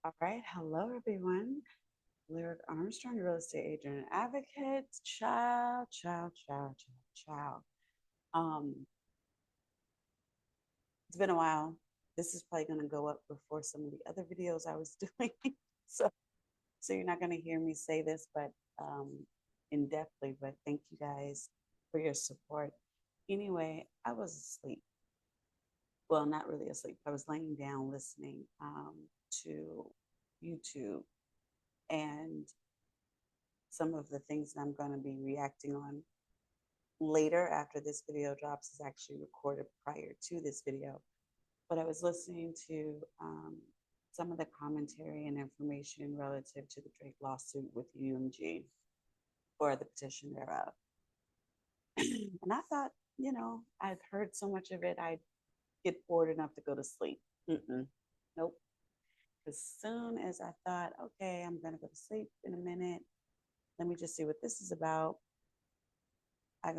All right. Hello, everyone. Lyric Armstrong, real estate agent and advocate. Ciao, ciao, ciao, ciao, ciao. Um, it's been a while. This is probably going to go up before some of the other videos I was doing. so, so you're not going to hear me say this, but um, in depthly. But thank you guys for your support. Anyway, I was asleep. Well, not really asleep. I was laying down listening to YouTube and some of the things that I'm going to be reacting on later after this video drops is actually recorded prior to this video. But I was listening to some of the commentary and information relative to the Drake lawsuit with UMG or the petition thereof. And I thought, I've heard so much of it, I'd get bored enough to go to sleep. Mm-mm. Nope. As soon as I thought, okay, I'm going to go to sleep in a minute, let me just see what this is about. I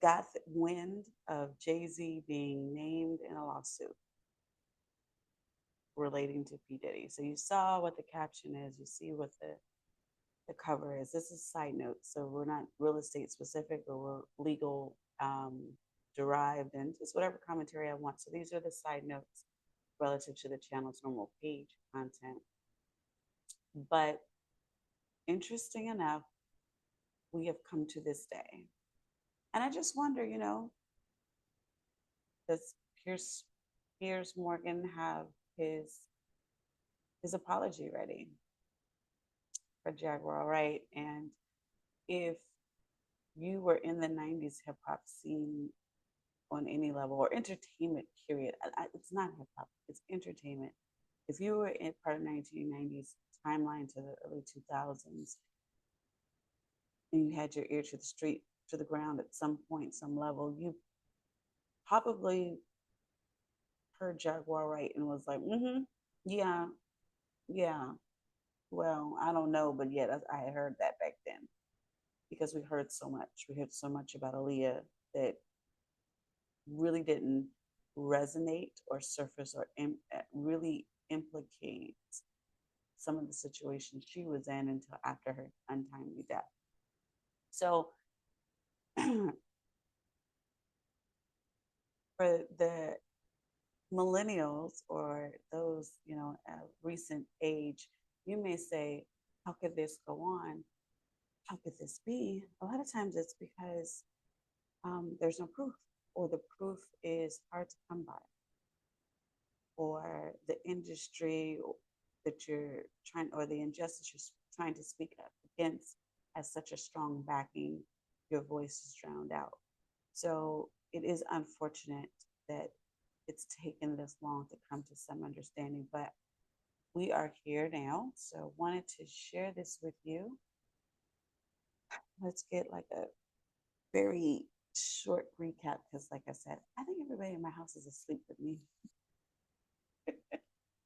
got wind of Jay-Z being named in a lawsuit relating to P. Diddy. So you saw what the caption is, you see what the cover is. This is a side note. So we're not real estate specific, but we're legal derived and just whatever commentary I want. So these are the side notes relative to the channel's normal page content. But interesting enough, we have come to this day. And I just wonder, does Pierce Piers Morgan have his his apology ready for Jaguar, right? And if you were in the 90s hip hop scene on any level or entertainment period, it's not hip hop, it's entertainment. If you were in part of 1990s timeline to the early 2000s and you had your ear to the street, to the ground at some point, some level, you probably heard Jaguar right and was like, yeah, yeah, well, I don't know, but yeah, I had heard that back then because we heard so much. We heard so much about Aaliyah that really didn't resonate or surface or really implicate some of the situations she was in until after her untimely death. So for the millennials or those, recent age, you may say, how could this go on? How could this be? A lot of times it's because there's no proof, or the proof is hard to come by, or the industry that you're trying, or the injustice you're trying to speak up against has such a strong backing, your voice is drowned out. So it is unfortunate that it's taken this long to come to some understanding, but we are here now. So wanted to share this with you. Let's get like a very short recap because, like I said, I think everybody in my house is asleep with me.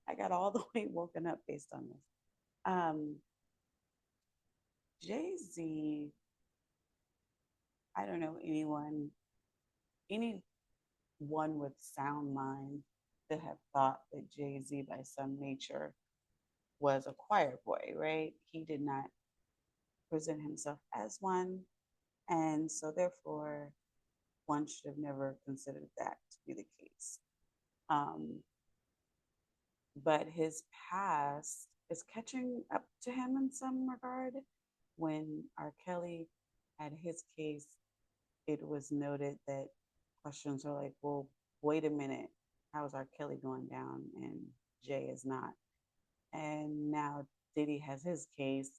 I got all the way woken up based on this. Jay Z, I don't know anyone with sound mind that have thought that Jay Z, by some nature, was a choir boy, right? He did not present himself as one. And so, therefore, one should have never considered that to be the case. Um, but his past is catching up to him in some regard. When R. Kelly had his case, it was noted that questions are like, well, wait a minute, how's R. Kelly going down and Jay is not? And now Diddy has his case.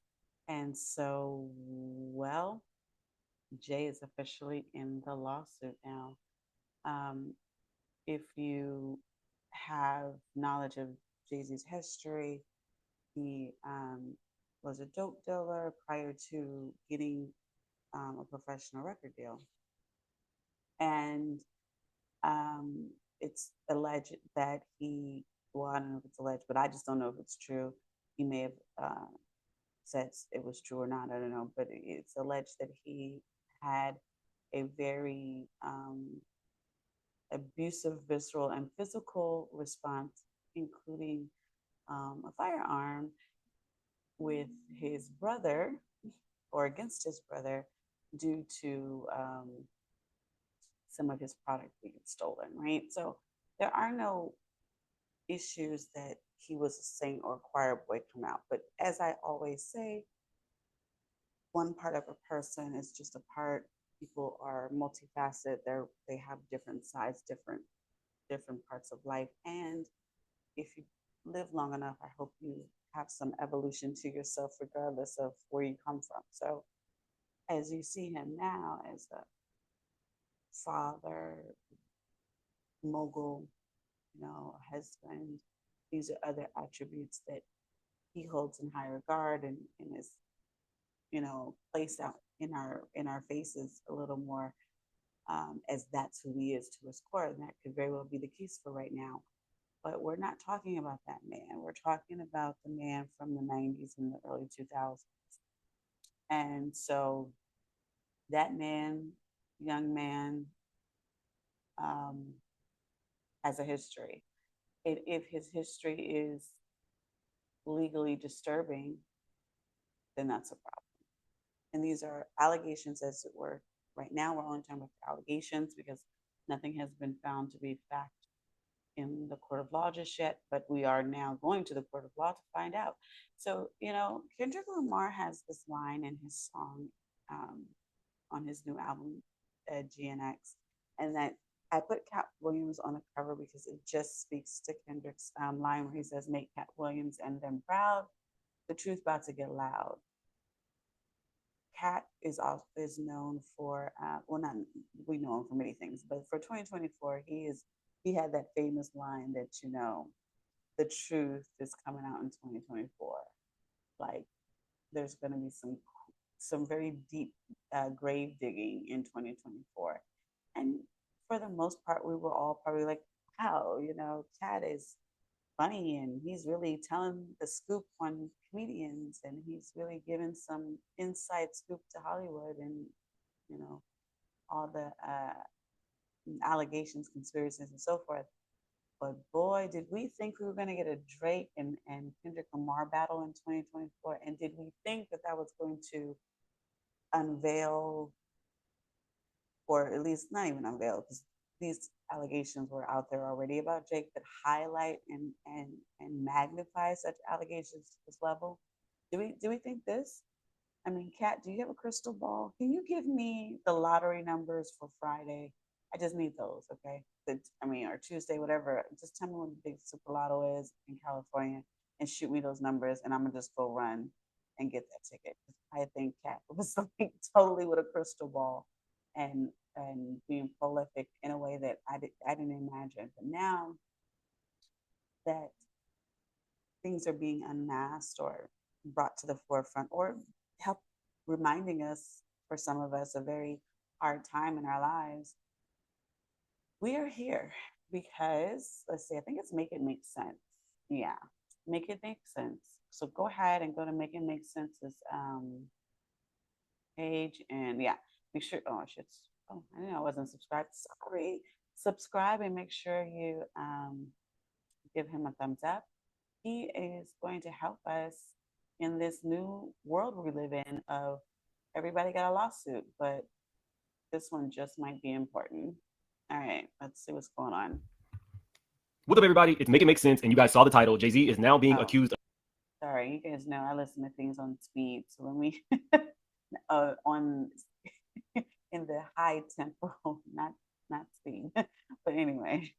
And so, well, Jay is officially in the lawsuit now. Um, if you have knowledge of Jay Z's history, he was a dope dealer prior to getting a professional record deal. And um, it's alleged that well, I don't know if it's alleged, but I just don't know if it's true. He may have said it was true or not, I don't know, but it's alleged that he had a very abusive, visceral, and physical response, including a firearm with his brother or against his brother due to some of his product being stolen, right? So there are no issues that he was a saint or a choir boy come out. But as I always say, one part of a person is just a part. People are multifaceted. They have different sides, different parts of life. And if you live long enough, I hope you have some evolution to yourself, regardless of where you come from. So as you see him now as a father, mogul, husband, these are other attributes that he holds in high regard and is, placed out in our faces a little more, as that's who he is to his core. And that could very well be the case for right now. But we're not talking about that man. We're talking about the man from the 90s and the early 2000s. And so that man, young man, um, has a history. If his history is legally disturbing, then that's a problem. And these are allegations, as it were. Right now, we're only talking about allegations because nothing has been found to be fact in the court of law just yet, but we are now going to the court of law to find out. So, Kendrick Lamar has this line in his song, on his new album, GNX, and that I put Cat Williams on the cover because it just speaks to Kendrick's line where he says, "Make Cat Williams and them proud. The truth about to get loud." Cat is known for, well, not, we know him for many things, but for 2024, he had that famous line that, the truth is coming out in 2024. Like, there's going to be some very deep grave digging in 2024. And for the most part, we were all probably like, wow, Cat is funny and he's really telling the scoop on comedians and he's really giving some inside scoop to Hollywood and, all the allegations, conspiracies, and so forth. But boy, did we think we were going to get a Drake and Kendrick Lamar battle in 2024. And did we think that that was going to unveil, or at least not even unveil, because these allegations were out there already about Jake, that highlight and magnify such allegations to this level? Do we think this? I mean, Kat, do you have a crystal ball? Can you give me the lottery numbers for Friday? I just need those, okay? Or Tuesday, whatever. Just tell me when the big super lotto is in California and shoot me those numbers, and I'm gonna just go run and get that ticket. I think Kat was something totally with a crystal ball and being prolific in a way that I didn't imagine. But now that things are being unmasked or brought to the forefront or help reminding us, for some of us, a very hard time in our lives, we are here because, let's see, I think it's Make It Make Sense. Yeah, Make It Make Sense. So go ahead and go to Make It Make Sense's page, and yeah, make sure, oh, I didn't know I wasn't subscribed. Sorry. Subscribe and make sure you give him a thumbs up. He is going to help us in this new world we live in of everybody got a lawsuit, but this one just might be important. All right, let's see what's going on. What's up, everybody? It's Make It Make Sense, and you guys saw the title. Jay-Z is now being accused of... Sorry, you guys know I listen to things on speed, so let me on in the high tempo, not speed. But anyway,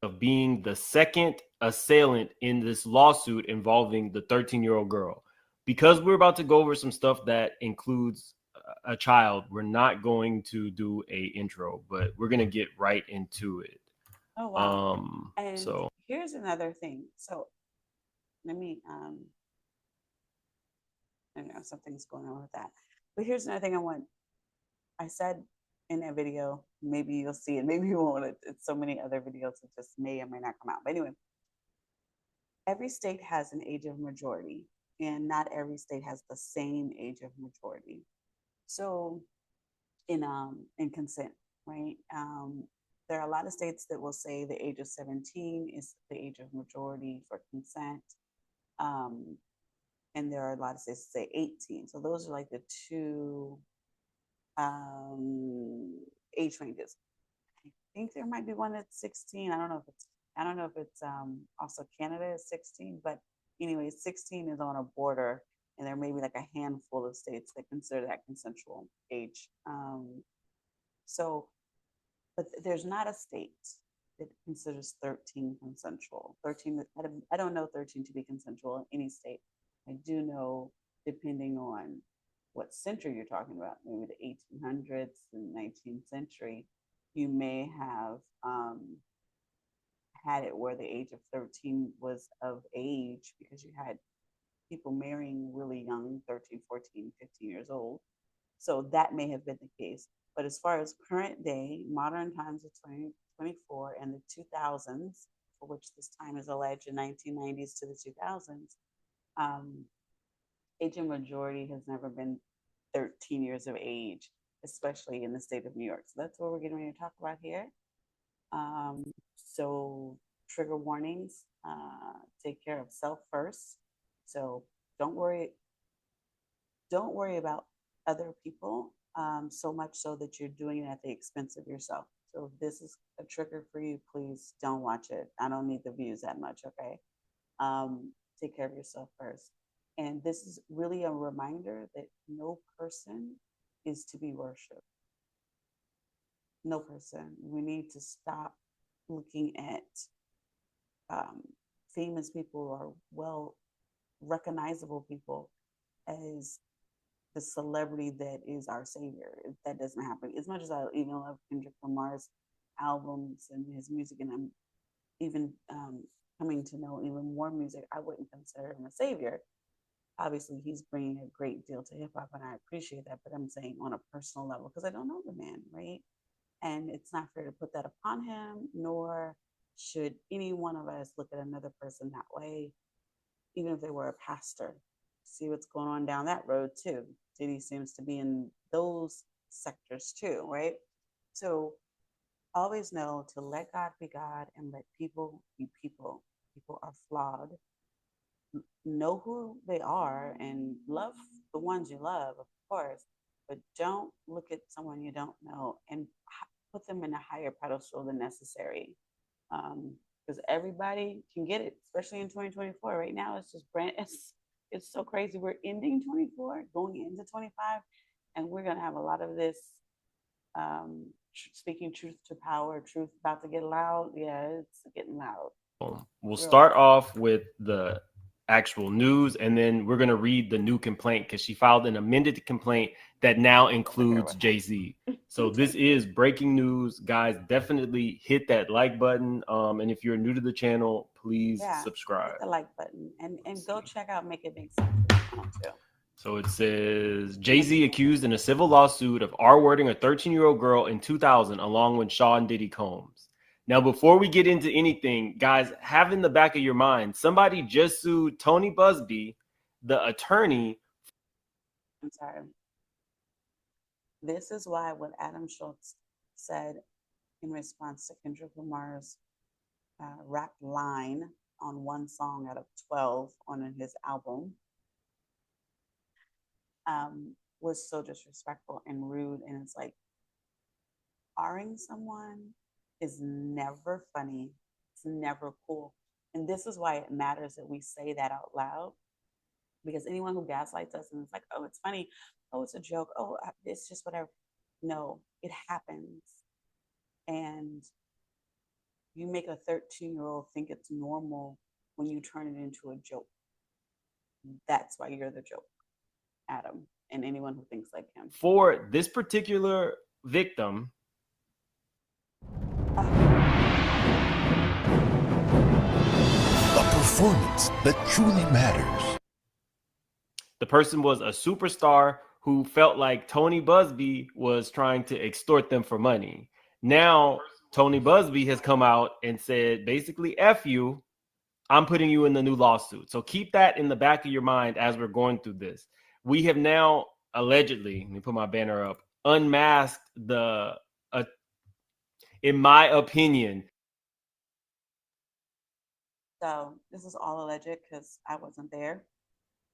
of being the second assailant in this lawsuit involving the 13-year-old girl. Because we're about to go over some stuff that includes a child, we're not going to do a intro, but we're going to get right into it. Oh, wow. And so here's another thing. So let me, I don't know, something's going on with that. But here's another thing I said in that video, maybe you'll see it, maybe you won't. It's so many other videos that just may or may not come out. But anyway, every state has an age of majority, and not every state has the same age of majority. So in consent, right? There are a lot of states that will say the age of 17 is the age of majority for consent. And there are a lot of states that say 18. So those are like the two age ranges. I think there might be one that's 16. I don't know if it's also Canada is 16, but anyway, 16 is on a border, and there may be like a handful of states that consider that consensual age. So, but there's not a state that considers 13 consensual. 13, I don't know 13 to be consensual in any state. I do know, depending on what century you're talking about, maybe the 1800s and 19th century, you may have had it where the age of 13 was of age because you had people marrying really young, 13, 14, 15 years old. So that may have been the case. But as far as current day, modern times of 2024 and the 2000s, for which this time is alleged in 1990s to the 2000s, age of majority has never been 13 years of age, especially in the state of New York. So that's what we're getting ready to talk about here. So trigger warnings, take care of self first. So don't worry about other people, so much so that you're doing it at the expense of yourself. So if this is a trigger for you, please don't watch it. I don't need the views that much, okay? Take care of yourself first. And this is really a reminder that no person is to be worshipped. No person. We need to stop looking at famous people or well recognizable people as the celebrity that is our savior. That doesn't happen. As much as I even love Kendrick Lamar's albums and his music, and I'm even coming to know even more music, I wouldn't consider him a savior. Obviously, he's bringing a great deal to hip hop, and I appreciate that. But I'm saying on a personal level because I don't know the man, right? And it's not fair to put that upon him, nor should any one of us look at another person that way, even if they were a pastor. See what's going on down that road too. Diddy seems to be in those sectors too, right? So always know to let God be God and let people be people. People are flawed. Know who they are and love the ones you love, of course, but don't look at someone you don't know and put them in a higher pedestal than necessary. Because everybody can get it, especially in 2024. Right now, it's just it's so crazy. We're ending 24, going into 25, and we're gonna have a lot of this speaking truth to power, truth about to get loud. Yeah, it's getting loud. We'll Real start loud. off with the actual news, and then we're going to read the new complaint because she filed an amended complaint that now includes Jay-Z. So this is breaking news, guys. Definitely hit that like button. And if you're new to the channel, please subscribe. Hit the like button and go check out Make It Make Sense too. So it says Jay-Z accused in a civil lawsuit of R-wording a 13-year-old girl in 2000 along with Sean Diddy Combs. Now, before we get into anything, guys, have in the back of your mind, somebody just sued Tony Busby, the attorney. I'm sorry. This is why what Adam Schultz said in response to Kendrick Lamar's rap line on one song out of 12 on his album was so disrespectful and rude. And it's like, R-ing someone is never funny. It's never cool. And this is why it matters that we say that out loud. Because anyone who gaslights us and it's like, oh, it's funny. Oh, it's a joke. Oh, it's just whatever. No, it happens. And you make a 13-year-old think it's normal when you turn it into a joke. That's why you're the joke, Adam, and anyone who thinks like him. For this particular victim, a performance that truly matters. The person was a superstar who felt like Tony Busby was trying to extort them for money. Now, Tony Busby has come out and said, basically, F you, I'm putting you in the new lawsuit. So keep that in the back of your mind as we're going through this. We have now allegedly, let me put my banner up, unmasked in my opinion, So this is all alleged because I wasn't there.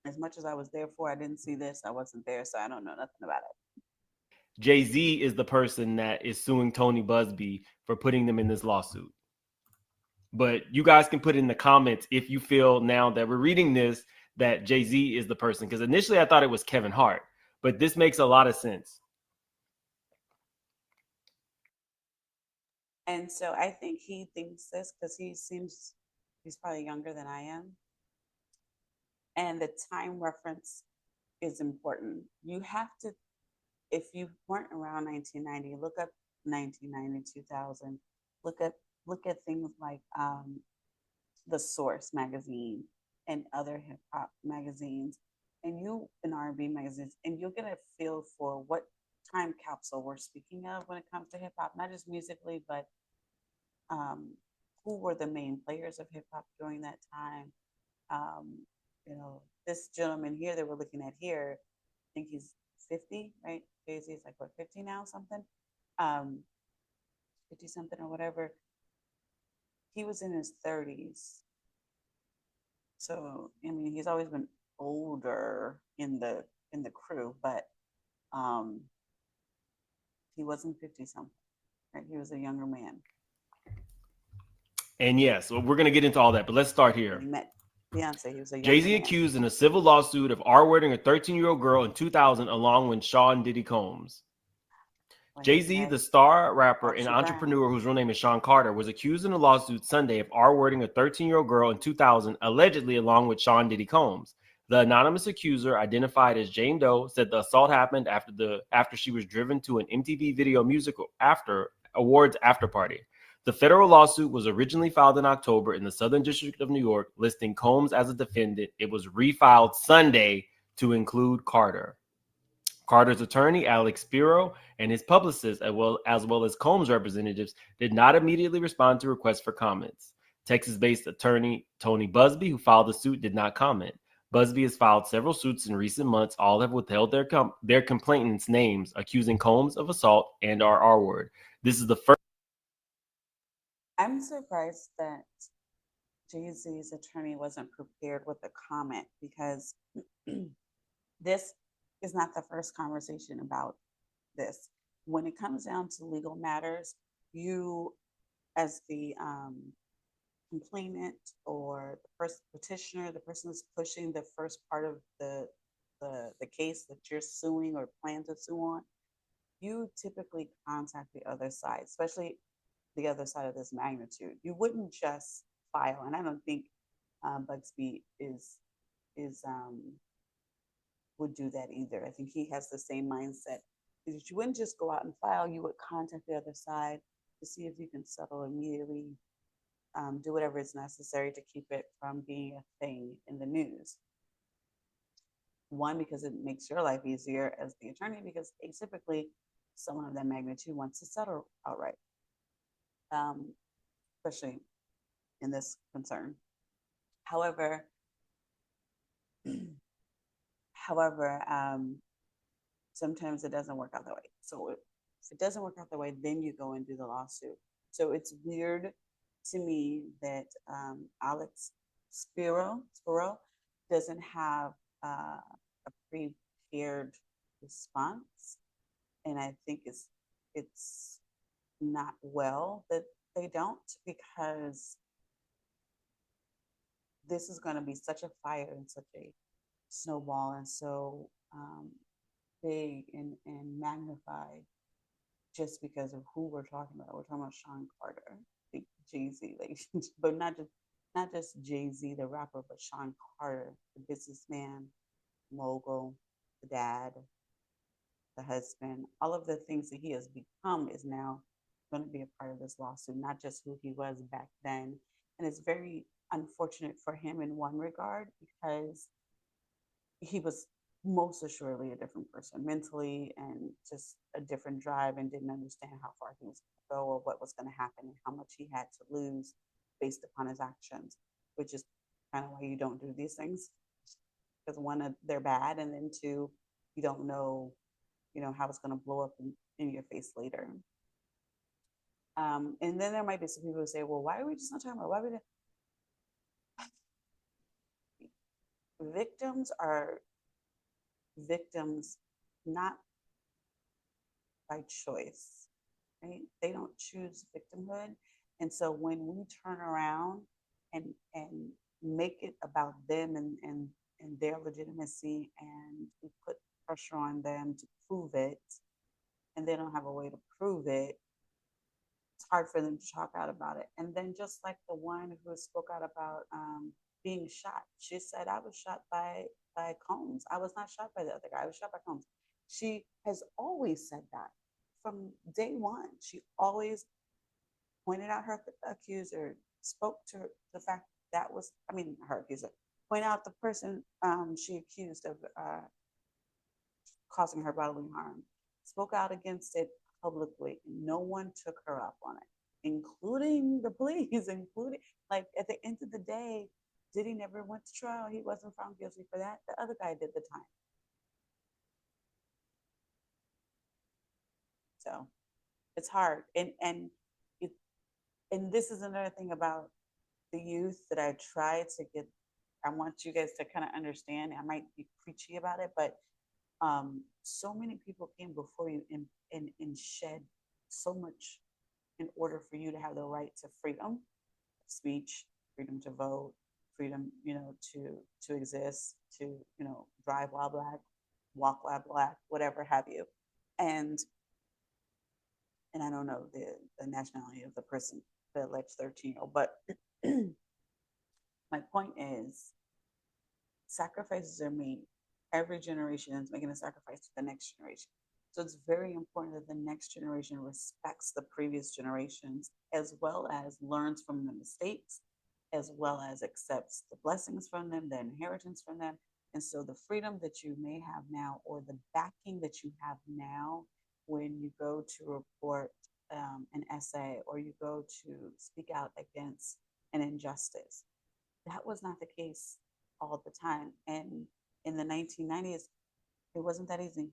As much as I was there for, I didn't see this. I wasn't there, so I don't know nothing about it. Jay-Z is the person that is suing Tony Busby for putting them in this lawsuit. But you guys can put in the comments if you feel now that we're reading this that Jay-Z is the person. Because initially I thought it was Kevin Hart, but this makes a lot of sense. And so I think he thinks this because he's probably younger than I am. And the time reference is important. You have to, if you weren't around 1990, look up 1990, 2000. Look at look at things like the Source magazine and other hip hop magazines, and you in R&B magazines, and you'll get a feel for what time capsule we're speaking of when it comes to hip hop, not just musically, but um, who were the main players of hip hop during that time. Um, this gentleman here that we're looking at here, I think he's 50, right? Jay-Z is like what, 50 now, something, 50 something or whatever. He was in his 30s. So I mean, he's always been older in the crew, but um, he wasn't 50 something. Right? He was a younger man. And yes, so we're going to get into all that, but let's start When here. he met Beyonce, he was a younger Jay-Z man. accused in a civil lawsuit of R-wording a 13-year-old girl in 2000 along with Sean Diddy Combs. Jay-Z, the star rapper and entrepreneur whose real name is Sean Carter, was accused in a lawsuit Sunday of R-wording a 13-year-old girl in 2000, allegedly along with Sean Diddy Combs. The anonymous accuser, identified as Jane Doe, said the assault happened after she was driven to an MTV Video Music Awards after party. The federal lawsuit was originally filed in October in the Southern District of New York, listing Combs as a defendant. It was refiled Sunday to include Carter. Carter's attorney, Alex Spiro, and his publicist, as well as Combs' representatives, did not immediately respond to requests for comments. Texas-based attorney Tony Busby, who filed the suit, did not comment. Busby has filed several suits in recent months. All have withheld their complainants' names, accusing Combs of assault and our R-word. This is the first. I'm surprised that Jay-Z's attorney wasn't prepared with a comment because this is not the first conversation about this. When it comes down to legal matters, you, as the complainant or the first petitioner, the person that's pushing the first part of the case that you're suing or plan to sue on, you typically contact the other side, especially the other side of this magnitude. You wouldn't just file, and I don't think Bugsby is would do that either. I think he has the same mindset. That you wouldn't just go out and file. You would contact the other side to see if you can settle immediately. Do whatever is necessary to keep it from being a thing in the news. One, because it makes your life easier as the attorney, because atypically someone of that magnitude wants to settle outright, especially in this concern. However, however, sometimes it doesn't work out that way. So if it doesn't work out that way, then you go and do the lawsuit. So it's weird to me that Alex Spiro doesn't have a prepared response, and I think it's not well that they don't, because this is going to be such a fire and such a snowball and so big and magnified just because of who we're talking about. We're talking about Sean Carter, like Jay-Z, like, but not just Jay-Z the rapper, but Sean Carter, the businessman, mogul, the dad, the husband. All of the things that he has become is now going to be a part of this lawsuit, not just who he was back then. And it's very unfortunate for him in one regard, because he was most assuredly a different person mentally, and just a different drive, and didn't understand how far he was going to go or what was going to happen and how much he had to lose based upon his actions, which is kind of why you don't do these things, because one, they're bad, and then two, you don't know, how it's going to blow up in your face later. And then there might be some people who say, well, why are we just not talking about, why we victims are victims not by choice, right? They don't choose victimhood. And so when we turn around and make it about them and their legitimacy, and we put pressure on them to prove it, and they don't have a way to prove it, it's hard for them to talk out about it. And then just like the one who spoke out about being shot, she said, "I was shot by Combs. I was not shot by the other guy. I was shot by Combs." She has always said that from day one. She always pointed out her accuser, spoke to the fact that was, I mean, her accuser, point out the person she accused of causing her bodily harm, spoke out against it publicly. No one took her up on it, including the police, including, like, at the end of the day, Diddy never went to trial. He wasn't found guilty for that. The other guy did the time. So it's hard. It, and this is another thing about the youth that I try to get. I want you guys to kind of understand. I might be preachy about it, but so many people came before you and shed so much in order for you to have the right to freedom of speech, freedom to vote, freedom, to exist, to, drive while black, walk while black, whatever have you. And I don't know the nationality of the person, the alleged 13-year-old, but my point is sacrifices are made. Every generation is making a sacrifice to the next generation. So it's very important that the next generation respects the previous generations, as well as learns from the mistakes, as well as accepts the blessings from them, the inheritance from them. And so the freedom that you may have now, or the backing that you have now, when you go to report an essay, or you go to speak out against an injustice, that was not the case all the time. And in the 1990s, it wasn't that easy.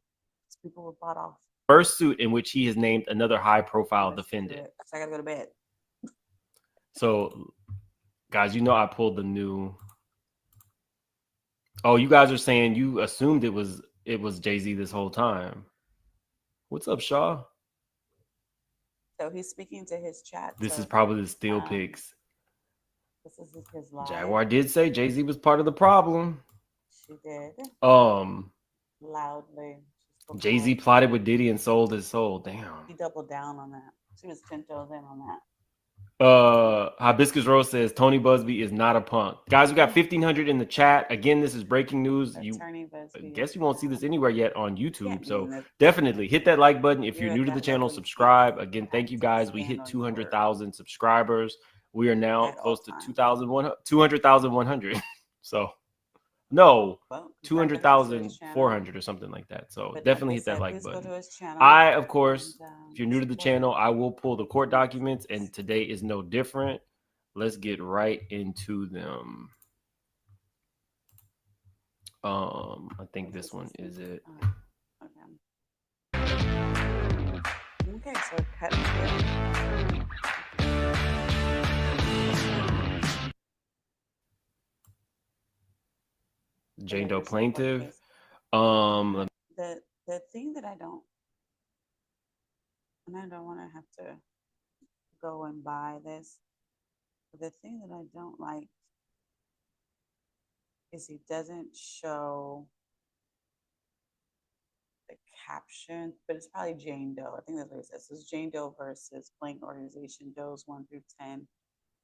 People were bought off. First suit in which he has named another high-profile defendant. So I gotta go to bed. So, guys, I pulled the new. Oh, you guys are saying you assumed it was Jay-Z this whole time. What's up, Shaw? So he's speaking to his chat. This is probably the steel pics. This is his live. Jaguar did say Jay-Z was part of the problem. She did. Loudly. Jay-Z plotted with Diddy and sold his soul. Damn. He doubled down on that. She was 10 toes in on that. Hibiscus Rose says Tony Busby is not a punk. Guys, we got 1,500 in the chat. Again, this is breaking news. I guess you won't see this anywhere yet on YouTube. So definitely hit that like button. If you're new to the channel, subscribe. Again, thank you guys. We hit 200,000 subscribers. We are now close to 200,100. So no, 200,400 or something like that. So definitely hit that like button. I, of course, if you're new to the channel, I will pull the court documents, and today is no different. Let's get right into them. I think this one is it. Okay, so cut it. Jane Doe plaintiff. The thing that I don't want to have to go and buy this. The thing that I don't like is he doesn't show the caption, but it's probably Jane Doe. I think that's what it says. It's Jane Doe versus blank organization, Doe's 1 through 10.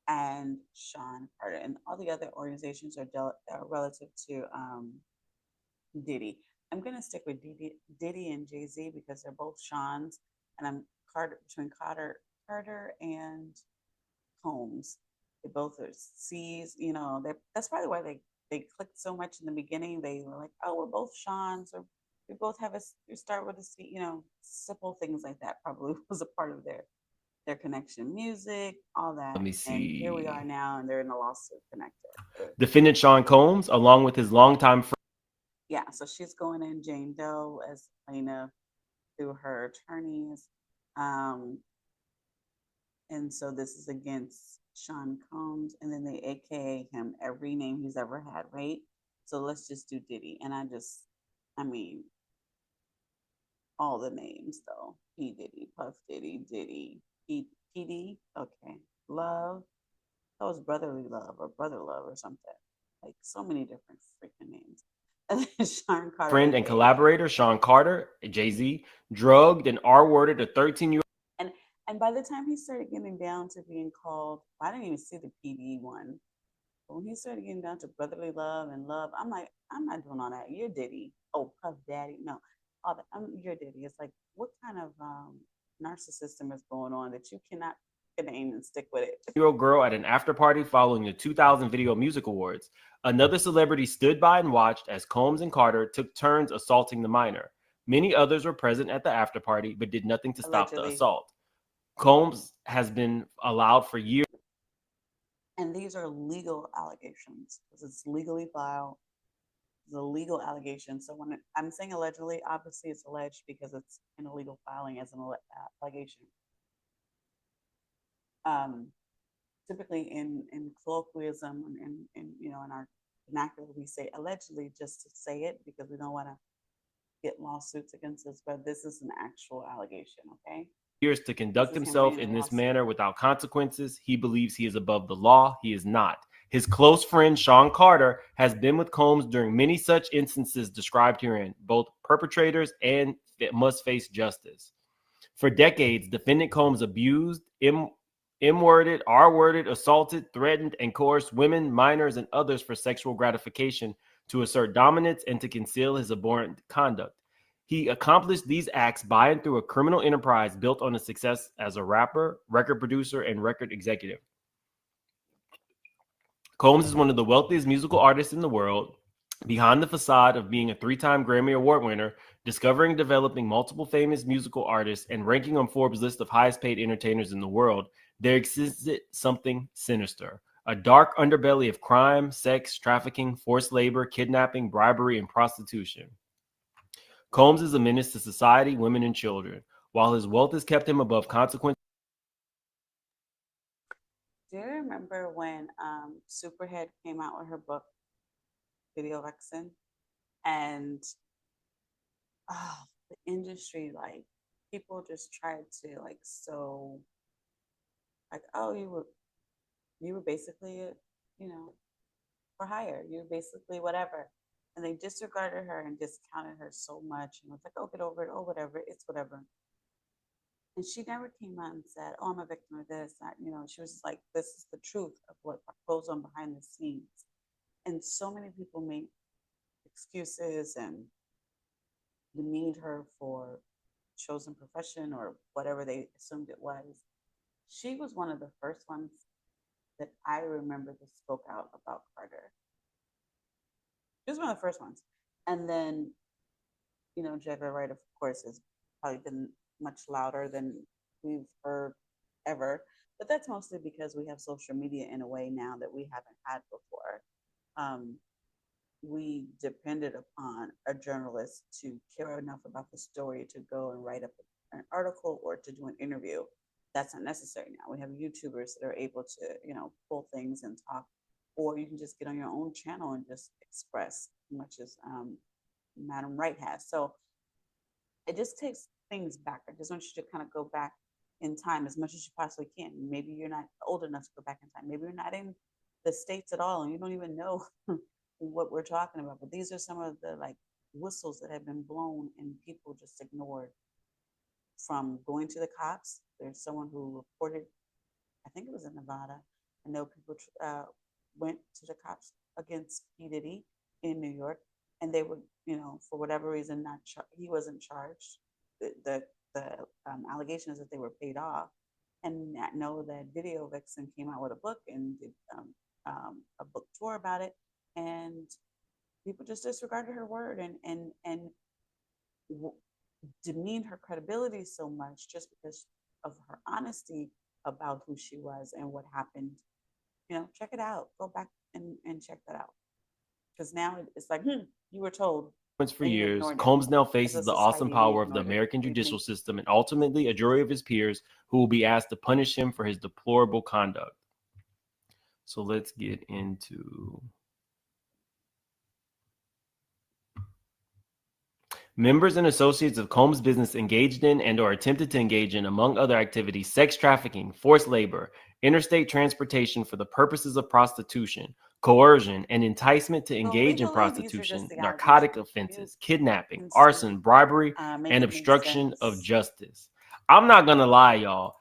And Sean Carter, and all the other organizations are relative to Diddy. I'm gonna stick with Diddy and Jay-Z because they're both Sean's, and I'm between Carter and Combs. They both are C's. That's probably why they clicked so much in the beginning. They were like, "Oh, we're both Sean's," or we both have we start with a C. Simple things like that probably was a part of their connection, music, all that. Let me see. And here we are now, and they're in a lawsuit connected. Defendant Sean Combs, along with his longtime friend. Yeah, so she's going in Jane Doe as plaintiff through her attorneys. And so this is against Sean Combs, and then they AKA him every name he's ever had, right? So let's just do Diddy. And I mean, all the names though. P Diddy, Puff Diddy, Diddy, PD. Okay, Love. That was Brotherly Love or Brother Love or something. Like so many different freaking names. And then Sean Carter, Friend and aka collaborator Sean Carter, Jay-Z, drugged and R-worded a 13-year-old. and and by the time he started getting down to being called, I didn't even see the PD one. But when he started getting down to Brotherly Love and Love, I'm like, I'm not doing all that. You're Diddy. Oh, Puff Daddy. No, all that. You're Diddy. It's like, what kind of narcissism is going on that you cannot get a name and stick with it? Year-old girl at an after party following the 2000 Video Music Awards. Another celebrity stood by and watched as Combs and Carter took turns assaulting the minor. Many others were present at the after party but did nothing to stop the Allegedly. assault. Combs has been allowed for years. And these are legal allegations because it's legally filed. It's a legal allegation. So when I'm saying allegedly, obviously it's alleged because it's an illegal filing as an allegation. Um, Typically in colloquialism and in our vernacular, we say allegedly just to say it because we don't want to get lawsuits against us. But this is an actual allegation, okay? Years to conduct This is him himself getting in a this lawsuit. manner without consequences. He believes he is above the law. He is not. His close friend Sean Carter has been with Combs during many such instances described herein. Both perpetrators and must face justice. For decades, defendant Combs abused, M-worded, R-worded, assaulted, threatened, and coerced women, minors, and others for sexual gratification to assert dominance and to conceal his abhorrent conduct. He accomplished these acts by and through a criminal enterprise built on his success as a rapper, record producer, and record executive. Combs is one of the wealthiest musical artists in the world. Behind the facade of being a 3-time Grammy Award winner, discovering and developing multiple famous musical artists, and ranking on Forbes' list of highest paid entertainers in the world, there existed something sinister. A dark underbelly of crime, sex, trafficking, forced labor, kidnapping, bribery, and prostitution. Combs is a menace to society, women, and children. While his wealth has kept him above consequences. Do you remember when Superhead came out with her book, Video Vixen? And the industry, like, people just tried to, like, so, like, oh, you were basically, for hire. You were basically whatever. And they disregarded her and discounted her so much. And was like, oh, get over it. Oh, whatever. It's whatever. And she never came out and said, oh, I'm a victim of this. She was just like, this is the truth of what goes on behind the scenes. And so many people made excuses and demeaned her for chosen profession or whatever they assumed it was. She was one of the first ones that I remember that spoke out about Carter. She was one of the first ones. And then, Jagger Wright, of course, has probably been much louder than we've heard ever. But that's mostly because we have social media in a way now that we haven't had before. We depended upon a journalist to care enough about the story to go and write up an article or to do an interview. That's not necessary now. We have YouTubers that are able to, pull things and talk, or you can just get on your own channel and just express, much as Madam Wright has. So it just takes things back. I just want you to kind of go back in time as much as you possibly can. Maybe you're not old enough to go back in time. Maybe you're not in the States at all and you don't even know what we're talking about. But these are some of the like whistles that have been blown and people just ignored. From going to the cops, there's someone who reported, I think it was in Nevada. I know people went to the cops against P. Diddy in New York, and they were, for whatever reason, he wasn't charged. The allegation is that they were paid off, and I know that Video Vixen came out with a book and did a book tour about it, and people just disregarded her word and demeaned her credibility so much just because of her honesty about who she was and what happened. Check it out. Go back and check that out. Because now it's like, you were told. For years, Combs now faces the awesome power of the American judicial system and ultimately a jury of his peers who will be asked to punish him for his deplorable conduct. So let's get into Members and associates of Combs business engaged in and or attempted to engage in, among other activities, sex trafficking, forced labor, interstate transportation for the purposes of prostitution, coercion, and enticement to engage in legally, these are just prostitution, the narcotic allegations. You offenses, kidnapping, can see, arson, bribery, make and it make obstruction of sense. justice. I'm not gonna lie, y'all.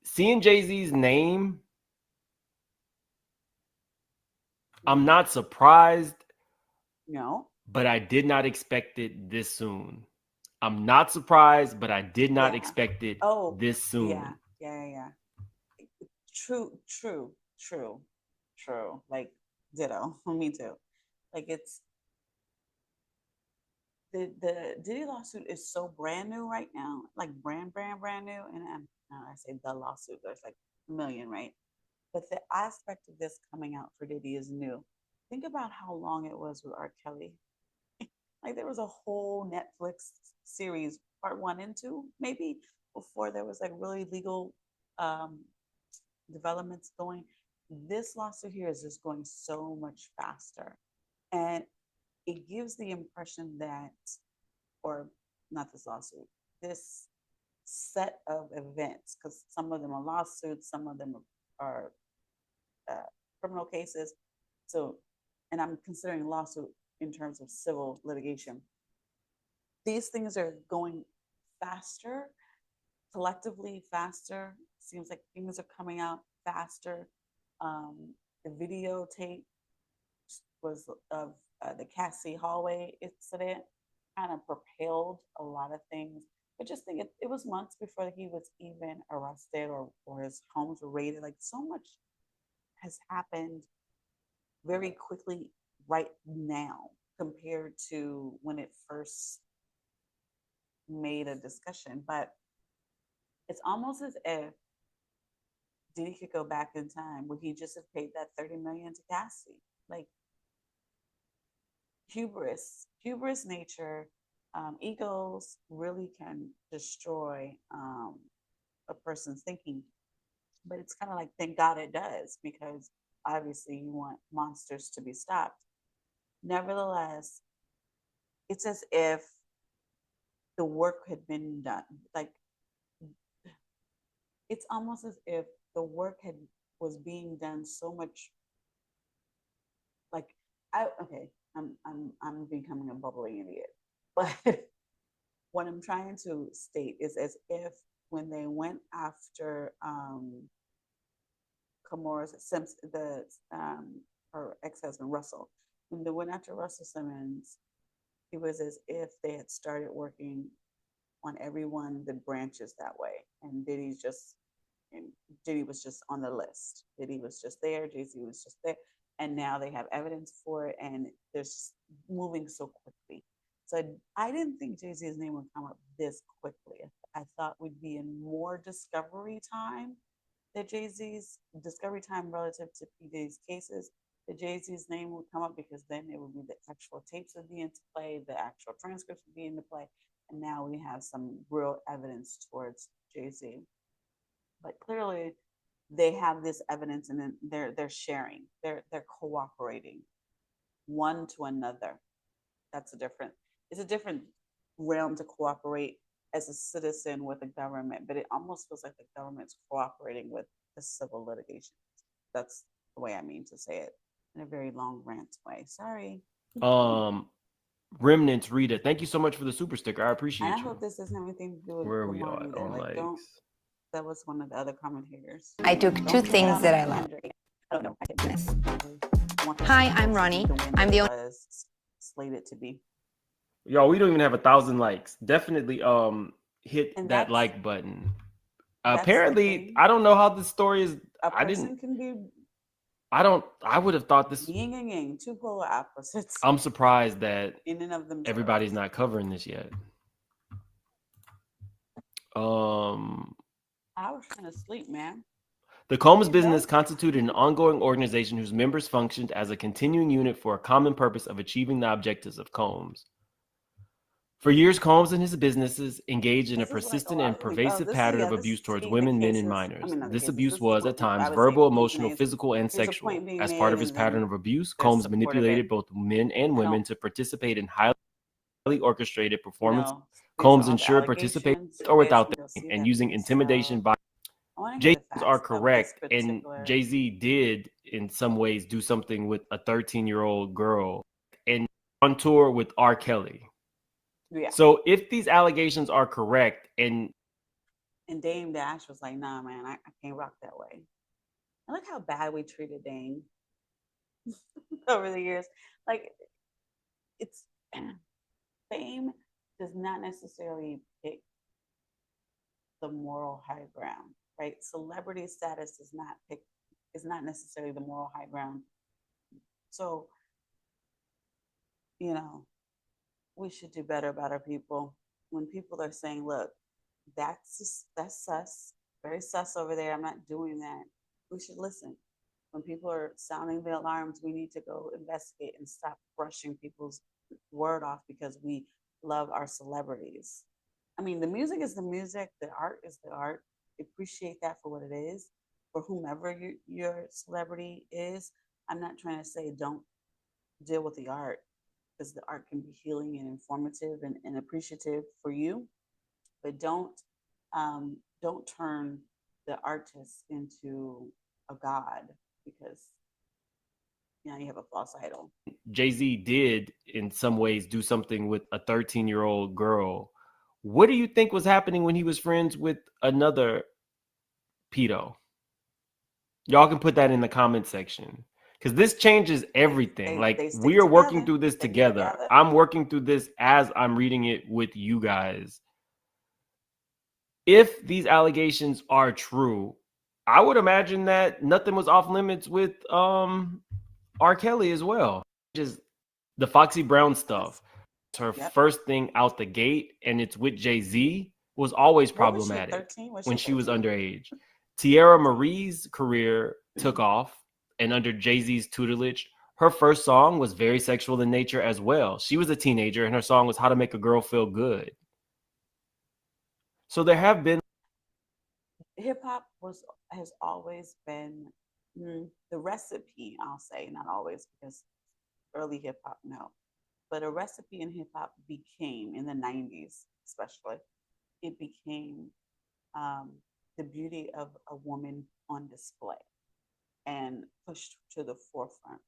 Seeing Jay-Z's name, I'm not surprised, No. but I did not expect it this soon. I'm not surprised, but I did not Yeah. expect it Oh, this soon. Yeah. True. Like, ditto. Me too. Like, it's the Diddy lawsuit is so brand new right now, like brand new. And I say the lawsuit, there's like a million, right? But the aspect of this coming out for Diddy is new. Think about how long it was with R. Kelly. Like, there was a whole Netflix series, part 1 and 2, maybe, before there was like really legal um, developments going. This lawsuit here is just going so much faster. And it gives the impression that, or not this lawsuit, this set of events, because some of them are lawsuits, some of them are criminal cases. So, and I'm considering lawsuit in terms of civil litigation. These things are going faster, collectively faster. Seems like things are coming out faster. The videotape was of the Cassie hallway incident kind of propelled a lot of things. But just think, it was months before he was even arrested or his homes were raided. Like, so much has happened very quickly right now compared to when it first made a discussion. But it's almost as if Diddy could go back in time. Would he just have paid that $30 million to Cassie? Like, hubris nature, egos really can destroy a person's thinking. But it's kind of like, thank God it does, because obviously you want monsters to be stopped. Nevertheless, it's as if the work had been done. Like, it's almost as if the work was being done so much. Like, I'm becoming a bubbling idiot, but what I'm trying to state is as if when they went after Kamora's Simpson, her ex-husband Russell, when they went after Russell Simmons, it was as if they had started working on everyone the branches that way, and Diddy was just on the list. Diddy was just there. Jay-Z was just there, and now they have evidence for it, and they're just moving so quickly. So I didn't think Jay-Z's name would come up this quickly. I thought we'd be in more discovery time. That Jay-Z's discovery time relative to P. Diddy's cases, that Jay-Z's name would come up, because then it would be the actual tapes would be into play, the actual transcripts would be into play, and now we have some real evidence towards Jay-Z. But clearly, they have this evidence, and then they're sharing, they're cooperating one to another. It's a different realm to cooperate as a citizen with the government, but it almost feels like the government's cooperating with the civil litigation. That's the way I mean to say it, in a very long rant way. Sorry. Remnants Rita, thank you so much for the super sticker. I appreciate and you. I hope this doesn't have anything to do with Where are we Lamar at either. on Like, likes? that was one of the other commentators. I took two things that I love. Hi, I'm Ronnie. I'm the only slated to be. Y'all, we don't even have 1,000 likes. Definitely hit that like button. Apparently, I don't know how the story is. I would have thought this. Yin and yang, two polar opposites. I'm surprised that in and of themselves, everybody's not covering this yet. I was trying to sleep, man. The Combs business constituted an ongoing organization whose members functioned as a continuing unit for a common purpose of achieving the objectives of Combs. For years, Combs and his businesses engaged in a persistent and pervasive pattern of abuse towards women, men, and minors. This abuse was, at times, verbal, emotional, physical, and sexual. As part of his pattern of abuse, Combs manipulated both men and women to participate in highly orchestrated performance. these Combs are all the ensured participation allegations. or You guys without can go them, see and them using intimidation by I want to hear the Jay-Z's are facts of this correct, and particular. Jay-Z did in some ways do something with a 13-year-old girl and on tour with R. Kelly. Yeah. So if these allegations are correct, and Dame Dash was like, nah, man, I can't rock that way. And look how bad we treated Dame over the years. Like, it's fame does not necessarily pick the moral high ground, right? Celebrity status is not necessarily the moral high ground. So, you know, we should do better about our people. When people are saying, look, that's sus, very sus over there. I'm not doing that. We should listen. When people are sounding the alarms, we need to go investigate and stop brushing people's word off because we love our celebrities. I mean, the music is the music, the art is the art. Appreciate that for what it is, for whomever your celebrity is. I'm not trying to say don't deal with the art because the art can be healing and informative and appreciative for you, but don't turn the artist into a god because you have a false idol. Jay-Z did in some ways do something with a 13-year-old girl, what do you think was happening when he was friends with another pedo? Y'all can put that in the comment section because this changes everything. Like, we are working through this together. I'm working through this as I'm reading it with you guys. If these allegations are true, I would imagine that nothing was off limits with R. Kelly as well. Just the Foxy Brown stuff. Her first thing out the gate, and it's with Jay-Z, was always problematic when she was underage. Tierra Marie's career took off, and under Jay-Z's tutelage, her first song was very sexual in nature as well. She was a teenager, and her song was How to Make a Girl Feel Good. So there have been hip hop has always been the recipe. I'll say not always because early hip hop no, but a recipe in hip hop became in the '90s, especially. It became the beauty of a woman on display and pushed to the forefront.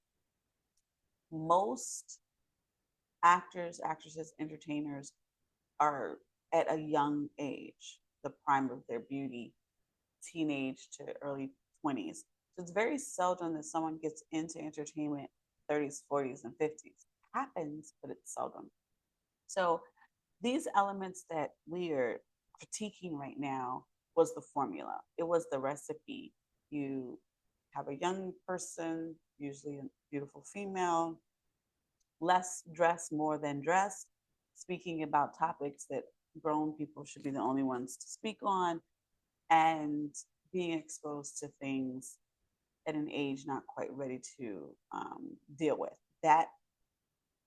Most actors, actresses, entertainers are at a young age, the prime of their beauty, teenage to early 20s. So it's very seldom that someone gets into entertainment 30s, 40s, and 50s. It happens, but it's seldom. So these elements that we are critiquing right now was the formula. It was the recipe. You have a young person, usually a beautiful female, less dress, more than dress, speaking about topics that grown people should be the only ones to speak on, and being exposed to things at an age not quite ready to deal with. That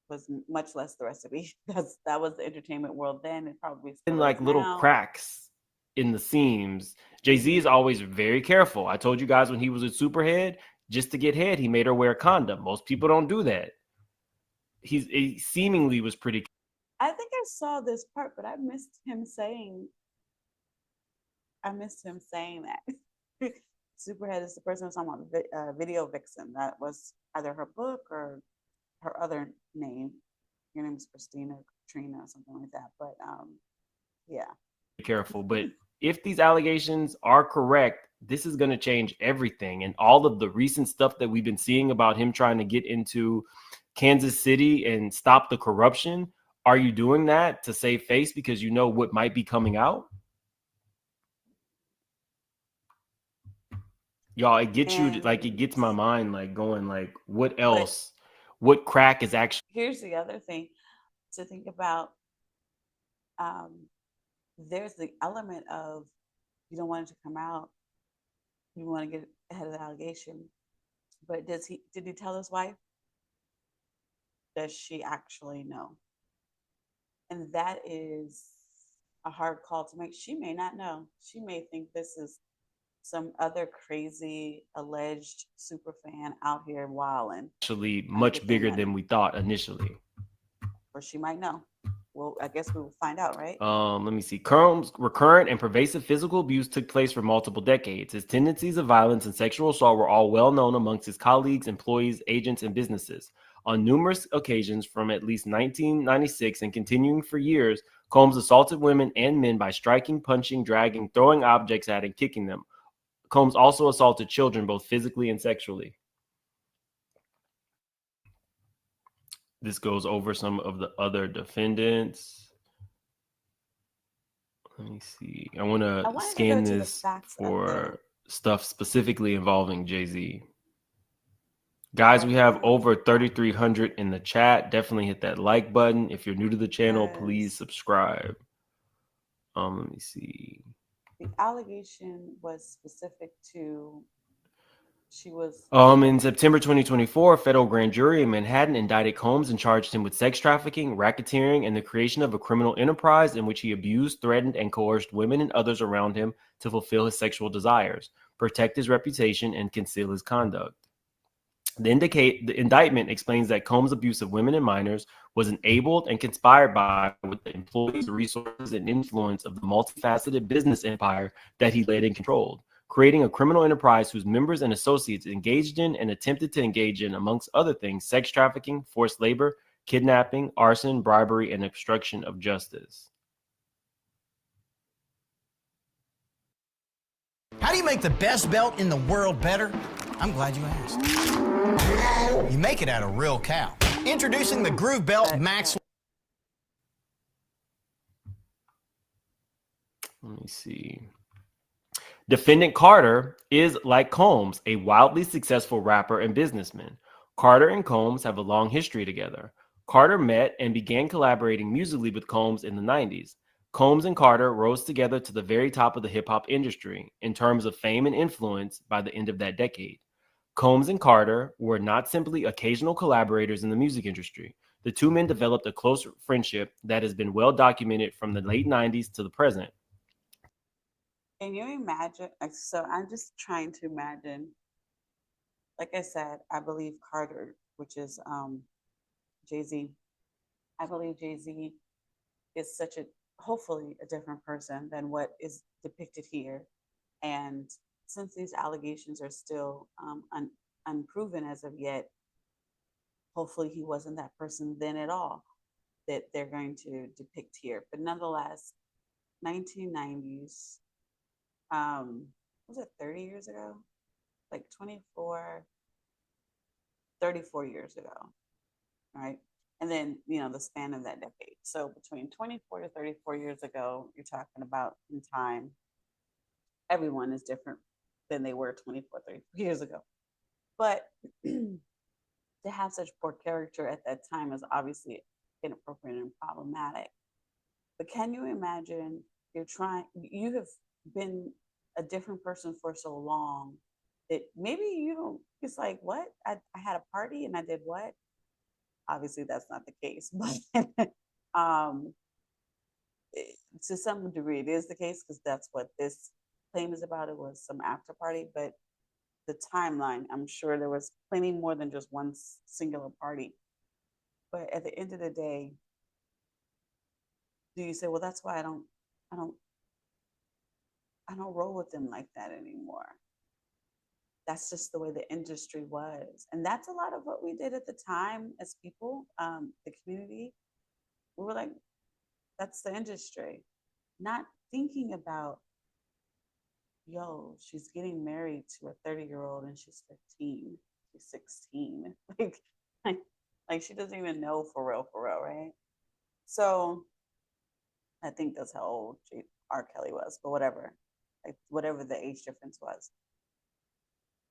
was much less the recipe. That was the entertainment world then. It probably still like little now. Cracks in the seams. Jay-Z is always very careful. I told you guys when he was a Superhead, just to get head, he made her wear a condom. Most people don't do that. He seemingly was pretty. I think I saw this part, but I missed him saying that. Superhead is the person who's talking about Video Vixen. That was either her book or her other name. Your name is Christina, Katrina, or something like that. But yeah. Be careful. But if these allegations are correct, this is going to change everything. And all of the recent stuff that we've been seeing about him trying to get into Kansas City and stop the corruption, are you doing that to save face because you know what might be coming out? Y'all, it gets you, like, it gets my mind, like, going, like, what else? What crack is actually... Here's the other thing to think about. There's the element of you don't want it to come out. You want to get ahead of the allegation. But did he tell his wife? Does she actually know? And that is a hard call to make. She may not know. She may think this is some other crazy alleged super fan out here wilding. Actually much bigger than we thought initially. Or she might know. Well, I guess we will find out, right? Let me see. Combs' recurrent and pervasive physical abuse took place for multiple decades. His tendencies of violence and sexual assault were all well known amongst his colleagues, employees, agents, and businesses. On numerous occasions from at least 1996 and continuing for years, Combs assaulted women and men by striking, punching, dragging, throwing objects at, and kicking them. Combs also assaulted children both physically and sexually. This goes over some of the other defendants. Let me see. I want to scan this for stuff specifically involving Jay-Z. Guys, we have over 3,300 in the chat. Definitely hit that like button. If you're new to the channel, please subscribe. Let me see. The allegation was specific to in September 2024, a federal grand jury in Manhattan indicted Combs and charged him with sex trafficking, racketeering, and the creation of a criminal enterprise in which he abused, threatened, and coerced women and others around him to fulfill his sexual desires, protect his reputation, and conceal his conduct. The indictment explains that Combs' abuse of women and minors was enabled and conspired by with the employees, resources, and influence of the multifaceted business empire that he led and controlled, creating a criminal enterprise whose members and associates engaged in and attempted to engage in, amongst other things, sex trafficking, forced labor, kidnapping, arson, bribery, and obstruction of justice. How do you make the best belt in the world better? I'm glad you asked. You make it out of real cow. Introducing the Groove Belt Max. Let me see. Defendant Carter is, like Combs, a wildly successful rapper and businessman. Carter and Combs have a long history together. Carter met and began collaborating musically with Combs in the 90s. Combs and Carter rose together to the very top of the hip-hop industry in terms of fame and influence by the end of that decade. Combs and Carter were not simply occasional collaborators in the music industry. The two men developed a close friendship that has been well documented from the late 90s to the present. Can you imagine? So I'm just trying to imagine. Like I said, I believe Carter, which is Jay-Z. I believe Jay-Z is hopefully a different person than what is depicted here. And since these allegations are still unproven as of yet, hopefully he wasn't that person then at all that they're going to depict here. But nonetheless, 1990s, was it 30 years ago? Like 34 years ago, right? And then, the span of that decade. So between 24 to 34 years ago, you're talking about in time, everyone is different than they were 24, 34 years ago. But to have such poor character at that time is obviously inappropriate and problematic. But can you imagine you have been a different person for so long that maybe you don't, it's like, what? I had a party and I did what? Obviously, that's not the case. But to some degree, it is the case because that's what this claim is about. It was some after party, but the timeline, I'm sure there was plenty more than just one singular party. But at the end of the day, do you say, well, that's why I don't roll with them like that anymore? That's just the way the industry was. And that's a lot of what we did at the time as people, the community. We were like, that's the industry. Not thinking about, she's getting married to a 30-year-old and she's 15, she's 16. Like she doesn't even know for real, right? So I think that's how old R. Kelly was, but whatever. Like whatever the age difference was.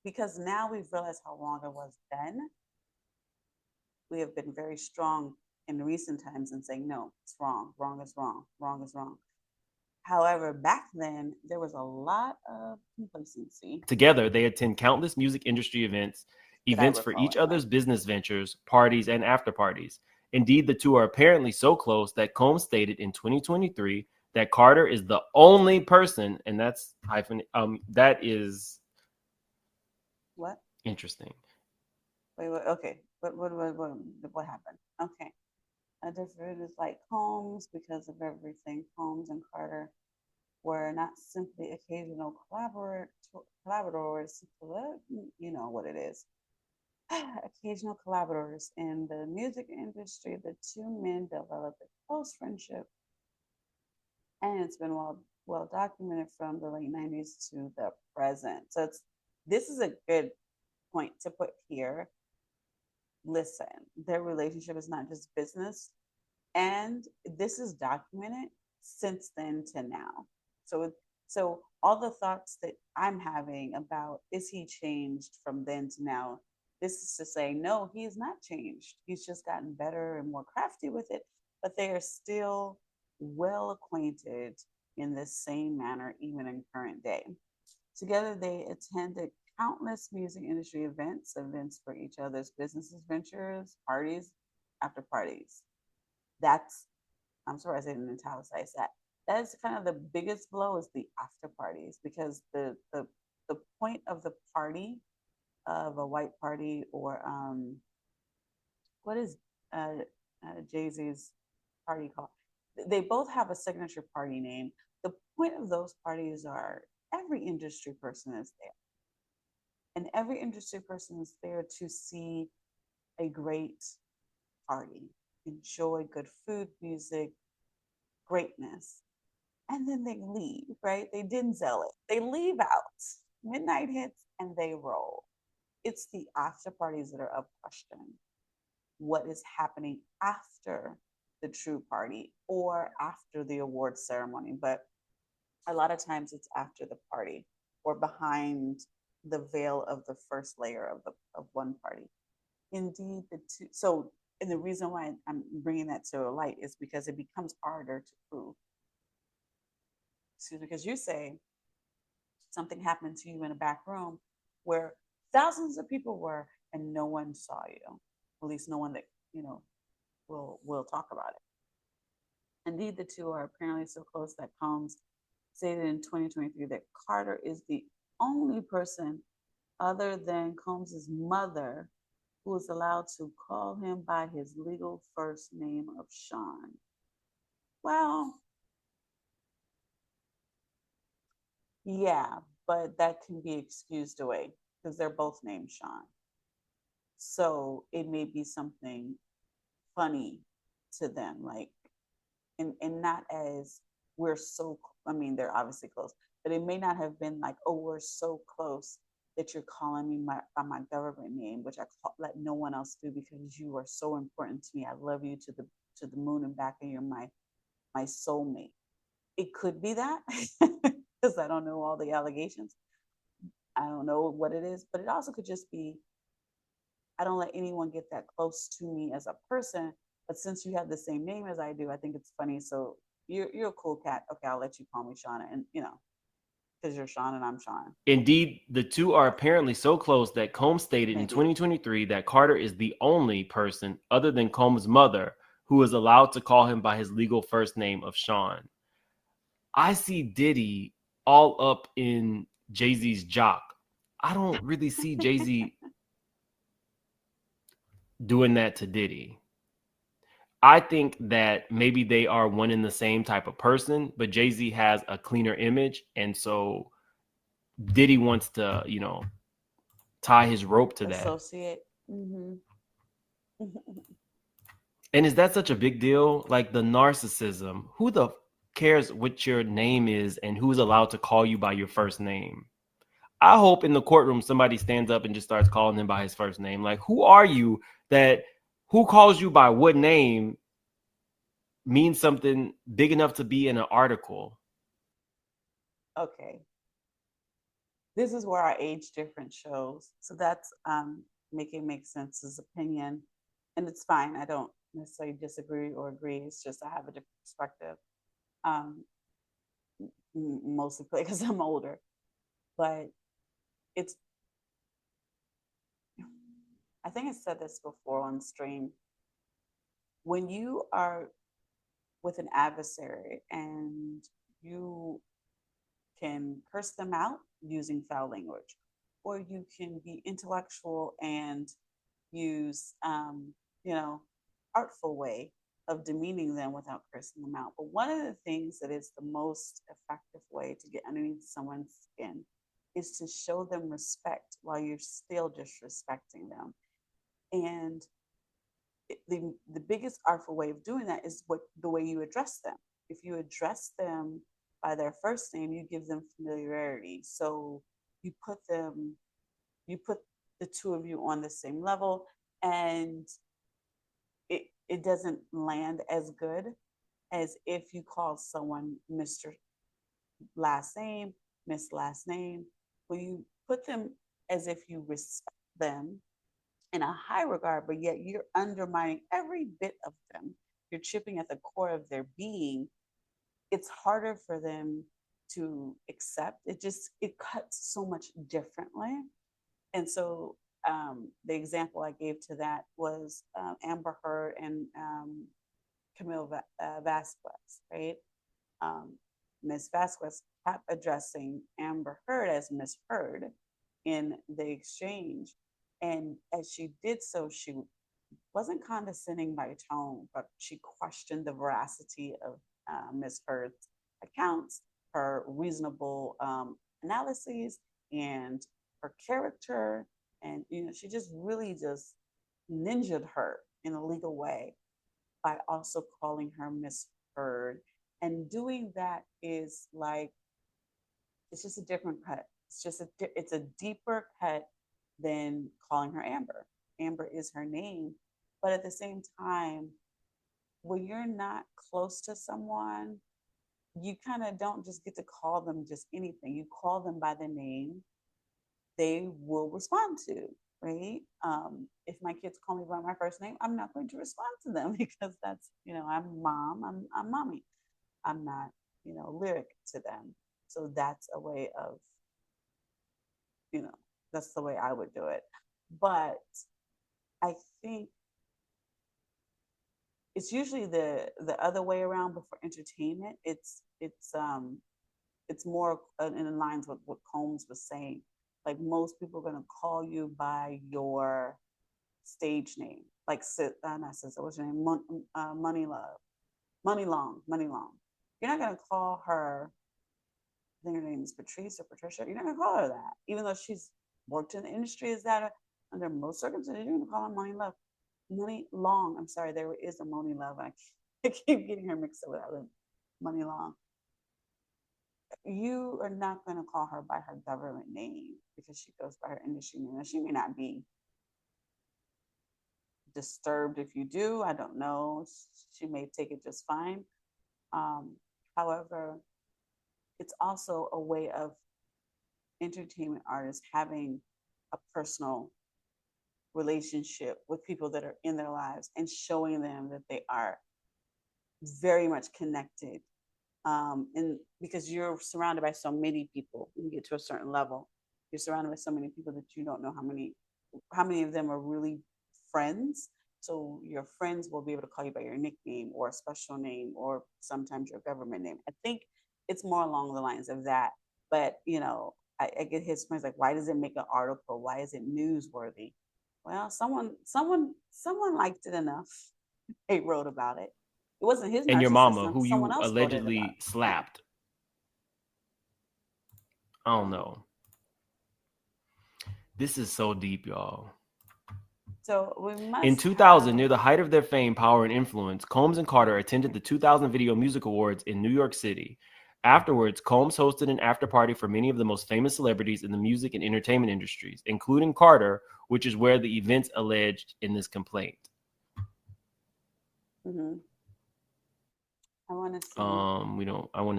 Because now we've realized how wrong it was then. We have been very strong in recent times in saying, no, it's wrong. Wrong is wrong. Wrong is wrong. However, back then, there was a lot of complacency. Together, they attend countless music industry events for each other's business ventures, parties, and after parties. Indeed, the two are apparently so close that Combs stated in 2023 that Carter is the only person, and that's that is what? Interesting. Wait, okay. What happened? Okay. A different is like Combs because of everything. Combs and Carter were not simply occasional collaborators. You know what it is. Occasional collaborators in the music industry. The two men developed a close friendship, and it's been well documented from the late 90s to the present. So this is a good point to put here. Listen, their relationship is not just business, and this is documented since then to now. So all the thoughts that I'm having about is he changed from then to now, this is to say no, he is not changed. He's just gotten better and more crafty with it, but they are still well acquainted in the same manner even in current day. Together they attended countless music industry events for each other's businesses, ventures, parties after parties. That's, I'm sorry I said in italicized that. That's kind of the biggest blow is the after parties, because the point of the party, of a white party, or what is uh, Jay-Z's party called? They both have a signature party name. The point of those parties are every industry person is there. And every industry person is there to see a great party, enjoy good food, music, greatness. And then they leave, right? They Denzel it. They leave out. Midnight hits and they roll. It's the after parties that are of question. What is happening after the true party or after the award ceremony? But a lot of times it's after the party or behind the veil of the first layer of one party. Indeed, the two. So, and the reason why I'm bringing that to a light is because it becomes harder to prove. Excuse me, because you say something happened to you in a back room where thousands of people were and no one saw you, at least no one that you know will talk about it. Indeed, the two are apparently so close that Combs stated in 2023 that Carter is the only person other than Combs's mother who is allowed to call him by his legal first name of Sean. Well, yeah, but that can be excused away because they're both named Sean. So it may be something funny to them, like, and not as we're so, I mean, they're obviously close, but it may not have been like, oh, we're so close that you're calling me by my government name, which let no one else do because you are so important to me. I love you to the moon and back, and you're my soulmate. It could be that because I don't know all the allegations. I don't know what it is, but it also could just be I don't let anyone get that close to me as a person. But since you have the same name as I do, I think it's funny. So you're a cool cat. Okay, I'll let you call me Shauna, and because you're Sean and I'm Sean. Indeed, the two are apparently so close that Combs stated in Maybe. 2023 that Carter is the only person other than Combs' mother who is allowed to call him by his legal first name of Sean. I see Diddy all up in Jay-Z's jock. I don't really see Jay-Z doing that to Diddy. I think that maybe they are one and the same type of person, but Jay-Z has a cleaner image, and so Diddy wants to, tie his rope to that. Associate. Mm-hmm. And is that such a big deal? Like the narcissism. Who the cares what your name is and who's allowed to call you by your first name? I hope in the courtroom somebody stands up and just starts calling him by his first name. Like, who are you that who calls you by what name means something big enough to be in an article? Okay. This is where our age difference shows. So that's making make sense his opinion. And it's fine. I don't necessarily disagree or agree. It's just I have a different perspective. Um, Mostly because I'm older. But it's I think I said this before on stream. When you are with an adversary and you can curse them out using foul language, or you can be intellectual and use, artful way of demeaning them without cursing them out. But one of the things that is the most effective way to get underneath someone's skin is to show them respect while you're still disrespecting them. And the biggest artful way of doing that is the way you address them. If you address them by their first name, you give them familiarity. So you put the two of you on the same level, and it doesn't land as good as if you call someone Mr. last name, Miss last name. When you put them as if you respect them in a high regard, but yet you're undermining every bit of them. You're chipping at the core of their being. It's harder for them to accept. It cuts so much differently. And so the example I gave to that was Amber Heard and Camille Vasquez, right? Miss Vasquez kept addressing Amber Heard as Miss Heard in the exchange. And as she did so, she wasn't condescending by tone, but she questioned the veracity of Miss Heard's accounts, her reasonable analyses, and her character. And, she just really just ninjaed her in a legal way by also calling her Miss Heard. And doing that is like, it's just a different cut. It's a deeper cut than calling her Amber. Amber is her name. But at the same time, when you're not close to someone, you kind of don't just get to call them just anything. You call them by the name they will respond to, right? If my kids call me by my first name, I'm not going to respond to them because that's, I'm mom, I'm mommy. I'm not, lyric to them. So that's a way of, that's the way I would do it. But I think it's usually the other way around, but for entertainment, it's more in lines with what Combs was saying. Like, most people are going to call you by your stage name, like not Sister, what's your name? Money Long. You're not going to call her, I think her name is Patrice or Patricia. You're not going to call her that, even though she's worked in the industry as that. Under most circumstances, you're going to call her Money Long. I'm sorry, there is a Money Love. I keep getting her mixed up with that. Money Long. You are not going to call her by her government name because she goes by her industry name. She may not be disturbed if you do. I don't know. She may take it just fine. However, it's also a way of entertainment artists having a personal relationship with people that are in their lives and showing them that they are very much connected. And because you're surrounded by so many people, when you get to a certain level, you're surrounded by so many people that you don't know how many of them are really friends. So your friends will be able to call you by your nickname or a special name or sometimes your government name. I think it's more along the lines of that. But, I get his points like, why does it make an article? Why is it newsworthy? Well, someone liked it enough. They wrote about it. It wasn't his and your mama, who you else allegedly slapped. I don't know. This is so deep, y'all. So we must. In 2000, near the height of their fame, power, and influence, Combs and Carter attended the 2000 Video Music Awards in New York City. Afterwards, Combs hosted an after party for many of the most famous celebrities in the music and entertainment industries, including Carter, which is where the events alleged in this complaint. Mm-hmm. I want to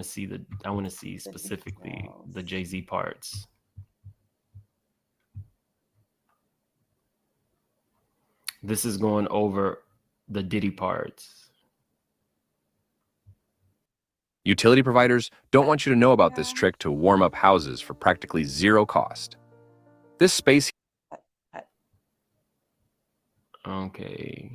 see. I want to see specifically the Jay-Z parts. This is going over the Diddy parts. Utility providers don't want you to know about this trick to warm up houses for practically zero cost. This space. Okay.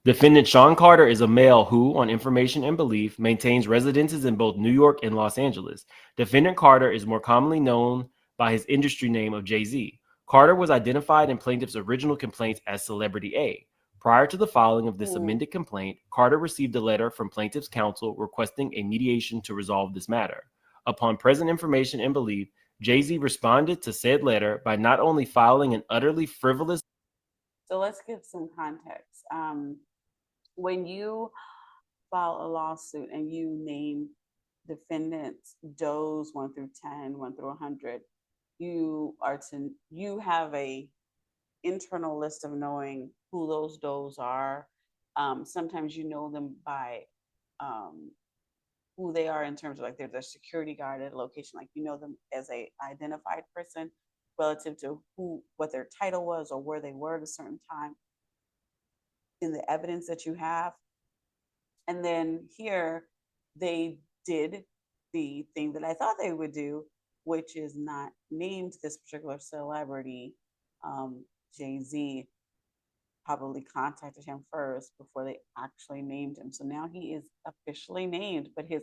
Defendant Sean Carter is a male who, on information and belief, maintains residences in both New York and Los Angeles. Defendant Carter is more commonly known by his industry name of Jay-Z. Carter was identified in plaintiff's original complaints as Celebrity A. Prior to the filing of this Hmm. amended complaint, Carter received a letter from plaintiff's counsel requesting a mediation to resolve this matter. Upon present information and belief, Jay-Z responded to said letter by not only filing an utterly frivolous. So let's give some context. When you file a lawsuit and you name defendants does 1 through 10, 1 through 100, you have a internal list of knowing who those does are. Sometimes you know them by um, who they are in terms of like they're the security guard at a location, like you know them as a identified person relative to what their title was or where they were at a certain time in the evidence that you have. And then here they did the thing that I thought they would do, which is not named this particular celebrity. Jay-Z probably contacted him first before they actually named him. So now he is officially named, but his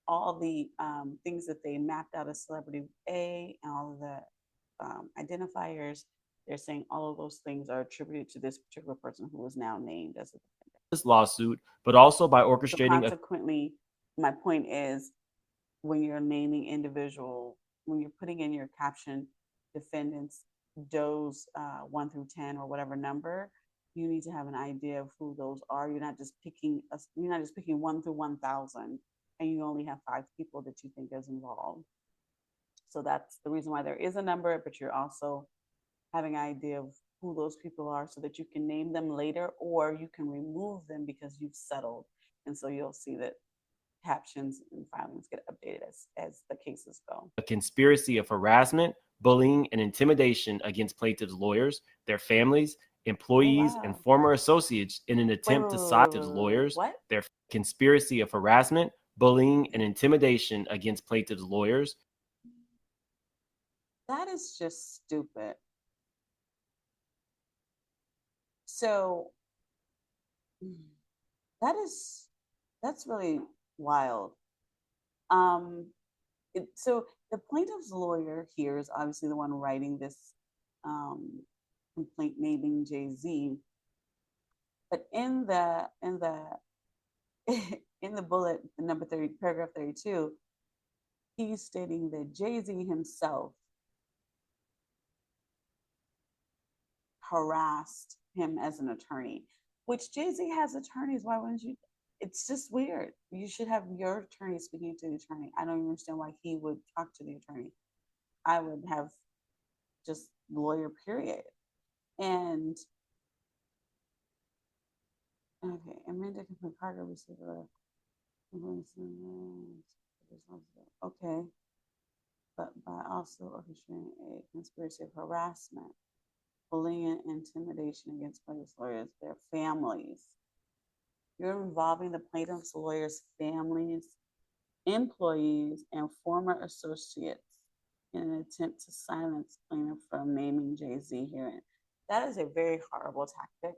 all the things that they mapped out as celebrity A and all of the identifiers, they're saying all of those things are attributed to this particular person who is now named as a defendant. This lawsuit, but also by So orchestrating consequently, my point is when you're naming individual, when you're putting in your caption defendants, does 1 through 10 or whatever number, you need to have an idea of who those are. You're not just picking 1 through 1,000 and you only have 5 people that you think is involved. So that's the reason why there is a number, but you're also having an idea of who those people are so that you can name them later or you can remove them because you've settled. And so you'll see that captions and filings get updated as the cases go. a conspiracy of harassment, bullying, and intimidation against plaintiffs' lawyers, their families, employees, and former associates in an attempt to silence lawyers. What? Their conspiracy of harassment, bullying, and intimidation against plaintiffs' lawyers. That is just stupid. So that's really wild. So the plaintiff's lawyer here is obviously the one writing this complaint naming Jay-Z. But in the in the bullet, the number 30, paragraph 32, he's stating that Jay-Z himself harassed him as an attorney, which Jay-Z has attorneys. Why wouldn't you? It's just weird. You should have your attorney speaking to the attorney. I don't understand why he would talk to the attorney. I would have just lawyer, period. And okay, Amanda Carter received a okay, but by also orchestrating a conspiracy of harassment, bullying, and intimidation against plaintiffs' lawyers, their families. You're involving the plaintiff's lawyers' families, employees, and former associates in an attempt to silence plaintiff from naming Jay-Z herein. That is a very horrible tactic.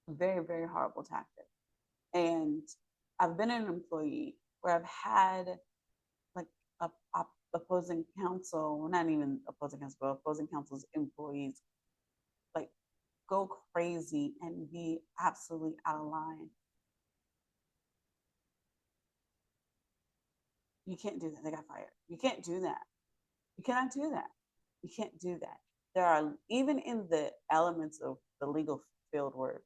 Very, very horrible tactic. And I've been an employee where I've had like opposing counsel, not even opposing counsel, but opposing counsel's employees like go crazy and be absolutely out of line. You can't do that. They got fired. You can't do that. You cannot do that. You can't do that. There are, even in the elements of the legal field where,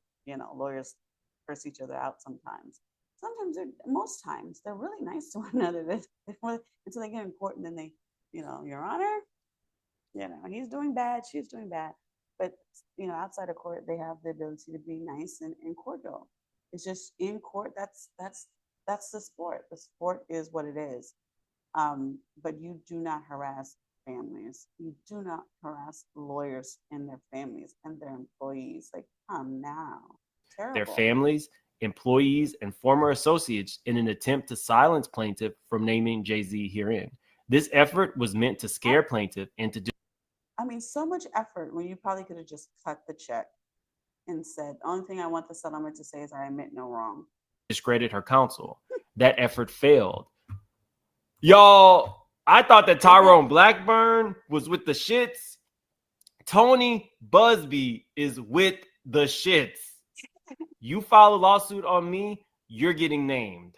lawyers curse each other out sometimes. Most times, they're really nice to one another until they get in court and then they, Your Honor, he's doing bad, she's doing bad. But, outside of court, they have the ability to be nice and cordial. It's just in court, that's the sport. The sport is what it is. But you do not harass families. You do not harass lawyers and their families and their employees. Like, come now. Terrible. Their families, employees, and former associates in an attempt to silence plaintiff from naming Jay-Z herein. This effort was meant to scare plaintiff and to do. So much effort when you probably could have just cut the check and said, the only thing I want the settlement to say is I admit no wrong. Discredit her counsel. That effort failed. Y'all, I thought that Tyrone Blackburn was with the shits. Tony Busby is with the shits. You file a lawsuit on me, you're getting named.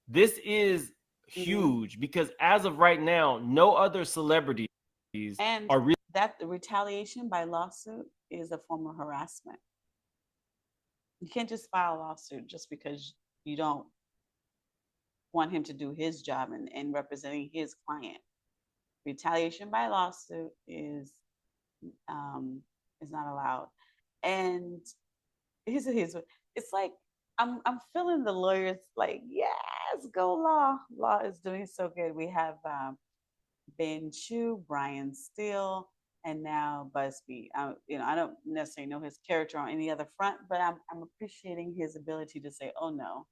This is huge because as of right now, no other celebrities And are really that the retaliation by lawsuit is a form of harassment. You can't just file a lawsuit just because you don't want him to do his job and representing his client. Retaliation by lawsuit is not allowed. And it's like I'm feeling the lawyers like, yes, go law. Law is doing so good. We have Ben Chu, Brian Steele, and now Busby. I don't necessarily know his character on any other front, but I'm appreciating his ability to say, "Oh no,"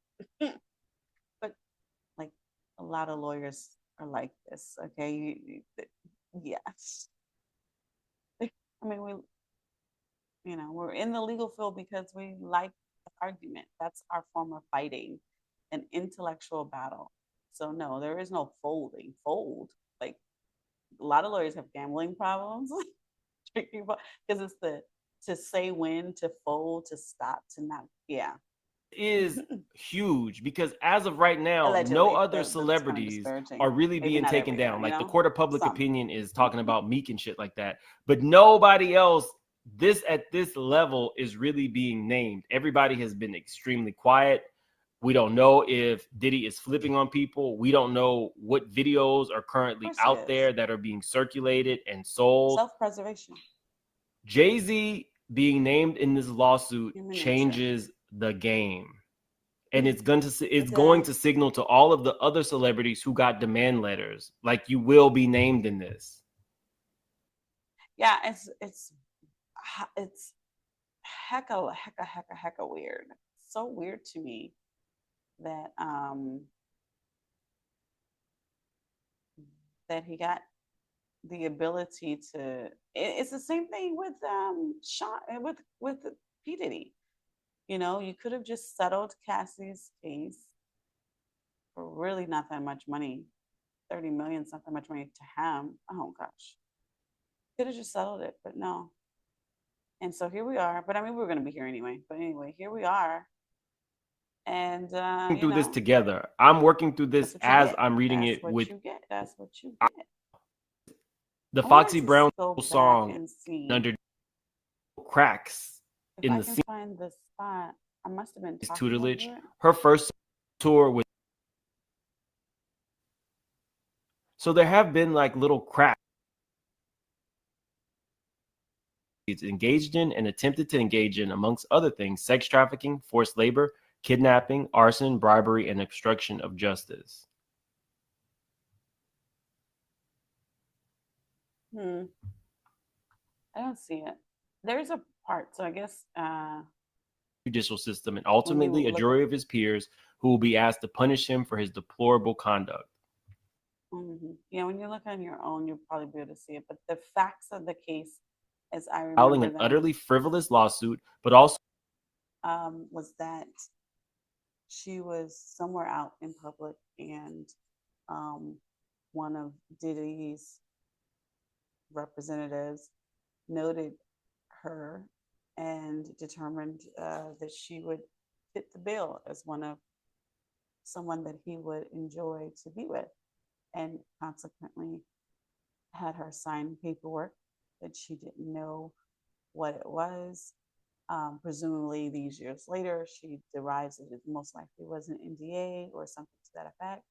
but like a lot of lawyers are like this. Okay, yes. I mean, we're in the legal field because we like the argument. That's our form of fighting, an intellectual battle. So no, there is no folding. Fold. Like a lot of lawyers have gambling problems because it's the to say when, to fold, to stop, to not. Yeah, is huge because as of right now, no allegedly. other That's kind of celebrities disparaging. are really Maybe being not taken every. down. Like the You know, court of public some. opinion is talking about Meek and shit like that, but nobody else this at this level is really being named. Everybody has been extremely quiet. We don't know if Diddy is flipping on people. We don't know what videos are currently out there that are being circulated and sold. Self-preservation. Jay-Z being named in this lawsuit Human changes the game. And it's going to signal to all of the other celebrities who got demand letters, like you will be named in this. Yeah, it's hecka weird. So weird to me that that he got the ability to. It's the same thing with Sean with P Diddy. You could have just settled Cassie's case for really not that much money. 30 million is not that much money to him. Oh gosh. Could have just settled it, but no. And so here we are. But I mean, we were going to be here anyway. But anyway, here we are. And Through this together. I'm working through this as I'm reading it with you get. That's what you get. the Foxy Brown song under cracks if in I the can scene. find the spot, I must have been Tutelage. Her first tour with. So there have been like little cracks. It's engaged in and attempted to engage in, amongst other things, sex trafficking, forced labor, kidnapping, arson, bribery, and obstruction of justice. I don't see it. There's a part, so I guess judicial system and ultimately a jury of his peers who will be asked to punish him for his deplorable conduct. Yeah, when you look on your own, you'll probably be able to see it. But the facts of the case, as I remember, filing an utterly frivolous lawsuit, but also was that she was somewhere out in public and one of Diddy's representatives noted her and determined that she would fit the bill as someone that he would enjoy to be with, and consequently had her sign paperwork that she didn't know what it was. Presumably, these years later, she derives that it most likely was an NDA or something to that effect,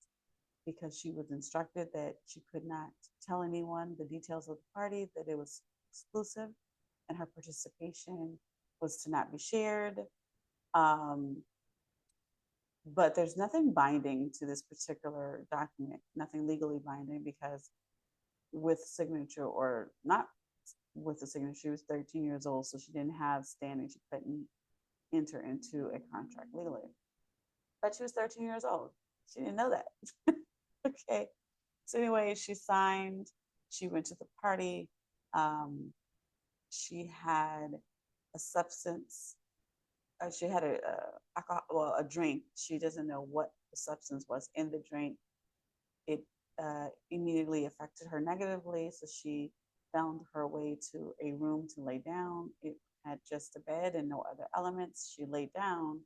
because she was instructed that she could not tell anyone the details of the party, that it was exclusive, and her participation was to not be shared. But there's nothing binding to this particular document, nothing legally binding, because with signature or not with the signature, she was 13 years old, so she didn't have standing. She couldn't enter into a contract legally. But she was 13 years old. She didn't know that. Okay. So anyway, she signed. She went to the party. She had a substance. She had a drink. She doesn't know what the substance was in the drink. It immediately affected her negatively, so she found her way to a room to lay down. It had just a bed and no other elements. She laid down,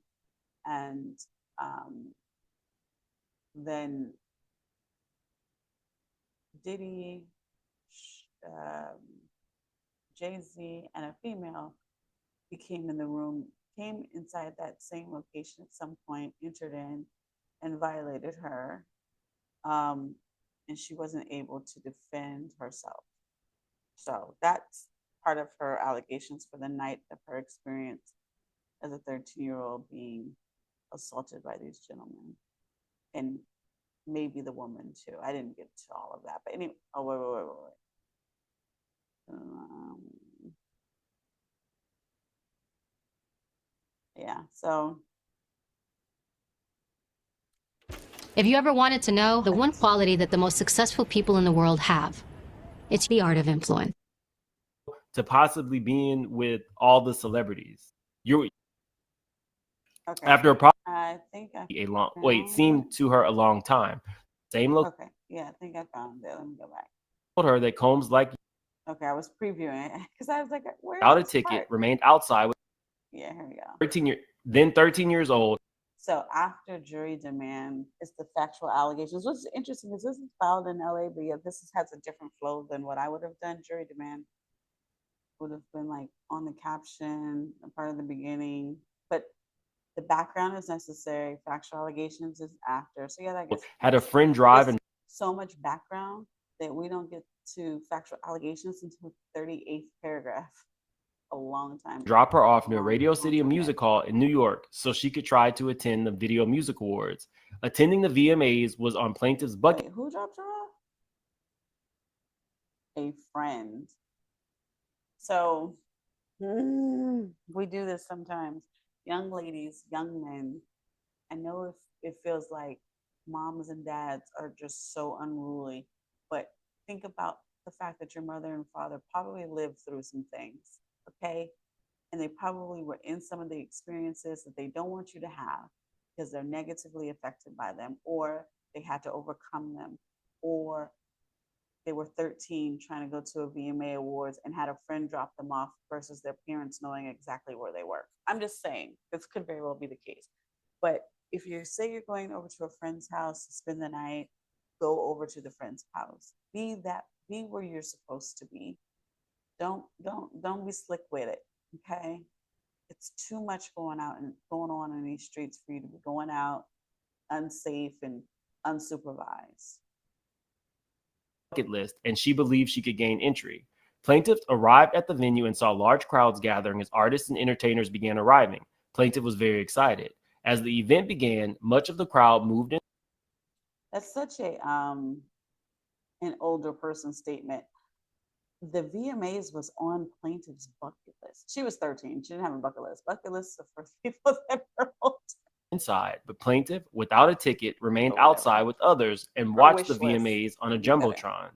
and then Diddy, um, Jay-Z, and a female came in the room, came inside that same location at some point, entered in, and violated her. And she wasn't able to defend herself. So that's part of her allegations for the night of her experience as a 13-year-old being assaulted by these gentlemen. And maybe the woman too. I didn't get to all of that. But anyway, oh, wait. Yeah, so If you ever wanted to know the one quality that the most successful people in the world have, it's the art of influence. To possibly being with all the celebrities. You're okay. after a I think a long wait seemed to her a long time. Same look. Okay, yeah, I think I found it. Let me go back. Told her that Combs, like Okay, I was previewing it because I was like, where without a is ticket, part? remained outside with Yeah, here we go. 13 years old. So after jury demand, it's the factual allegations. What's interesting is this is filed in LA, but yeah, has a different flow than what I would have done. Jury demand would have been like on the caption, a part of the beginning, but the background is necessary. Factual allegations is after. So yeah, that gets Had a friend drive and so much background that we don't get to factual allegations until the 38th paragraph. A long time. Drop her off near Radio City Music Hall in New York so she could try to attend the Video Music Awards. Attending the VMAs was on plaintiff's bucket. Wait, who dropped her off? A friend. So we do this sometimes. Young ladies, young men. I know if it feels like moms and dads are just so unruly, but think about the fact that your mother and father probably lived through some things. Okay. And they probably were in some of the experiences that they don't want you to have because they're negatively affected by them, or they had to overcome them, or they were 13 trying to go to a VMA Awards and had a friend drop them off versus their parents knowing exactly where they were. I'm just saying this could very well be the case. But if you say you're going over to a friend's house to spend the night, go over to the friend's house. Be where you're supposed to be. Don't be slick with it, okay? It's too much going on in these streets for you to be going out unsafe and unsupervised. Bucket list, and she believed she could gain entry. Plaintiff arrived at the venue and saw large crowds gathering as artists and entertainers began arriving. Plaintiff was very excited. As the event began, much of the crowd moved in. That's such a an older person statement. The VMAs was on plaintiff's bucket list. She was 13. She didn't have a bucket list. Bucket lists are for people that are old. Inside, but plaintiff, without a ticket, remained outside with others and watched the VMAs on a jumbotron.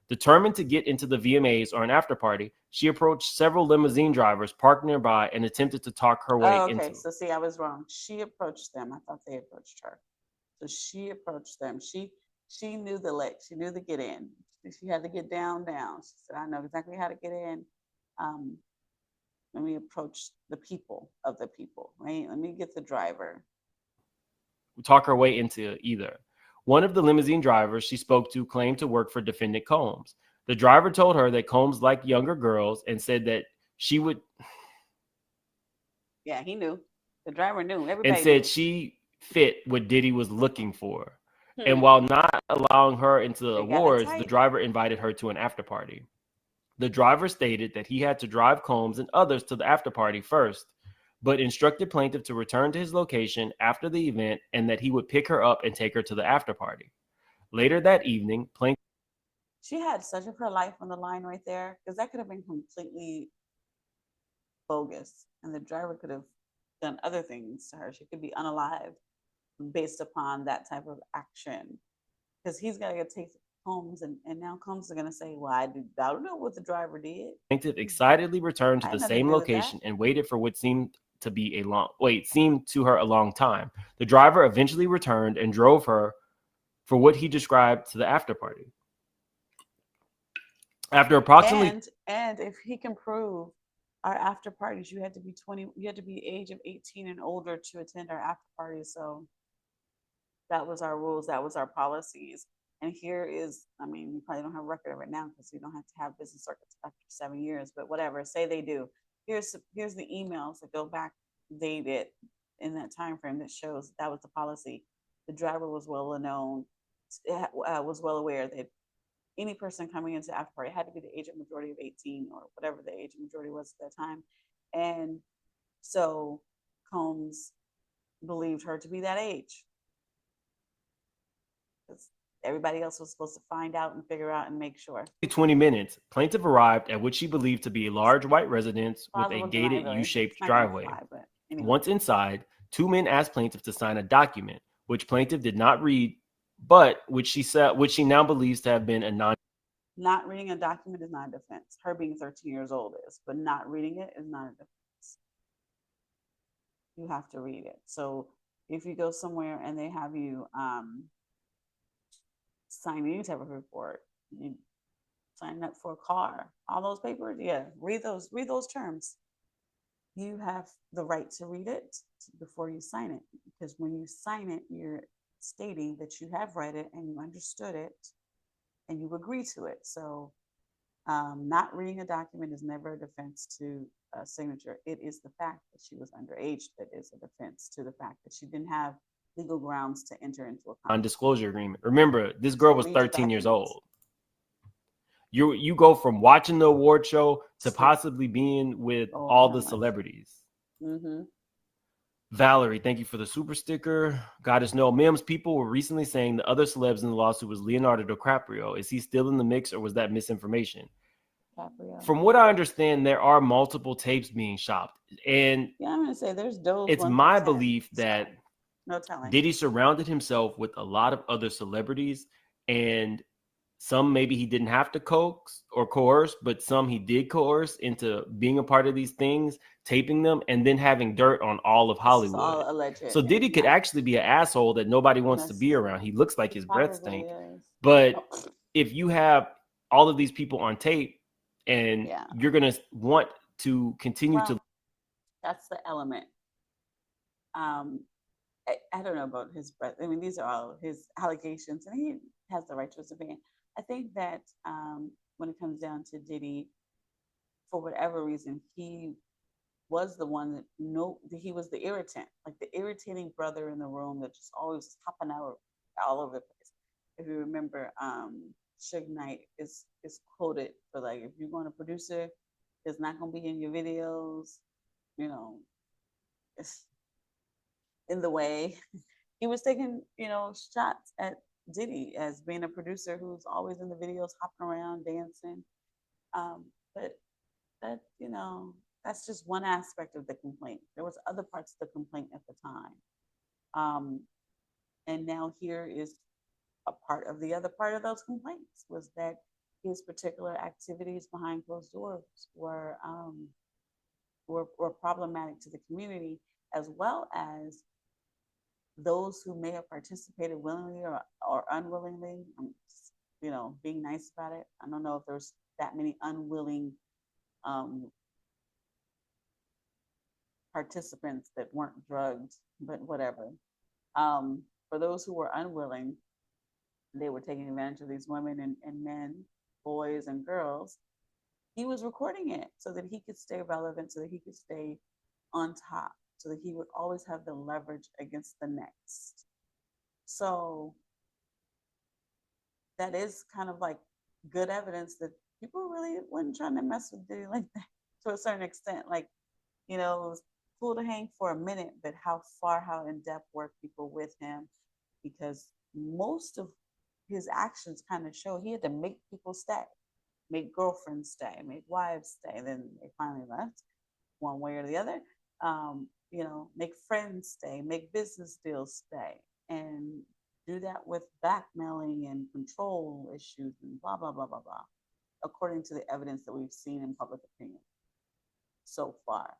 Determined to get into the VMAs or an after party, she approached several limousine drivers parked nearby and attempted to talk her way into. Okay, so see, I was wrong. She approached them. I thought they approached her. So she approached them. She knew the lick. She knew the get in. She had to get down. She said, I know exactly how to get in. Let me approach the people of the people, right? Let me get the driver. Talk her way into either. One of the limousine drivers she spoke to claimed to work for defendant Combs. The driver told her that Combs liked younger girls and said that she would. Yeah, he knew. The driver knew. Everybody and said knew. She fit what Diddy was looking for. And while not allowing her into the awards, the driver invited her to an after party. The driver stated that he had to drive Combs and others to the after party first, but instructed plaintiff to return to his location after the event and that he would pick her up and take her to the after party. Later that evening, plaintiff. She had such of her life on the line right there, because that could have been completely bogus. And the driver could have done other things to her. She could be unalived based upon that type of action. Because he's got to get take Combs, and now Combs are going to say, well, I don't know what the driver did. Plaintiff excitedly returned to the same location and waited for what seemed to her a long time. The driver eventually returned and drove her for what he described to the after party. After approximately And if he can prove our after parties, you had to be 20, you had to be age of 18 and older to attend our after parties. So that was our rules, that was our policies. And here is, I mean, you probably don't have a record of it now because you don't have to have business circuits after 7 years, but whatever, say they do. Here's the emails that go back dated in that time frame that shows that was the policy. The driver was well known, was well aware that any person coming into the after party had to be the age of majority of 18 or whatever the age of majority was at that time. And so Combs believed her to be that age. Everybody else was supposed to find out and figure out and make sure. 20 minutes, plaintiff arrived at what she believed to be a large white residence with a gated U-shaped driveway. Anyway. Once inside, two men asked plaintiff to sign a document, which plaintiff did not read, but which she now believes to have been a Not reading a document is not a defense. Her being 13 years old is, but not reading it is not a defense. You have to read it. So if you go somewhere and they have you sign any type of report, you sign up for a car, all those papers, yeah, read those terms. You have the right to read it before you sign it, because when you sign it, you're stating that you have read it and you understood it and you agree to it. So not reading a document is never a defense to a signature. It is the fact that she was underage that is a defense to the fact that she didn't have legal grounds to enter into a non-disclosure agreement. Remember, this girl was 13 years old. You go from watching the award show to possibly being with all the celebrities. Mm-hmm. Valerie, thank you for the super sticker. Goddess No Mims, people were recently saying the other celebs in the lawsuit was Leonardo DiCaprio. Is he still in the mix, or was that misinformation? DiCaprio. From what I understand, there are multiple tapes being shopped, and yeah, I'm gonna say there's those. It's my belief that no telling. Diddy surrounded himself with a lot of other celebrities, and some maybe he didn't have to coax or coerce, but some he did coerce into being a part of these things, taping them, and then having dirt on all of Hollywood. All alleged. So Diddy could actually be an asshole that nobody wants to be around. He looks like his breath stank. But if you have all of these people on tape and you're going to want to continue to... That's the element. I don't know about his breath. I mean, these are all his allegations, and he has the right to his opinion. I think that when it comes down to Diddy, for whatever reason, he was the one that he was the irritant, like the irritating brother in the room that just always hopping out all over the place. If you remember, Suge Knight is quoted for like, if you're going to producer, it's not going to be in your videos, you know, it's in the way. He was taking, shots at Diddy as being a producer who's always in the videos, hopping around, dancing. But that, that's just one aspect of the complaint. There was other parts of the complaint at the time. And now here is a part of the other part of those complaints was that his particular activities behind closed doors were problematic to the community, as well as those who may have participated willingly or unwillingly, being nice about it. I don't know if there's that many unwilling participants that weren't drugged, but whatever. For those who were unwilling, they were taking advantage of these women and men, boys and girls. He was recording it so that he could stay relevant, so that he could stay on top, so that he would always have the leverage against the next. So that is kind of like good evidence that people really weren't trying to mess with Diddy like that to a certain extent. Like, it was cool to hang for a minute, but how in depth were people with him? Because most of his actions kind of show he had to make people stay, make girlfriends stay, make wives stay. Then they finally left one way or the other. Make friends stay, make business deals stay, and do that with blackmailing and control issues and blah, blah, blah, blah, blah, according to the evidence that we've seen in public opinion so far,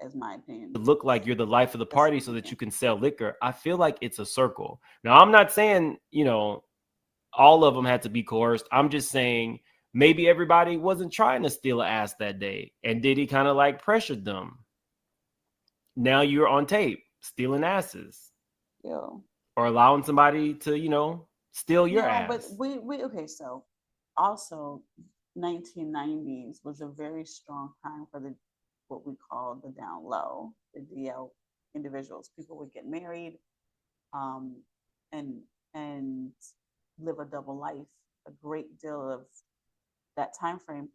as my opinion. Look like you're the life of the party so that you can sell liquor. I feel like it's a circle. Now, I'm not saying, all of them had to be coerced. I'm just saying maybe everybody wasn't trying to steal an ass that day, and Diddy kind of like pressured them. Now you're on tape stealing asses, Yo. or allowing somebody to, you know, steal your ass. But we okay. So also, 1990s was a very strong time for the what we call the down low, the DL individuals. People would get married, and live a double life. A great deal of that time frame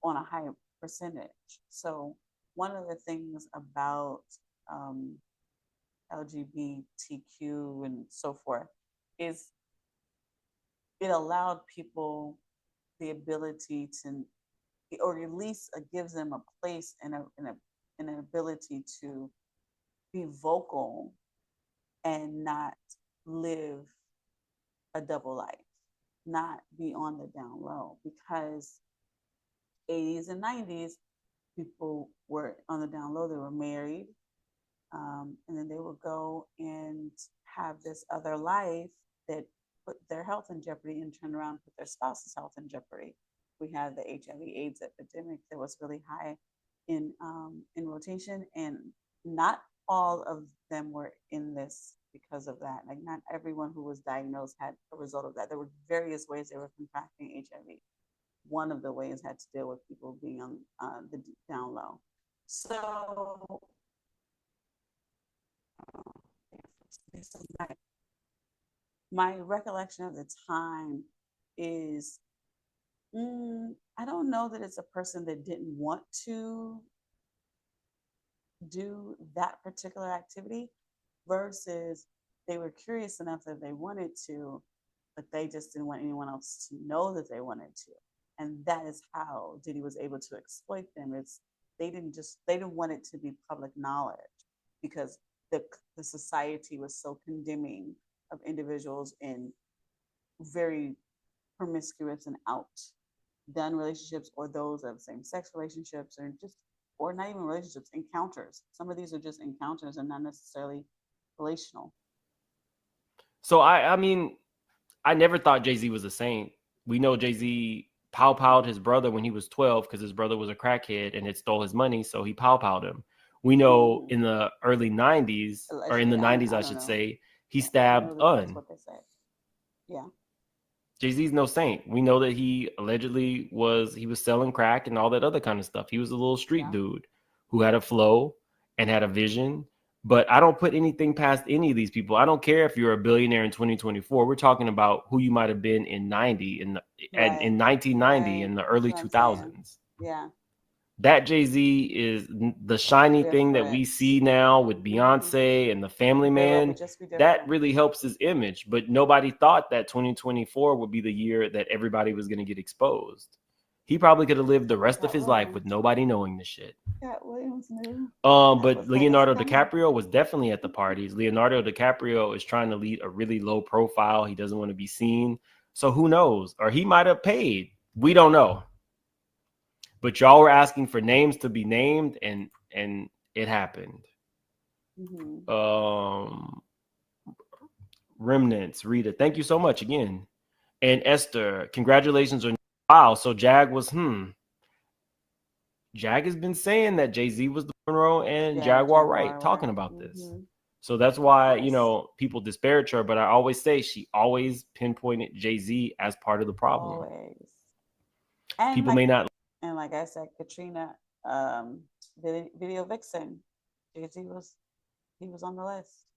on a higher percentage. So one of the things about LGBTQ and so forth is it allowed people the ability to, or at least it gives them a place and an ability to be vocal and not live a double life, not be on the down low, because 80s and 90s people were on the down low. They were married, and then they would go and have this other life that put their health in jeopardy, and turn around and put their spouse's health in jeopardy. We had the HIV/AIDS epidemic that was really high in rotation, and not all of them were in this because of that. Like, not everyone who was diagnosed had a result of that. There were various ways they were contracting HIV. One of the ways had to deal with people being on the down low. So my recollection of the time is, I don't know that it's a person that didn't want to do that particular activity, versus they were curious enough that they wanted to, but they just didn't want anyone else to know that they wanted to. And that is how Diddy was able to exploit them. They didn't want it to be public knowledge, because the society was so condemning of individuals in very promiscuous and outdone relationships, or those of same-sex relationships, or not even relationships, encounters. Some of these are just encounters and not necessarily relational. So I mean, I never thought Jay-Z was a saint. We know Jay-Z pow-powed his brother when he was 12 because his brother was a crackhead and had stole his money, so he pow-powed him. We know in the early 90s, or in the 90s, I should say, he stabbed That's what they say. Yeah. Jay-Z's no saint. We know that he allegedly was selling crack and all that other kind of stuff. He was a little street dude who had a flow and had a vision. But I don't put anything past any of these people. I don't care if you're a billionaire in 2024. We're talking about who you might have been in 1990, in the early 2000s. Yeah. That Jay-Z is the shiny thing that we see now with Beyonce and the Family Man. That really helps his image. But nobody thought that 2024 would be the year that everybody was going to get exposed. He probably could have lived the rest of his life with nobody knowing this shit. Cat Williams knew. But Leonardo DiCaprio was definitely at the parties. Leonardo DiCaprio is trying to lead a really low profile. He doesn't want to be seen. So who knows? Or he might have paid. We don't know. But y'all were asking for names to be named, and it happened. Mm-hmm. Remnants, Rita, thank you so much again. And Esther, congratulations on. Wow, so Jag was Jag has been saying that Jay-Z was the Monroe and Jaguar Wright talking about this. So that's why, you know, people disparage her, but I always say she always pinpointed Jay-Z as part of the problem. Always. And people may not. And like I said, Katrina, Video Vixen, Jay-Z was on the list.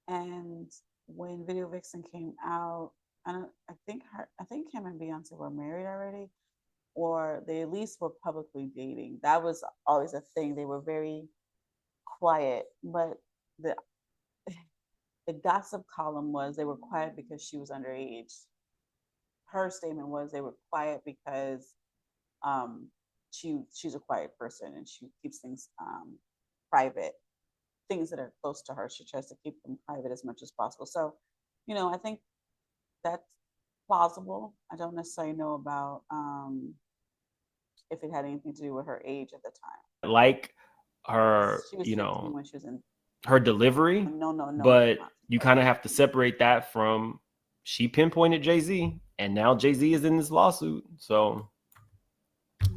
And when Video Vixen came out, I think him and Beyonce were married already, or they at least were publicly dating. That was always a thing. They were very quiet, but the gossip column was they were quiet because she was underage. Her statement was they were quiet because she's a quiet person and she keeps things private. Things that are close to her, she tries to keep them private as much as possible. So, you know, I think that's plausible. I don't necessarily know about if it had anything to do with her age at the time. Like her, you know, when she was in her delivery. No. But you kind of have to separate that from she pinpointed Jay-Z. And now Jay-Z is in this lawsuit. So,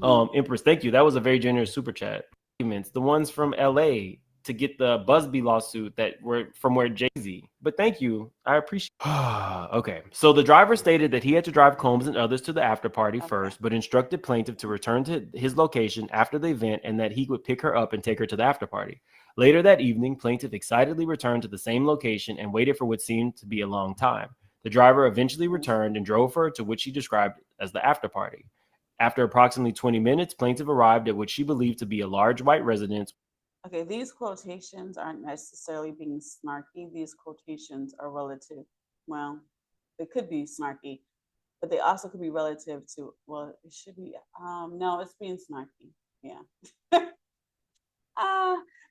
Empress, thank you. That was a very generous super chat. The ones from LA to get the Busby lawsuit that were from where Jay-Z. But thank you. I appreciate Okay. So the driver stated that he had to drive Combs and others to the after party first, but instructed plaintiff to return to his location after the event and that he would pick her up and take her to the after party. Later that evening, plaintiff excitedly returned to the same location and waited for what seemed to be a long time. The driver eventually returned and drove her to what she described as the after party. After approximately 20 minutes, plaintiff arrived at what she believed to be a large white residence. Okay, these quotations aren't necessarily being snarky. These quotations are relative. Well, they could be snarky, but they also could be relative to, well, it should be, no, it's being snarky. Yeah.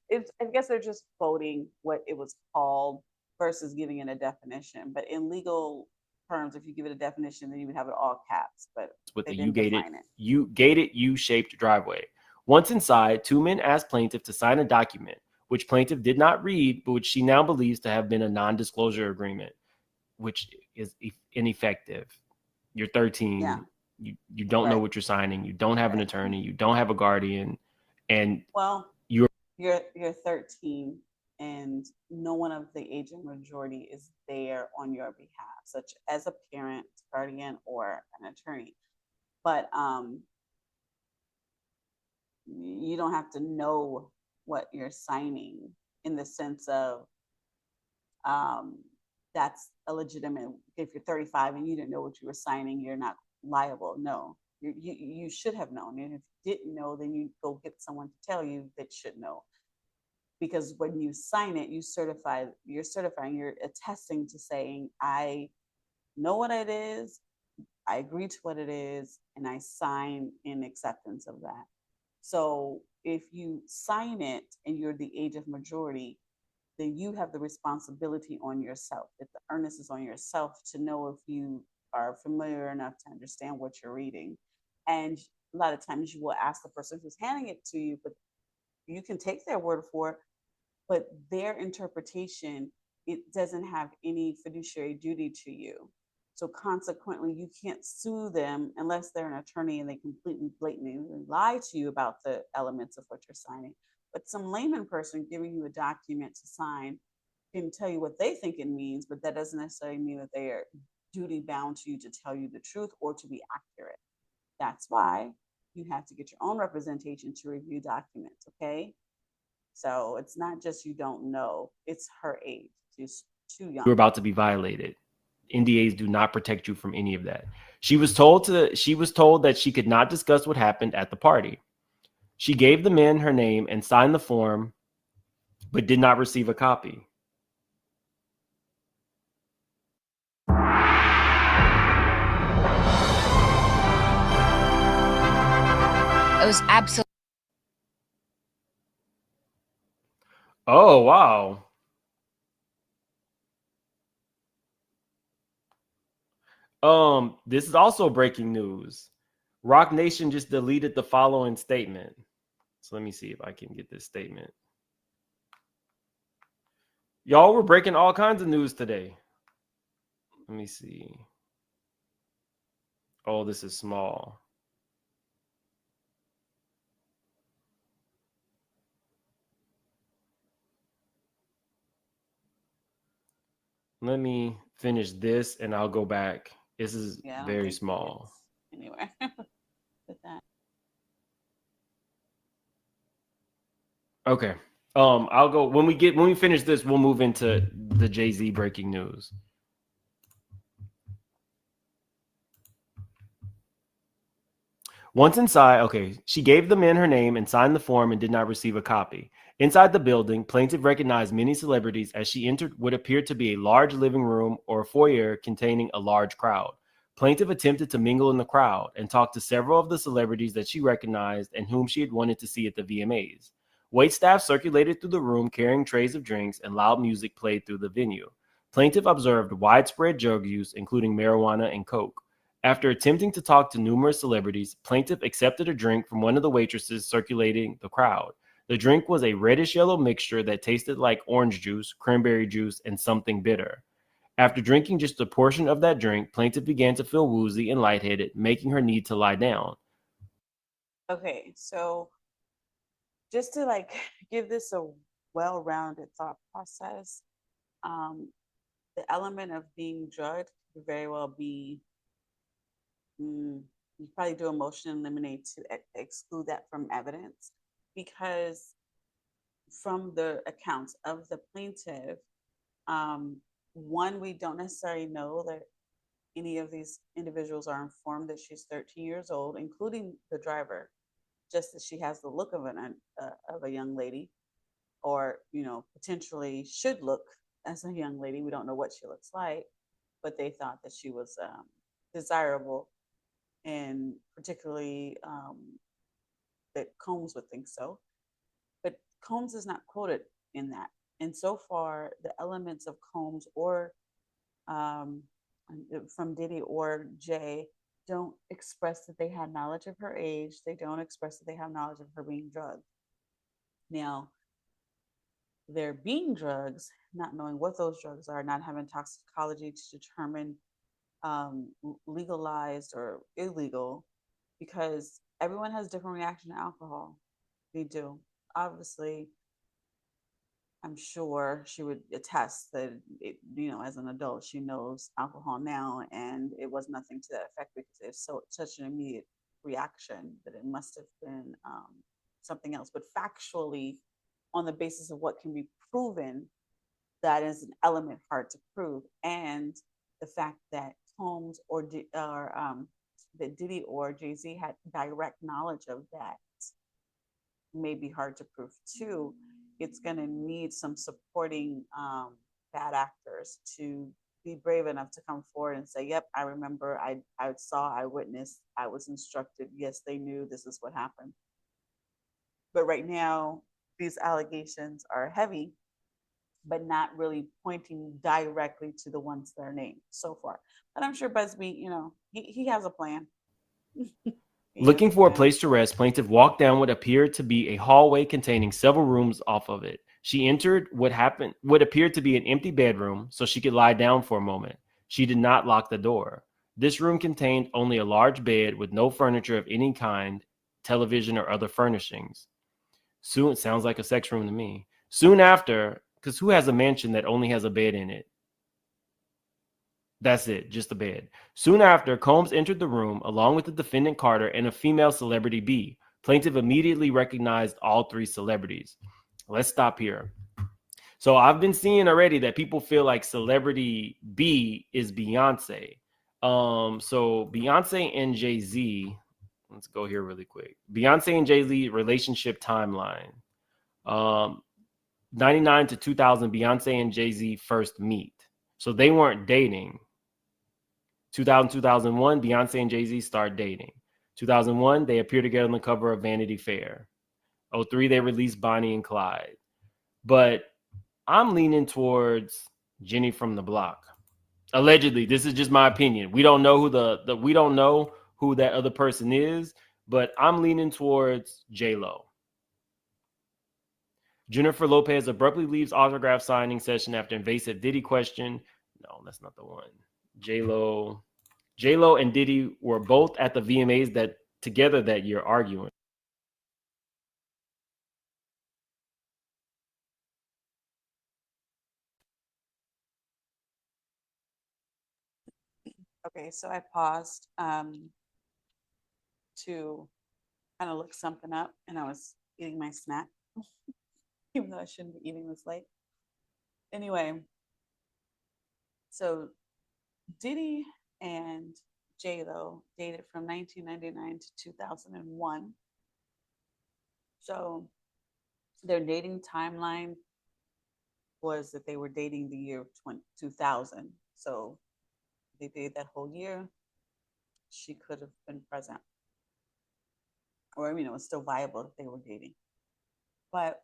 I guess they're just quoting what it was called versus giving it a definition. But in legal terms, if you give it a definition, then you would have it all caps. But With they the didn't define it. gated U-shaped driveway. Once inside, two men asked plaintiff to sign a document, which plaintiff did not read, but which she now believes to have been a non-disclosure agreement, which is ineffective. You're 13. Yeah. You don't know what you're signing. You don't have an attorney. You don't have a guardian, and you're 13, and no one of the age of majority is there on your behalf, such as a parent, guardian, or an attorney. But you don't have to know what you're signing in the sense of that's illegitimate. If you're 35 and you didn't know what you were signing, you're not liable. No, you should have known. And if you didn't know, then you go get someone to tell you that should know. Because when you sign it, you're attesting to saying, I know what it is, I agree to what it is, and I sign in acceptance of that. So if you sign it and you're the age of majority, then you have the responsibility on yourself. If the earnest is on yourself to know if you are familiar enough to understand what you're reading. And a lot of times you will ask the person who's handing it to you, but you can take their word for it, but their interpretation, it doesn't have any fiduciary duty to you. So consequently, you can't sue them unless they're an attorney and they completely blatantly lie to you about the elements of what you're signing. But some layman person giving you a document to sign can tell you what they think it means, but that doesn't necessarily mean that they are duty bound to you to tell you the truth or to be accurate. That's why you have to get your own representation to review documents, okay? So it's not just you don't know, it's her age. She's too young. You're about to be violated. NDAs do not protect you from any of that. She was told that she could not discuss what happened at the party. She gave the men her name and signed the form, but did not receive a copy. It was absolutely. Oh, wow. This is also breaking news. Rock Nation just deleted the following statement. So let me see if I can get this statement. Y'all, we're breaking all kinds of news today. Let me see. Oh, this is small. Let me finish this and I'll go back. This is very small. Anyway, with that. Okay. I'll go when we finish this, we'll move into the Jay-Z breaking news. Once inside, okay, she gave the men her name and signed the form and did not receive a copy. Inside the building, plaintiff recognized many celebrities as she entered what appeared to be a large living room or a foyer containing a large crowd. Plaintiff attempted to mingle in the crowd and talk to several of the celebrities that she recognized and whom she had wanted to see at the VMAs. Waitstaff circulated through the room carrying trays of drinks and loud music played through the venue. Plaintiff observed widespread drug use, including marijuana and coke. After attempting to talk to numerous celebrities, plaintiff accepted a drink from one of the waitresses circulating the crowd. The drink was a reddish-yellow mixture that tasted like orange juice, cranberry juice, and something bitter. After drinking just a portion of that drink, plaintiff began to feel woozy and lightheaded, making her need to lie down. Okay, so just to like give this a well-rounded thought process, um, the element of being drugged could very well be, you probably do a motion eliminate to exclude that from evidence, because from the accounts of the plaintiff, um, one, we don't necessarily know that any of these individuals are informed that she's 13 years old, including the driver, just that she has the look of a young lady, or potentially should look as a young lady. We don't know what she looks like, but they thought that she was desirable, and particularly that Combs would think so. But Combs is not quoted in that. And so far, the elements of Combs or um, from Diddy or Jay don't express that they had knowledge of her age. They don't express that they have knowledge of her being drugged. Now, there being drugs, not knowing what those drugs are, not having toxicology to determine um, legalized or illegal, because everyone has different reaction to alcohol. They do. Obviously, I'm sure she would attest that as an adult, she knows alcohol now, and it was nothing to that effect because it's so such an immediate reaction that it must have been something else. But factually, on the basis of what can be proven, that is an element hard to prove, and the fact that Combs that Diddy or Jay Z had direct knowledge of that may be hard to prove too. It's going to need some supporting bad actors to be brave enough to come forward and say, yep, I remember, I saw, I witnessed, I was instructed. Yes, they knew this is what happened. But right now, these allegations are heavy, but not really pointing directly to the ones that are named so far. But I'm sure Busby, he has a plan. He has Looking a for a plan. place to rest, plaintiff walked down what appeared to be a hallway containing several rooms off of it. She entered what appeared to be an empty bedroom so she could lie down for a moment. She did not lock the door. This room contained only a large bed with no furniture of any kind, television, or other furnishings. Soon, it sounds like a sex room to me. Soon after, because who has a mansion that only has a bed in it? That's it, just a bed. Soon after, Combs entered the room along with the defendant Carter and a female celebrity B. Plaintiff immediately recognized all three celebrities. Let's stop here. So I've been seeing already that people feel like celebrity B is Beyonce. So Beyonce and Jay-Z, let's go here really quick. Beyonce and Jay-Z relationship timeline. 99 to 2000, Beyonce and Jay-Z first meet. So they weren't dating. 2000, 2001, Beyonce and Jay-Z start dating. 2001, they appear together on the cover of Vanity Fair. 03, they released Bonnie and Clyde. But I'm leaning towards Jenny from the Block. Allegedly, this is just my opinion. We don't know who we don't know who that other person is, but I'm leaning towards J-Lo. Jennifer Lopez abruptly leaves autograph signing session after invasive Diddy question. No, that's not the one. J-Lo and Diddy were both at the VMAs together that year arguing. Okay, so I paused to kind of look something up, and I was eating my snack, even though I shouldn't be eating this late. Anyway, so Diddy and J-Lo dated from 1999 to 2001. So their dating timeline was that they were dating the year 2000. So they dated that whole year. She could have been present, or it was still viable if they were dating. But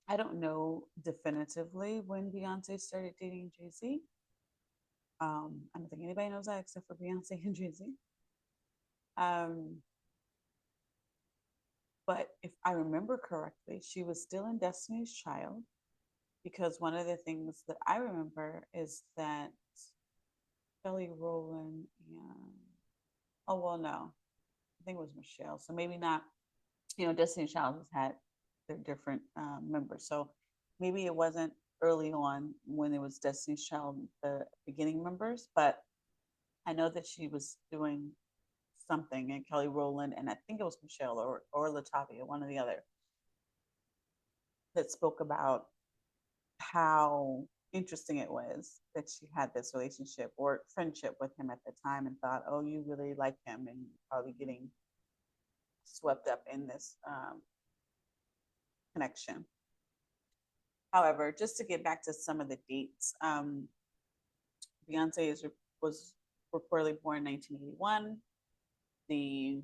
I don't know definitively when Beyonce started dating Jay Z. I don't think anybody knows that except for Beyonce and Jay Z. Um, but if I remember correctly, she was still in Destiny's Child. because one of the things that I remember is that Kelly Rowland and oh well, no, I think it was Michelle. So maybe not. You know, Destiny Child has had their different members, so maybe it wasn't early on when it was Destiny's Child the beginning members, but I know that she was doing something, and Kelly Rowland, and I think it was Michelle or Latavia, one or the other, that spoke about how interesting it was that she had this relationship or friendship with him at the time, and thought, oh, you really like him, and probably getting swept up in this connection. However, just to get back to some of the dates, Beyonce was reportedly born in 1981. The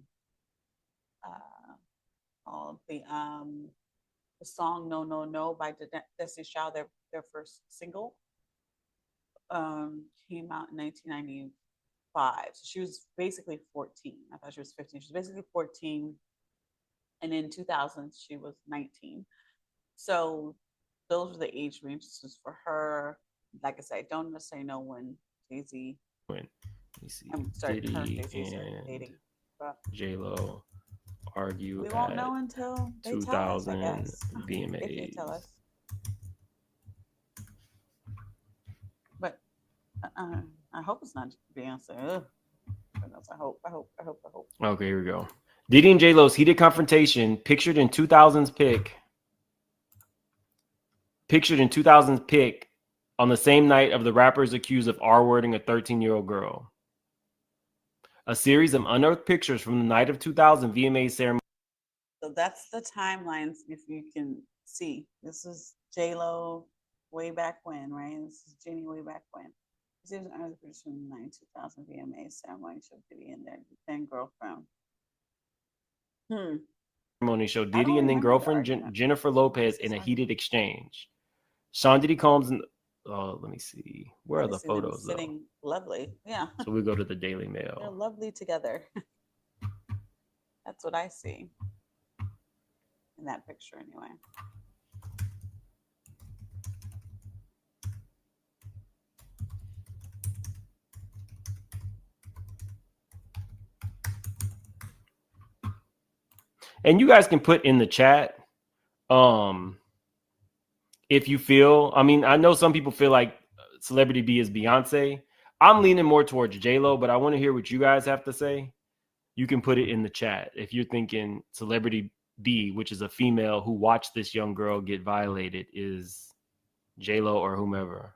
the song "No No No" by Destiny's Child, their first single, came out in 1995. So she was basically 14. I thought she was 15. She was basically 14, and in 2000 she was 19. So those were the age ranges for her. Like I said, I don't necessarily know when Jay-Z. When let me see, I'm sorry, her Diddy Jay-Z started and dating. But J-Lo argue we won't at know until they tell us, I 2000 guess. If they VMAs. tell us. But I hope it's not Beyonce. Ugh. Goodness, I hope. Okay, here we go. Diddy and J-Lo's heated confrontation pictured in 2000's pic on the same night of the rappers accused of R-wording a 13-year-old girl. A series of unearthed pictures from the night of 2000 VMA ceremony. So that's the timelines, if you can see. This is J-Lo way back when, right? This is Jenny way back when. This is another picture from the 2000 VMA ceremony. Should Diddy in there, then girlfriend. Ceremony showed Diddy and then girlfriend Jennifer Lopez in a heated exchange. Sean Diddy Combs and let me see. Where are the photos sitting though? Lovely. Yeah. So we go to the Daily Mail. They're lovely together. That's what I see in that picture anyway. And you guys can put in the chat if you feel, I mean, I know some people feel like Celebrity B is Beyonce. I'm leaning more towards J-Lo, but I want to hear what you guys have to say. You can put it in the chat if you're thinking Celebrity B, which is a female who watched this young girl get violated, is J-Lo or whomever.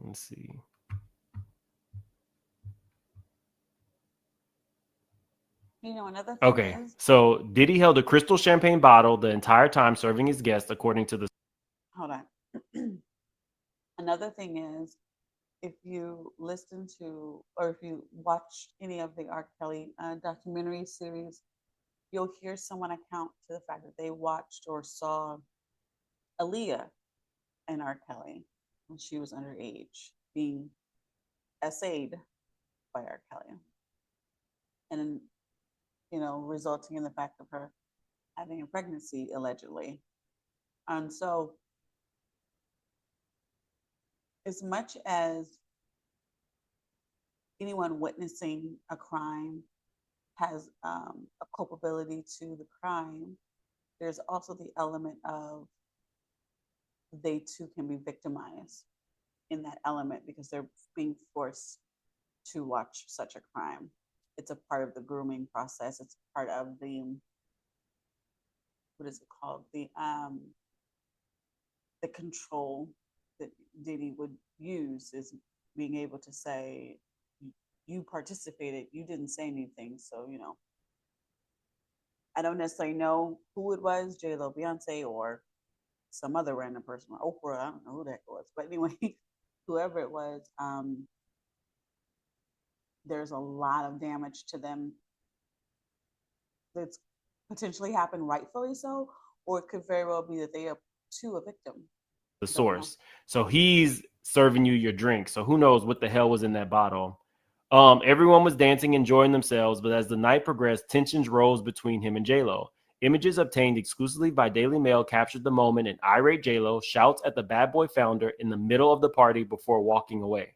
Let's see. You know, another thing okay, so Diddy held a crystal champagne bottle the entire time serving his guests, according to the... Hold on. Another thing is, if you listen to, or if you watch any of the R. Kelly documentary series, you'll hear someone account to the fact that they watched or saw Aaliyah and R. Kelly when she was underage being essayed by R. Kelly. And you know, resulting in the fact of her having a pregnancy, allegedly. And so, as much as anyone witnessing a crime has a culpability to the crime, there's also the element of they too can be victimized in that element because they're being forced to watch such a crime. It's a part of the grooming process. It's part of the, what is it called? The control that Diddy would use is being able to say, you participated, you didn't say anything. So, you know, I don't necessarily know who it was, J-Lo, Beyonce, or some other random person, Oprah, I don't know who that was. But anyway, whoever it was, there's a lot of damage to them that's potentially happened, rightfully so, or it could very well be that they are to a victim. The source. So he's serving you your drink. So who knows what the hell was in that bottle? Everyone was dancing, enjoying themselves, but as the night progressed, tensions rose between him and J-Lo. Images obtained exclusively by Daily Mail captured the moment an irate J-Lo shouts at the Bad Boy founder in the middle of the party before walking away.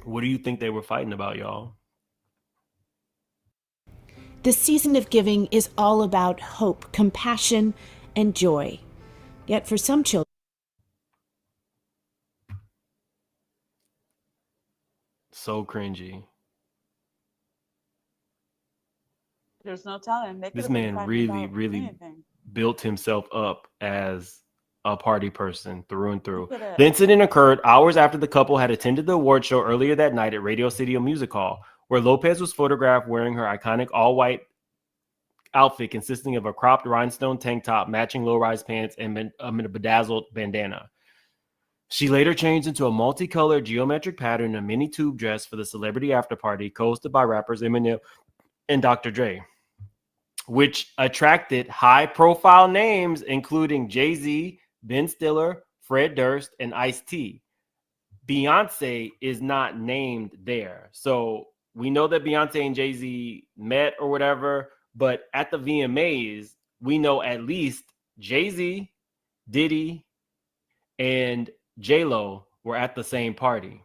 What do you think they were fighting about, y'all? The season of giving is all about hope, compassion, and joy. Yet for some children, So cringy. There's no telling. They could This have been man fighting really, about really anything. built himself up as a party person through and through. coulda- The incident occurred hours after the couple had attended the award show earlier that night at Radio City Music Hall, where Lopez was photographed wearing her iconic all-white outfit consisting of a cropped rhinestone tank top, matching low-rise pants, and a bedazzled bandana. She later changed into a multicolored geometric pattern and a mini tube dress for the celebrity after party, hosted by rappers Eminem and Dr. Dre, which attracted high-profile names including Jay-Z, Ben Stiller, Fred Durst, and Ice-T. Beyonce is not named there. So we know that Beyonce and Jay-Z met or whatever, but at the VMAs, we know at least Jay-Z, Diddy, and J-Lo were at the same party.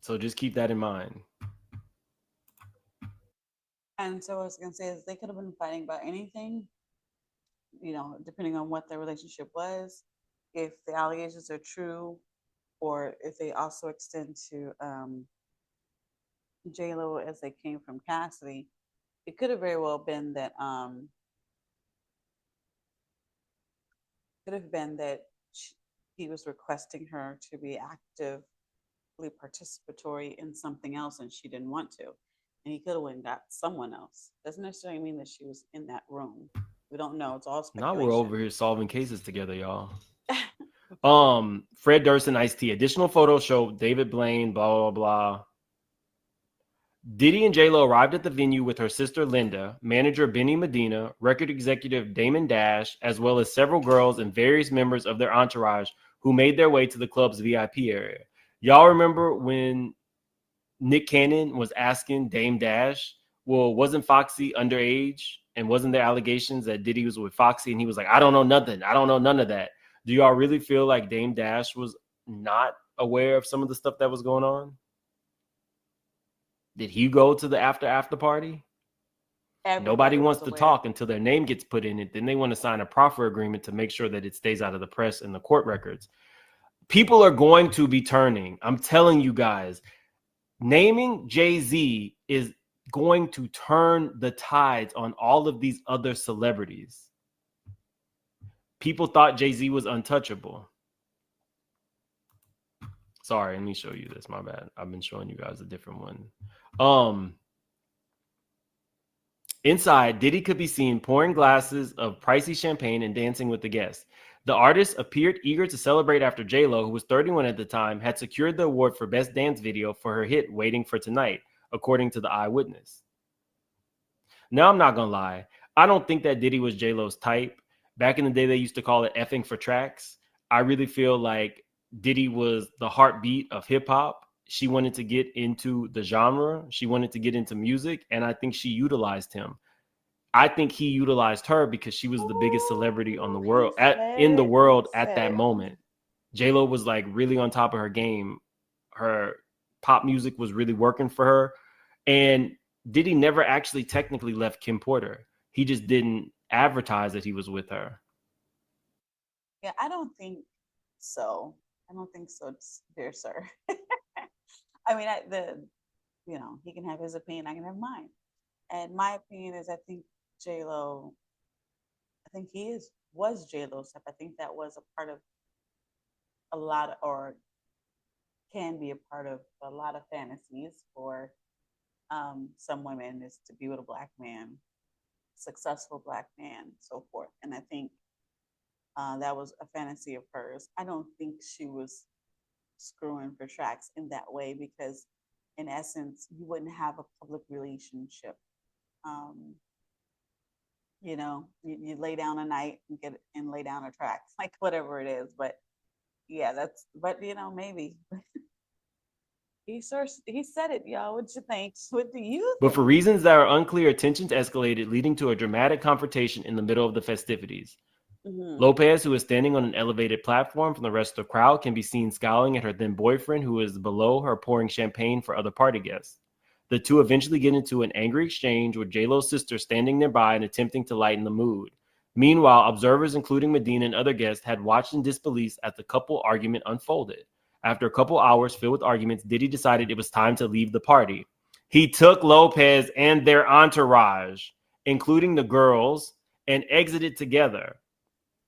So just keep that in mind. And so what I was gonna say is they could have been fighting about anything, depending on what their relationship was, if the allegations are true, or if they also extend to J Lo as they came from Cassidy. It could have very well been that he was requesting her to be actively participatory in something else, and she didn't want to. And he could have went and got someone else. Doesn't necessarily mean that she was in that room. We don't know. It's all speculation. Now we're over here solving cases together, y'all. Fred Durst and Ice-T. Additional photos show David Blaine, blah, blah, blah. Diddy and J-Lo arrived at the venue with her sister Linda, manager Benny Medina, record executive Damon Dash, as well as several girls and various members of their entourage who made their way to the club's VIP area. Y'all remember when Nick Cannon was asking Dame Dash, well, wasn't Foxy underage? And wasn't there allegations that Diddy was with Foxy? And he was like, I don't know nothing. I don't know none of that. Do y'all really feel like Dame Dash was not aware of some of the stuff that was going on? Did he go to the after party? Nobody wants to talk until their name gets put in it. Then they want to sign a proffer agreement to make sure that it stays out of the press and the court records. People are going to be turning. I'm telling you guys, naming Jay-Z is going to turn the tides on all of these other celebrities. People thought Jay-Z was untouchable. Sorry, let me show you this. My bad. I've been showing you guys a different one. Inside, Diddy could be seen pouring glasses of pricey champagne and dancing with the guests. The artist appeared eager to celebrate after J-Lo, who was 31 at the time, had secured the award for Best Dance Video for her hit Waiting for Tonight, according to the eyewitness. Now, I'm not going to lie. I don't think that Diddy was J-Lo's type. Back in the day, they used to call it effing for tracks. I really feel like Diddy was the heartbeat of hip-hop. She wanted to get into the genre. She wanted to get into music, and I think she utilized him. I think he utilized her because she was the biggest celebrity on the world in the world at that moment. J-Lo was like really on top of her game. Her pop music was really working for her. And Diddy never actually technically left Kim Porter. He just didn't advertise that he was with her. Yeah, I don't think so. I don't think so, dear sir. I mean, he can have his opinion. I can have mine. And my opinion is, I think J-Lo, was J-Lo's type. I think that was a part of can be a part of a lot of fantasies for some women, is to be with a black man, successful black man, so forth. And I think that was a fantasy of hers. I don't think she was screwing for tracks in that way, because in essence, you wouldn't have a public relationship. You lay down a night and lay down a track, like whatever it is. But yeah, maybe He said it, y'all. What you think? What do you But think? for reasons that are unclear, tensions escalated, leading to a dramatic confrontation in the middle of the festivities. Lopez, who is standing on an elevated platform from the rest of the crowd, can be seen scowling at her then boyfriend, who is below her pouring champagne for other party guests. The two eventually get into an angry exchange, with J-Lo's sister standing nearby and attempting to lighten the mood. Meanwhile, observers, including Medina and other guests, had watched in disbelief as the couple argument unfolded. After a couple hours filled with arguments, Diddy decided it was time to leave the party. He took Lopez and their entourage, including the girls, and exited together.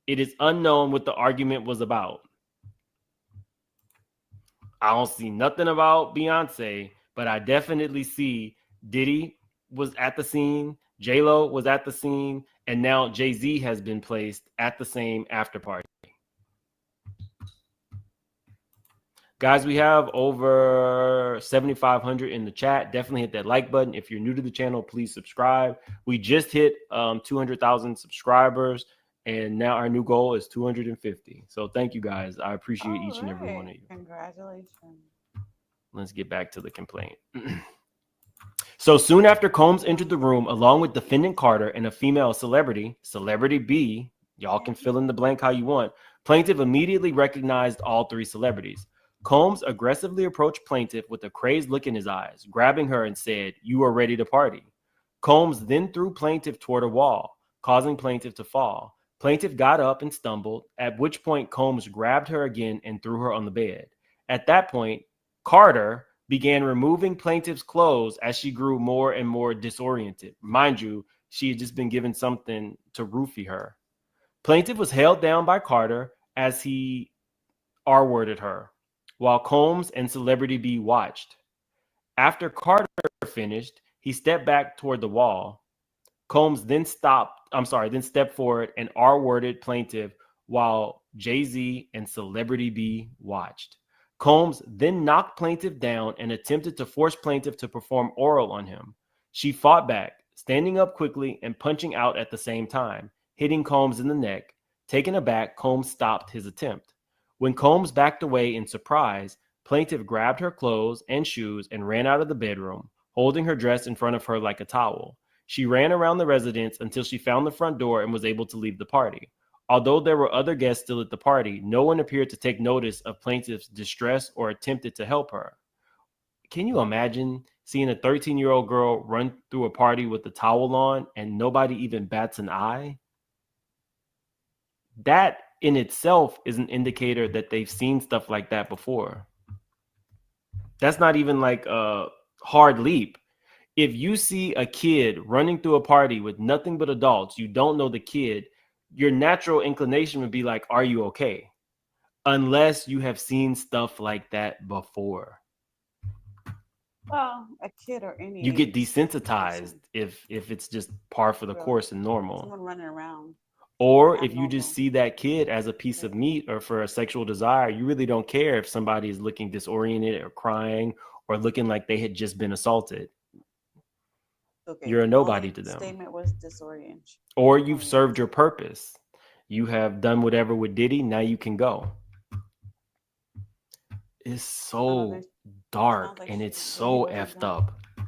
It is unknown what the argument was about. I don't see nothing about Beyonce, but I definitely see Diddy was at the scene, J-Lo was at the scene, and now Jay-Z has been placed at the same after party. Guys, we have over 7,500 in the chat. Definitely hit that like button. If you're new to the channel, please subscribe. We just hit 200,000 subscribers, and now our new goal is 250. So thank you, guys. I appreciate each and every one of you. Congratulations. Let's get back to the complaint. So soon after Combs entered the room, along with defendant Carter and a female celebrity, Celebrity B, y'all can fill in the blank how you want, plaintiff immediately recognized all three celebrities. Combs aggressively approached plaintiff with a crazed look in his eyes, grabbing her and said, "You are ready to party." Combs then threw plaintiff toward a wall, causing plaintiff to fall. Plaintiff got up and stumbled, at which point Combs grabbed her again and threw her on the bed. At that point, Carter began removing plaintiff's clothes as she grew more and more disoriented. Mind you, she had just been given something to roofie her. Plaintiff was held down by Carter as he R-worded her, while Combs and Celebrity B watched. After Carter finished, he stepped back toward the wall. Combs then stepped forward and R-worded plaintiff while Jay-Z and Celebrity B watched. Combs then knocked plaintiff down and attempted to force plaintiff to perform oral on him. She fought back, standing up quickly and punching out at the same time, hitting Combs in the neck. Taken aback, Combs stopped his attempt. When Combs backed away in surprise, plaintiff grabbed her clothes and shoes and ran out of the bedroom, holding her dress in front of her like a towel. She ran around the residence until she found the front door and was able to leave the party. Although there were other guests still at the party, no one appeared to take notice of plaintiff's distress or attempted to help her. Can you imagine seeing a 13-year-old girl run through a party with a towel on and nobody even bats an eye? That in itself is an indicator that they've seen stuff like that before. That's not even like a hard leap. If you see a kid running through a party with nothing but adults, you don't know the kid, your natural inclination would be like, are you okay? Unless you have seen stuff like that before. Well, a kid or any You get age desensitized person. if it's just par for the course and normal. Someone running around. Or if you abnormal. just see that kid as a piece of meat or for a sexual desire, you really don't care if somebody is looking disoriented or crying or looking like they had just been assaulted. Okay, You're a the nobody only to them. Statement was disorient. Or you've served your purpose. You have done whatever with Diddy. Now you can go. It's so dark and it's so effed up. I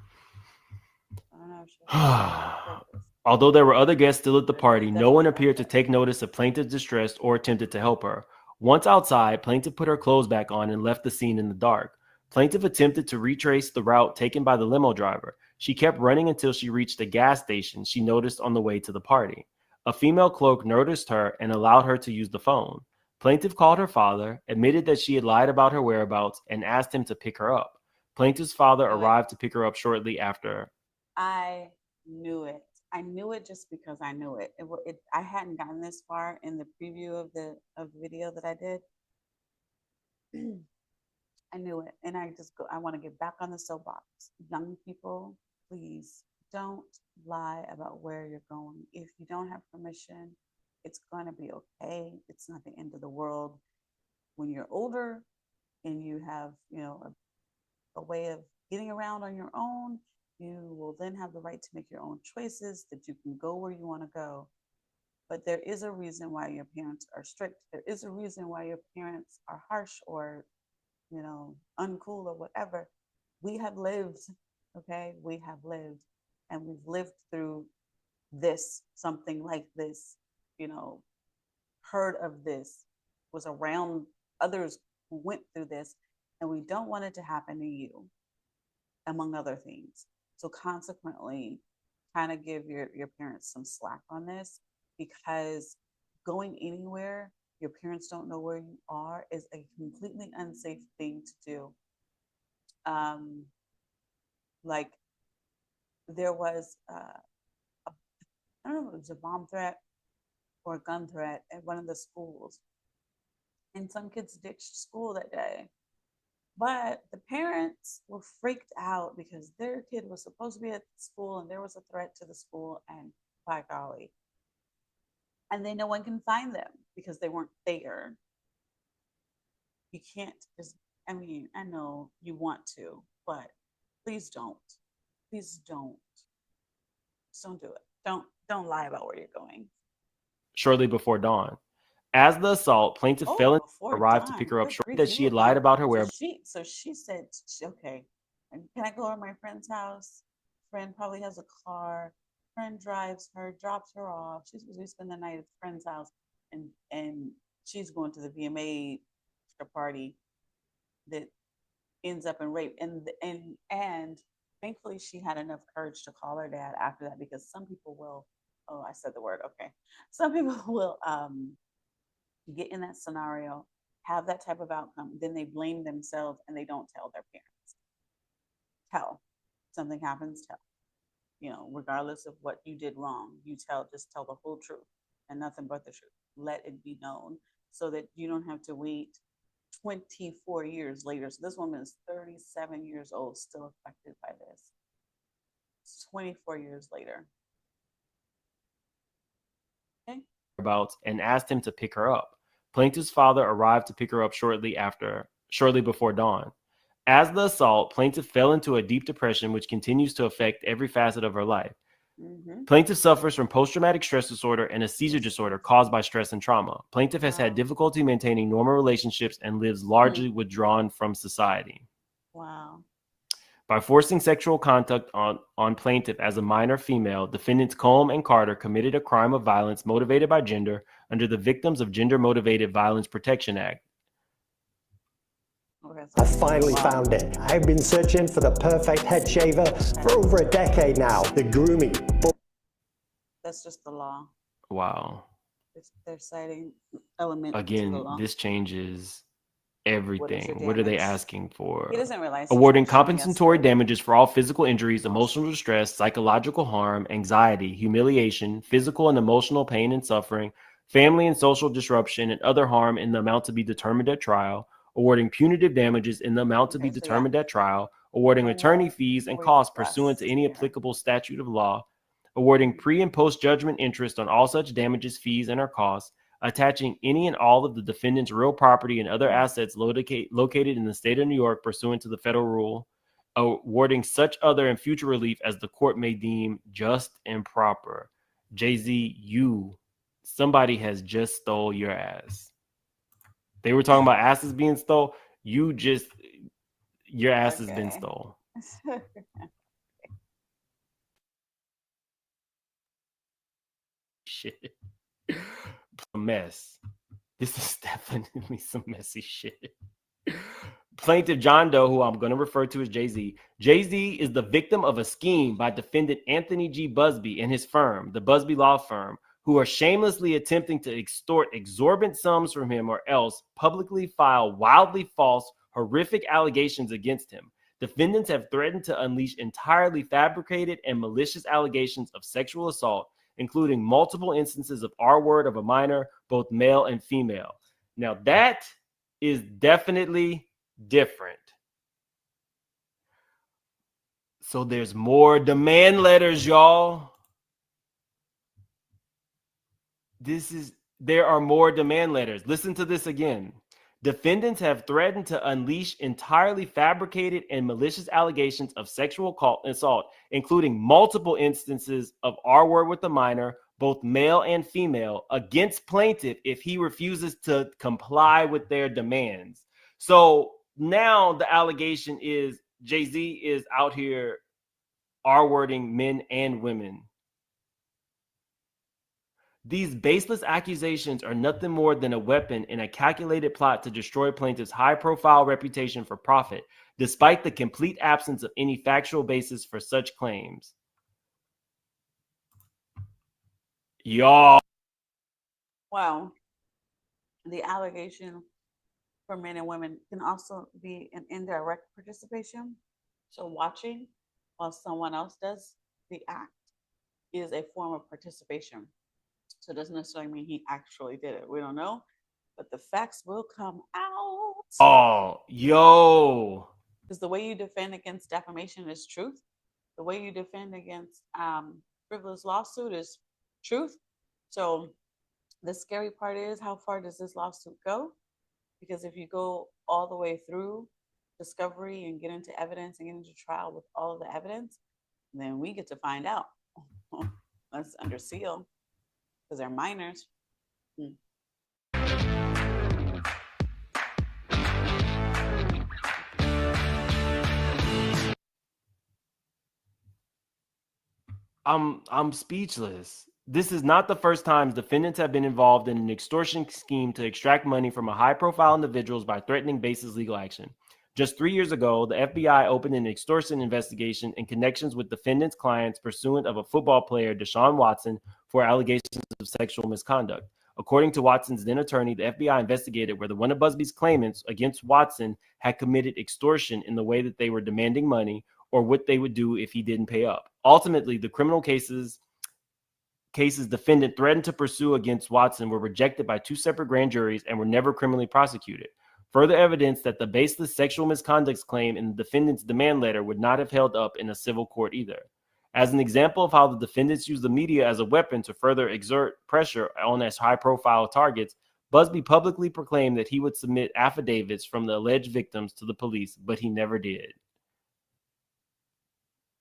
don't know if she was Although there were other guests still at the party, no one appeared to take notice of plaintiff's distress or attempted to help her. Once outside, plaintiff put her clothes back on and left the scene in the dark. Plaintiff attempted to retrace the route taken by the limo driver. She kept running until she reached a gas station she noticed on the way to the party. A female clerk noticed her and allowed her to use the phone. Plaintiff called her father, admitted that she had lied about her whereabouts, and asked him to pick her up. Plaintiff's father arrived to pick her up shortly after. I knew it. I knew it just because I knew it. I hadn't gotten this far in the preview of the video that I did. I knew it, and I want to get back on the soapbox. Young people, please don't lie about where you're going. If you don't have permission, it's going to be okay. It's not the end of the world. When you're older and you have, a way of getting around on your own, you will then have the right to make your own choices, that you can go where you want to go. But there is a reason why your parents are strict. There is a reason why your parents are harsh or, uncool or whatever. we have lived, okay? We have lived, and we've lived through this, something like this, you know, heard of this, was around others who went through this, and we don't want it to happen to you, among other things. So consequently, kind of give your parents some slack on this, because going anywhere, your parents don't know where you are, is a completely unsafe thing to do. Like there was, I don't know if it was a bomb threat or a gun threat at one of the schools, and some kids ditched school that day. But the parents were freaked out because their kid was supposed to be at school and there was a threat to the school, and by golly. And then no one can find them because they weren't there. You can't just, I mean, I know you want to, but please don't. Please don't. Just don't do it. Don't lie about where you're going. Shortly before dawn. As the assault, plaintiff fell and arrived to pick her up, showing that she had lied about her whereabouts. So she said, okay, can I go to my friend's house? Friend probably has a car. Friend drives her, drops her off. She's supposed to spend the night at the friend's house, and she's going to the VMA party that ends up in rape. And thankfully she had enough courage to call her dad after that, because some people will, oh, I said the word, okay. Some people will get in that scenario, have that type of outcome, then they blame themselves and they don't tell their parents. Tell. Something happens, tell. You know, regardless of what you did wrong, just tell the whole truth and nothing but the truth. Let it be known so that you don't have to wait 24 years later. So this woman is 37 years old, still affected by this. It's 24 years later. Okay. And asked him to pick her up. Plaintiff's father arrived to pick her up shortly before dawn. As the assault, plaintiff fell into a deep depression, which continues to affect every facet of her life. Mm-hmm. Plaintiff suffers from post-traumatic stress disorder and a seizure disorder caused by stress and trauma. Plaintiff has had difficulty maintaining normal relationships and lives largely withdrawn from society. Wow. By forcing sexual contact on plaintiff as a minor female, defendants Combe and Carter committed a crime of violence motivated by gender under the Victims of Gender-Motivated Violence Protection Act. I finally found it. I've been searching for the perfect head shaver for over a decade now. The grooming. That's just the law. Wow. They're citing elements. Again, this changes everything. What are they asking for? He doesn't realize. Awarding compensatory damages for all physical injuries, emotional distress, psychological harm, anxiety, humiliation, physical and emotional pain and suffering, family and social disruption, and other harm in the amount to be determined at trial. Awarding punitive damages in the amount to be determined at trial. Awarding attorney fees and costs pursuant to any applicable statute of law. Awarding pre- and post-judgment interest on all such damages, fees, and or costs. Attaching any and all of the defendant's real property and other assets located in the state of New York pursuant to the federal rule. Awarding such other and future relief as the court may deem just and proper. Jay-Z, somebody has just stole your ass. They were talking about asses being stole. Your ass has been stole. Shit. A mess. This is definitely some messy shit. Plaintiff John Doe, who I'm going to refer to as Jay-Z. Jay-Z is the victim of a scheme by defendant Anthony G. Busby and his firm, the Busby Law Firm, who are shamelessly attempting to extort exorbitant sums from him or else publicly file wildly false, horrific allegations against him. Defendants have threatened to unleash entirely fabricated and malicious allegations of sexual assault, including multiple instances of R-word of a minor, both male and female. Now that is definitely different. So there's more demand letters, y'all. There are more demand letters. Listen to this again. Defendants have threatened to unleash entirely fabricated and malicious allegations of sexual assault, including multiple instances of R-word with a minor, both male and female, against plaintiff if he refuses to comply with their demands. So now the allegation is Jay-Z is out here R-wording men and women. These baseless accusations are nothing more than a weapon in a calculated plot to destroy plaintiff's high-profile reputation for profit, despite the complete absence of any factual basis for such claims. Y'all. Well, the allegation for men and women can also be an indirect participation. So watching while someone else does the act is a form of participation. So it doesn't necessarily mean he actually did it. We don't know, but the facts will come out. Oh, yo. Because the way you defend against defamation is truth. The way you defend against frivolous lawsuit is truth. So the scary part is, how far does this lawsuit go? Because if you go all the way through discovery and get into evidence and get into trial with all of the evidence, then we get to find out. That's under seal because they're minors. I'm speechless. This is not the first time defendants have been involved in an extortion scheme to extract money from high-profile individuals by threatening baseless legal action. Just 3 years ago, the FBI opened an extortion investigation in connections with defendants' clients pursuant of a football player, Deshaun Watson, for allegations of sexual misconduct. According to Watson's then attorney, the FBI investigated whether one of Busby's claimants against Watson had committed extortion in the way that they were demanding money, or what they would do if he didn't pay up. Ultimately, the criminal cases defendant threatened to pursue against Watson were rejected by 2 separate grand juries and were never criminally prosecuted. Further evidence that the baseless sexual misconduct claim in the defendant's demand letter would not have held up in a civil court either. As an example of how the defendants use the media as a weapon to further exert pressure on as high-profile targets, Busby publicly proclaimed that he would submit affidavits from the alleged victims to the police, but he never did.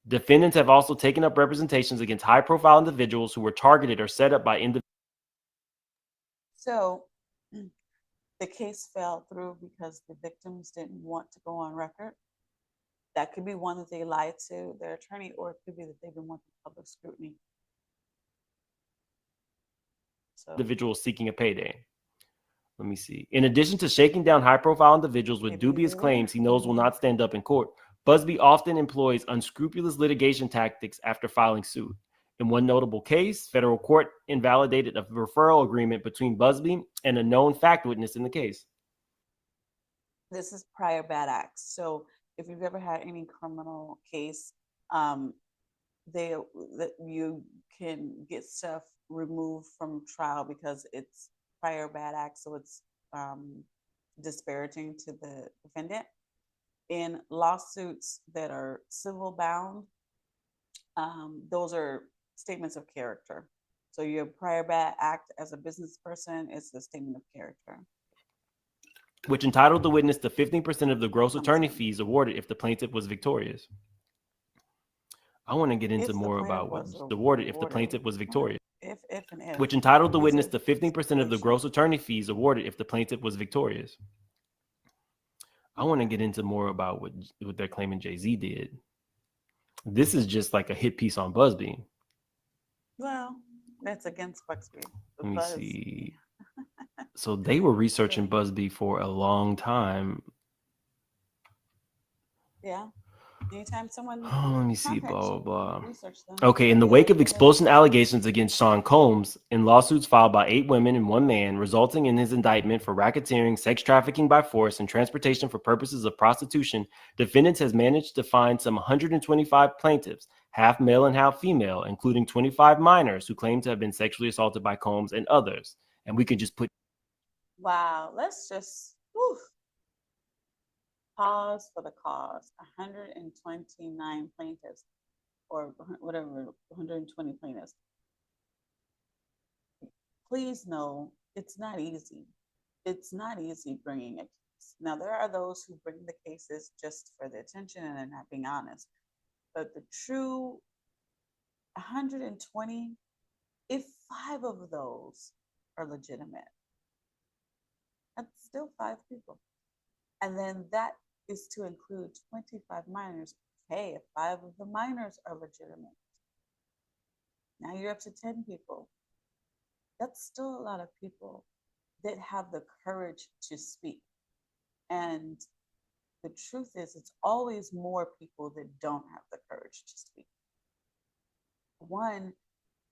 Defendants have also taken up representations against high-profile individuals who were targeted or set up by individuals. So the case fell through because the victims didn't want to go on record. That could be one, that they lied to their attorney, or it could be that they didn't want the public scrutiny. So Individuals seeking a payday. Let me see. In addition to shaking down high-profile individuals with dubious claims he knows will not stand up in court, Busby often employs unscrupulous litigation tactics after filing suit. In one notable case, federal court invalidated a referral agreement between Busby and a known fact witness in the case. this is prior bad acts. So if you've ever had any criminal case, that you can get stuff removed from trial because it's prior bad acts. So it's disparaging to the defendant. In lawsuits that are civil bound, those are statements of character. So your prior bad act as a business person is a statement of character. Which entitled the witness to 15% of the gross attorney fees awarded if the plaintiff was victorious. I want to get into more about what was awarded if the plaintiff was victorious. If and if. Which entitled the witness to 15% of the gross attorney fees awarded if the plaintiff was victorious. I want to get into more about what they're claiming Jay-Z did. This is just like a hit piece on Busby. Well, that's against Busby. Let me see. So they were researching Busby for a long time. Yeah. Anytime someone let me see, blah, blah, blah. research them. Okay, in the wake of expulsion allegations against Sean Combs in lawsuits filed by 8 women and 1 man, resulting in his indictment for racketeering, sex trafficking by force, and transportation for purposes of prostitution, defendants has managed to find some 125 plaintiffs, half male and half female, including 25 minors who claim to have been sexually assaulted by Combs and others. And we could just put... Wow, let's just pause for the cause. 129 plaintiffs, or whatever, 120 plaintiffs. Please know it's not easy. It's not easy bringing a case. Now, there are those who bring the cases just for the attention and they're not being honest. But the true 120, if 5 of those are legitimate, that's still 5 people. And then that is to include 25 minors. Hey, if 5 of the minors are legitimate, now you're up to 10 people. That's still a lot of people that have the courage to speak. And the truth is, it's always more people that don't have the courage to speak. One,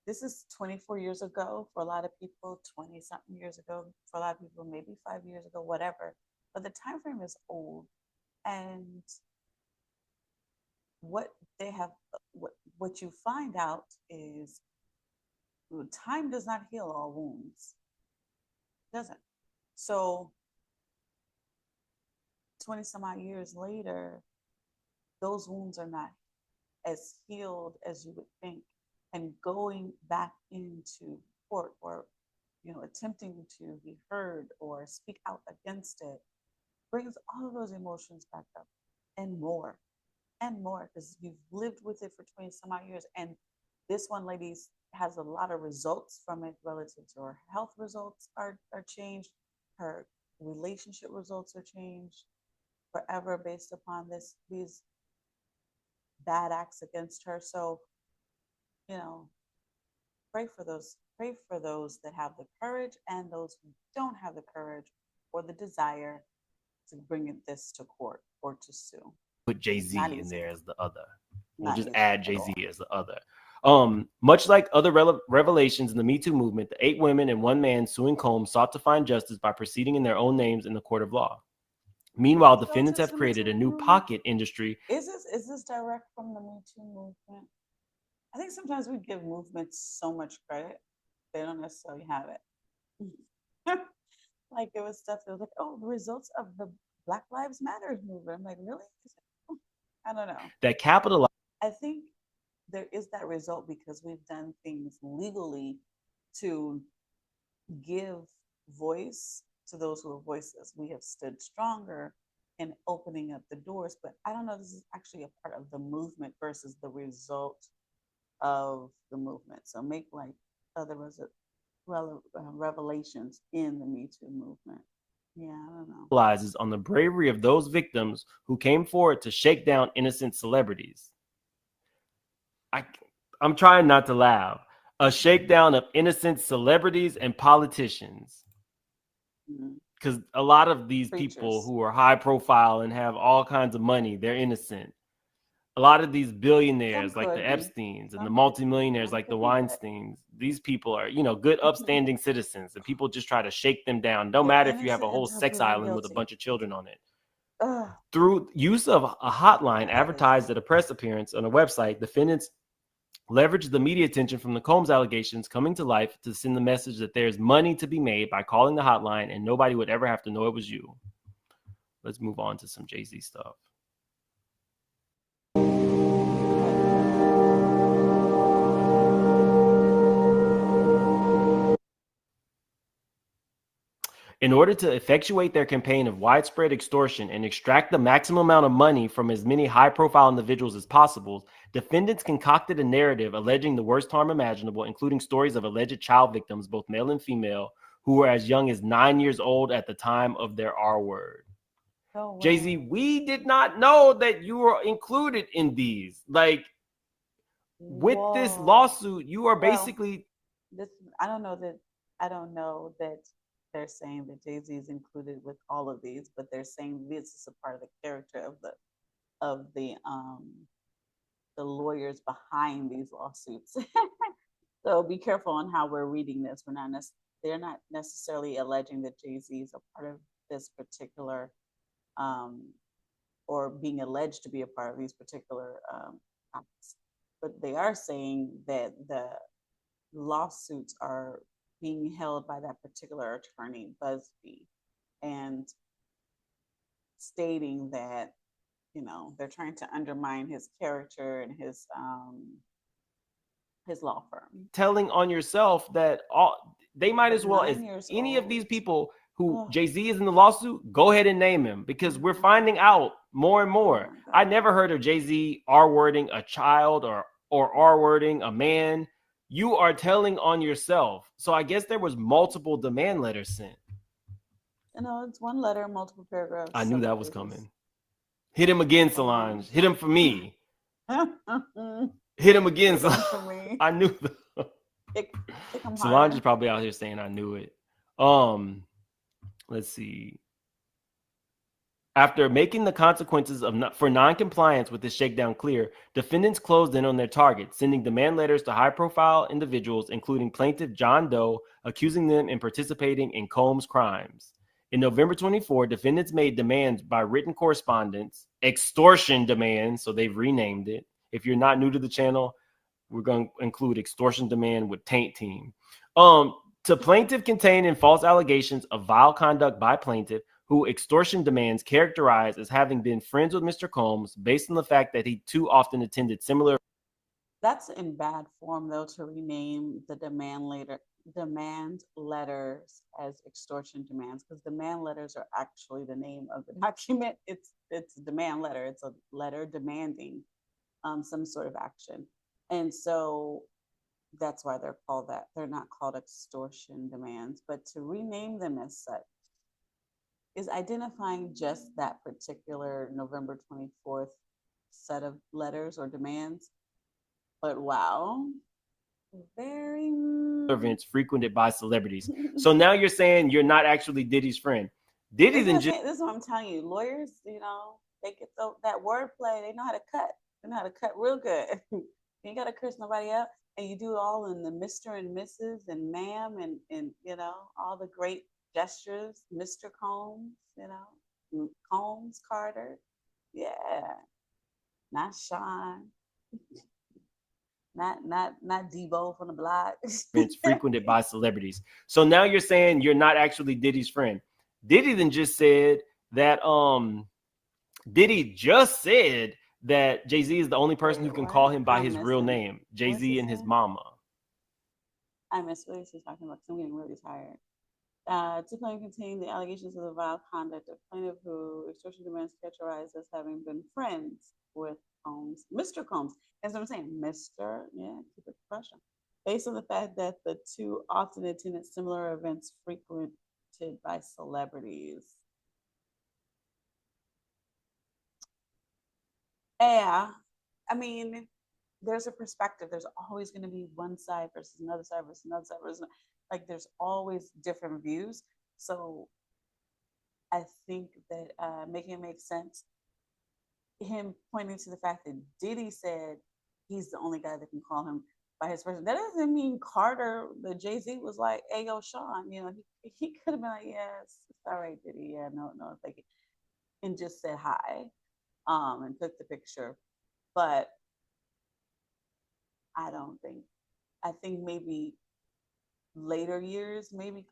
this is 24 years ago for a lot of people, 20 something years ago for a lot of people, maybe 5 years ago, whatever. But the time frame is old. And what they have, what you find out is time does not heal all wounds. It doesn't. So 20 some odd years later, those wounds are not as healed as you would think. And going back into court or, attempting to be heard or speak out against it brings all of those emotions back up and more, because you've lived with it for 20 some odd years. And this one lady has a lot of results from it relative to her health results are changed. Her relationship results are changed forever based upon these bad acts against her. So, pray for those that have the courage and those who don't have the courage or the desire to bring this to court or to sue. Put Jay-Z in there as the other. We'll just easy add at Jay-Z all. as the other. Much like other revelations in the Me Too movement, the 8 women and 1 man suing Combs sought to find justice by proceeding in their own names in the court of law. Meanwhile, defendants have created a new pocket industry. Is this direct from the Me Too movement? I think sometimes we give movements so much credit, they don't necessarily have it. Like it was stuff that was like, oh, the results of the Black Lives Matter movement. I'm like, really? I don't know. That capitalized. I think there is that result because we've done things legally to give voice to those who are voiceless. We have stood stronger in opening up the doors, but I don't know, this is actually a part of the movement versus the result of the movement. So make like other revelations in the Me Too movement. Yeah, I don't know. Capitalizes on the bravery of those victims who came forward to shake down innocent celebrities. I'm trying not to laugh. A shakedown of innocent celebrities and politicians. Because a lot of these people who are high profile and have all kinds of money, they're innocent. A lot of these billionaires like the Epsteins and the multimillionaires like the Weinsteins, these people are, good upstanding citizens, and people just try to shake them down. Don't matter if you have a whole sex island with a bunch of children on it. Through use of a hotline advertised at a press appearance on a website, defendants leveraged the media attention from the Combs allegations coming to life to send the message that there's money to be made by calling the hotline and nobody would ever have to know it was you. Let's move on to some Jay-Z stuff. In order to effectuate their campaign of widespread extortion and extract the maximum amount of money from as many high-profile individuals as possible, defendants concocted a narrative alleging the worst harm imaginable, including stories of alleged child victims, both male and female, who were as young as 9 years old at the time of their R word. Oh, wow. Jay-Z, we did not know that you were included in these. Like, with this lawsuit, you are basically... I don't know that they're saying that Jay-Z is included with all of these, but they're saying this is a part of the character of the lawyers behind these lawsuits. So be careful on how we're reading this. They're not necessarily alleging that Jay-Z is a part of this particular, or being alleged to be a part of these particular acts. But they are saying that the lawsuits are being held by that particular attorney, Busby, and stating that, they're trying to undermine his character and his law firm. Telling on yourself that they might as well, as any of these people who Jay-Z is in the lawsuit, go ahead and name him, because we're finding out more and more. I never heard of Jay-Z R-wording a child or R-wording a man. You are telling on yourself. So I guess there was multiple demand letters sent. It's one letter, multiple paragraphs. I knew that was coming. Hit him again, Solange. Hit him for me. Hit Hit him again, him Solange. for me. I knew Pick him Solange harder. is probably out here saying I knew it. Let's see. After making the consequences for non-compliance with this shakedown clear, defendants closed in on their target, sending demand letters to high-profile individuals, including plaintiff John Doe, accusing them in participating in Combs' crimes. In November 24, defendants made demands by written correspondence, extortion demands, so they've renamed it. If you're not new to the channel, we're going to include extortion demand with Taint Team. To plaintiff containing false allegations of vile conduct by plaintiff, who extortion demands characterized as having been friends with Mr. Combs based on the fact that he too often attended similar. That's in bad form, though, to rename the demand letters as extortion demands, because demand letters are actually the name of the document. It's a demand letter. It's a letter demanding some sort of action, and so that's why they're called that. They're not called extortion demands, but to rename them as such is identifying just that particular November 24th set of letters or demands. But wow, very events frequented by celebrities. So now you're saying you're not actually Diddy's friend. Diddy then just. This is what I'm telling you. Lawyers, you know, they get that wordplay. They know how to cut. They know how to cut real good. You ain't got to curse nobody up. And you do it all in the Mr. and Mrs. and ma'am and you know, all the great gestures. Mr. Combs, you know, Combs Carter. Yeah. Not Sean. Not Debo from the block. Events frequented by celebrities. So now you're saying you're not actually Diddy's friend. Diddy then just said that Diddy just said that Jay-Z is the only person who can call him by his real name, Jay-Z and his mama. I miss what he's talking about because I'm getting really tired. To claim contain the allegations of the vile conduct of plaintiff who extortion demands characterized as having been friends with Combs, Mr. Combs. As I'm saying, Mr. Yeah, keep it professional. Based on the fact that the two often attended similar events frequented by celebrities. Yeah, I mean, there's a perspective. There's always going to be one side versus another side versus another side versus like there's always different views. So I think that making it make sense, him pointing to the fact that Diddy said he's the only guy that can call him by his first name. That doesn't mean Carter, the Jay-Z was like, hey, yo, Sean, you know, he could have been like, yes, it's all right, Diddy. Yeah, no, thank you. And just said hi and took the picture. But I think maybe later years, maybe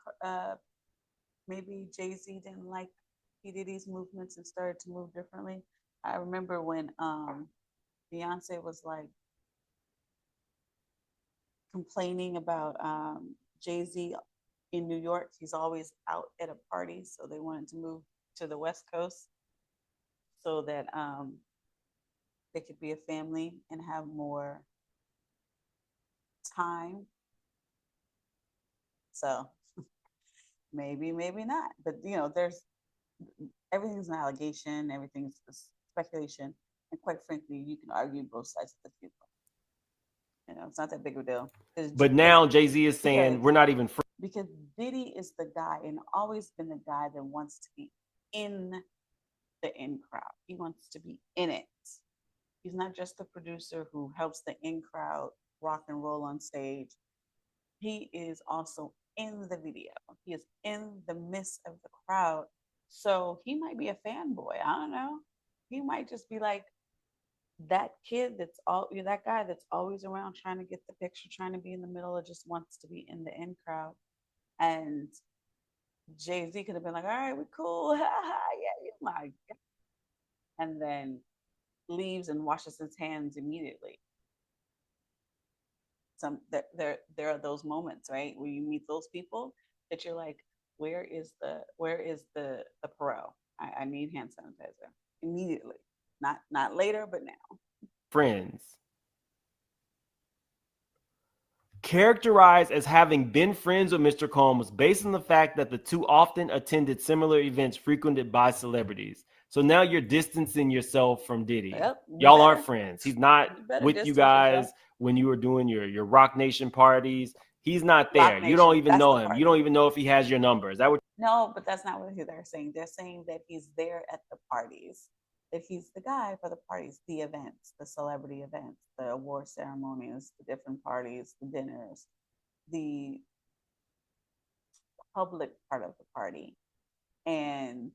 Jay-Z didn't like P. Diddy's movements and started to move differently. I remember when Beyonce was like complaining about Jay-Z in New York. He's always out at a party, so they wanted to move to the West Coast so that they could be a family and have more time. So maybe not, but you know, everything's an allegation, everything's speculation, and quite frankly, you can argue both sides of the viewpoint. You know, it's not that big of a deal. But now Jay-Z is saying we're not even friends. Because Diddy is the guy and always been the guy that wants to be in the in crowd. He wants to be in it. He's not just the producer who helps the in crowd rock and roll on stage. He is also in the video. He is in the midst of the crowd. So he might be a fanboy. I don't know. He might just be like that kid that guy that's always around trying to get the picture, trying to be in the middle, or just wants to be in the in crowd. And Jay-Z could have been like, all right, we're cool. Yeah, you my God. And then leaves and washes his hands immediately. There are those moments, right, where you meet those people that you're like, where is the Perel? I need hand sanitizer immediately. Not later, but now. Friends. Characterized as having been friends with Mr. Combs based on the fact that the two often attended similar events frequented by celebrities. So now you're distancing yourself from Diddy. Yep, Y'all aren't friends. He's not with you distance guys yourself. when you were doing your Rock Nation parties. He's not there. Rock You don't Nation, even that's know the him. party. You don't even know if he has your number. Is that what? No, but that's not what they're saying. They're saying that he's there at the parties, that he's the guy for the parties, the events, the celebrity events, the award ceremonies, the different parties, the dinners, the public part of the party. And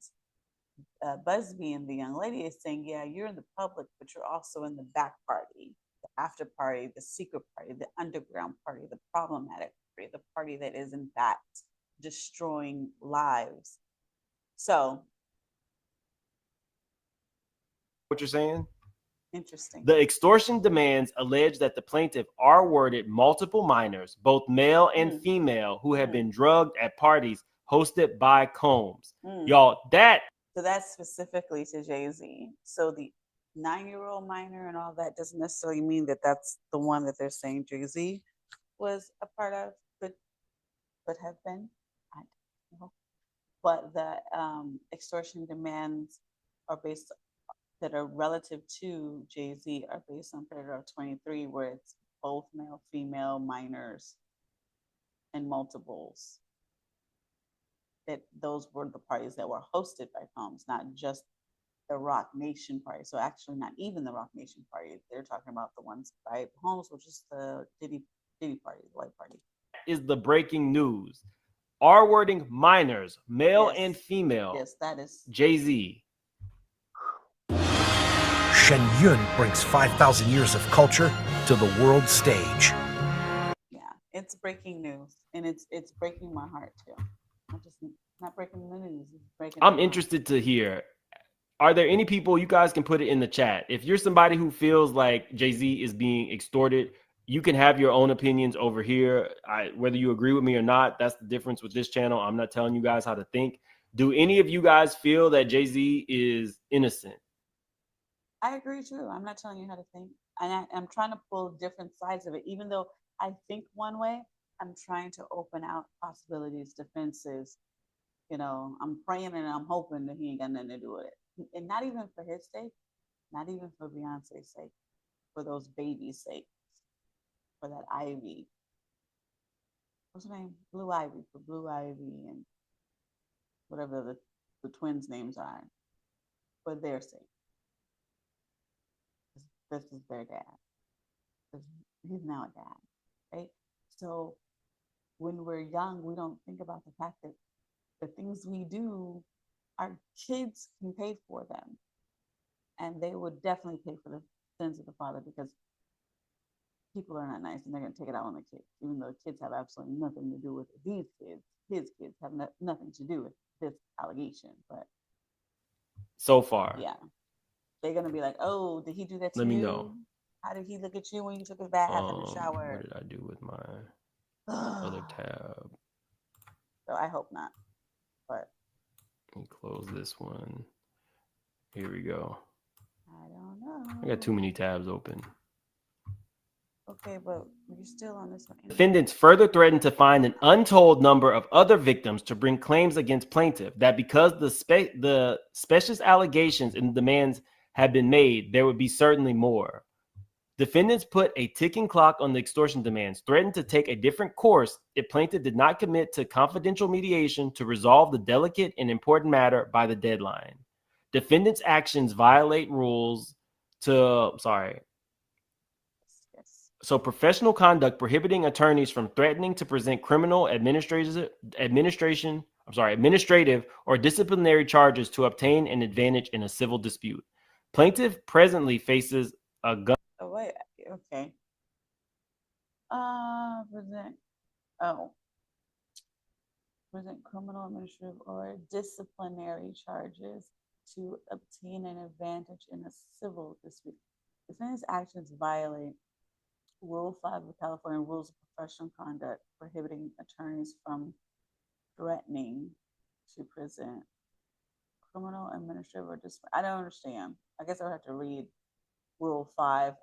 Busby and the young lady is saying, yeah, you're in the public, but you're also in the back party, the after party, the secret party, the underground party, the problematic party, the party that is in fact destroying lives. So, What you're saying? interesting. The extortion demands allege that the plaintiff R-worded multiple minors, both male and female, who have been drugged at parties hosted by Combs. Y'all, so that's specifically to Jay-Z. So the 9-year-old minor and all that doesn't necessarily mean that that's the one that they're saying Jay-Z was a part of, could have been. I don't know. But the extortion demands are based that are relative to Jay-Z are based on paragraph 23, where it's both male, female, minors, and multiples. That those were the parties that were hosted by Combs, not just the Rock Nation party. So actually, not even the Rock Nation party. They're talking about the ones by Holmes, which is the Diddy party, the white party. is the breaking news. R-wording minors, male and female. Yes, that is Jay-Z. Shen Yun brings 5,000 years of culture to the world stage. Yeah, it's breaking news, and it's breaking my heart too. I'm just not breaking the news. It's breaking. I'm interested to hear. Are there any people, you guys can put it in the chat. If you're somebody who feels like Jay-Z is being extorted, you can have your own opinions over here. Whether you agree with me or not, that's the difference with this channel. I'm not telling you guys how to think. Do any of you guys feel that Jay-Z is innocent? I agree too. I'm not telling you how to think. And I'm trying to pull different sides of it. Even though I think one way, I'm trying to open out possibilities, defenses. You know, I'm praying and I'm hoping that he ain't got nothing to do with it. And not even for his sake, not even for Beyonce's sake, for those babies' sake, for that Ivy. What's her name? Blue Ivy, for Blue Ivy and whatever the twins' names are, for their sake. This is their dad. He's now a dad, right? So when we're young, we don't think about the fact that the things we do, our kids can pay for them. And they would definitely pay for the sins of the father, because people are not nice and they're going to take it out on the kids, even though kids have absolutely nothing to do with it. These kids, his kids, have nothing to do with this allegation. But so far, yeah, they're going to be like, oh, did he do that to you? Let me know. How did he look at you when you took his bath in the shower? What did I do with my other tab? So I hope not. But let me close this one. Here we go. I don't know. I got too many tabs open. Okay, but you're still on this one. Defendants further threatened to find an untold number of other victims to bring claims against plaintiff, that because the specious allegations and demands had been made, there would be certainly more. Defendants put a ticking clock on the extortion demands, threatened to take a different course if plaintiff did not commit to confidential mediation to resolve the delicate and important matter by the deadline. Defendants' actions violate rules So professional conduct prohibiting attorneys from threatening to present criminal, administrative, or disciplinary charges to obtain an advantage in a civil dispute. Plaintiff presently faces a gun. Oh, wait. Okay. Present criminal, administrative, or disciplinary charges to obtain an advantage in a civil dispute. Defendant's actions violate Rule 5 of the California Rules of Professional Conduct, prohibiting attorneys from threatening to present criminal, administrative, or disciplinary. I don't understand. I guess I would have to read Rule 5.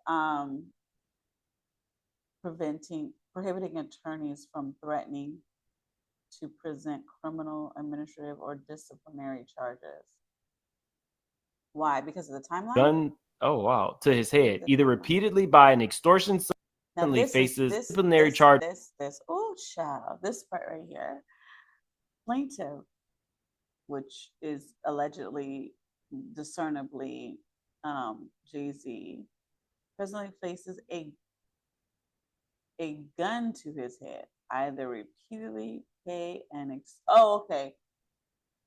Prohibiting attorneys from threatening to present criminal, administrative, or disciplinary charges. Why? Because of the timeline? gun, oh wow, to his head, The either timeline. repeatedly by an extortion Now currently this is faces this disciplinary this charge. this. Oh, child, this part right here. Plaintiff, which is allegedly, discernibly, Jay-Z, presently faces a gun to his head, either repeatedly pay and oh, okay.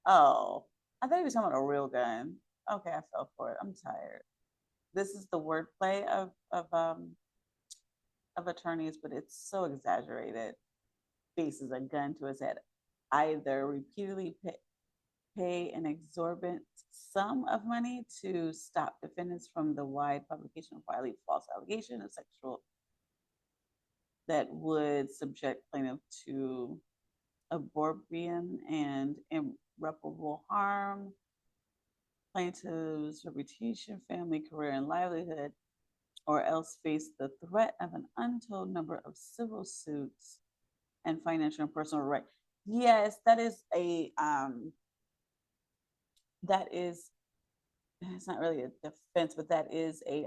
Oh, I thought he was talking about a real gun. Okay, I fell for it. I'm tired. This is the wordplay of attorneys, but it's so exaggerated. Faces a gun to his head, either repeatedly pay an exorbitant sum of money to stop defendants from the wide publication of widely false allegation of sexual that would subject plaintiff to abortion and irreparable harm, plaintiff's reputation, family, career, and livelihood, or else face the threat of an untold number of civil suits and financial and personal right. Yes, that is it's not really a defense, but that is a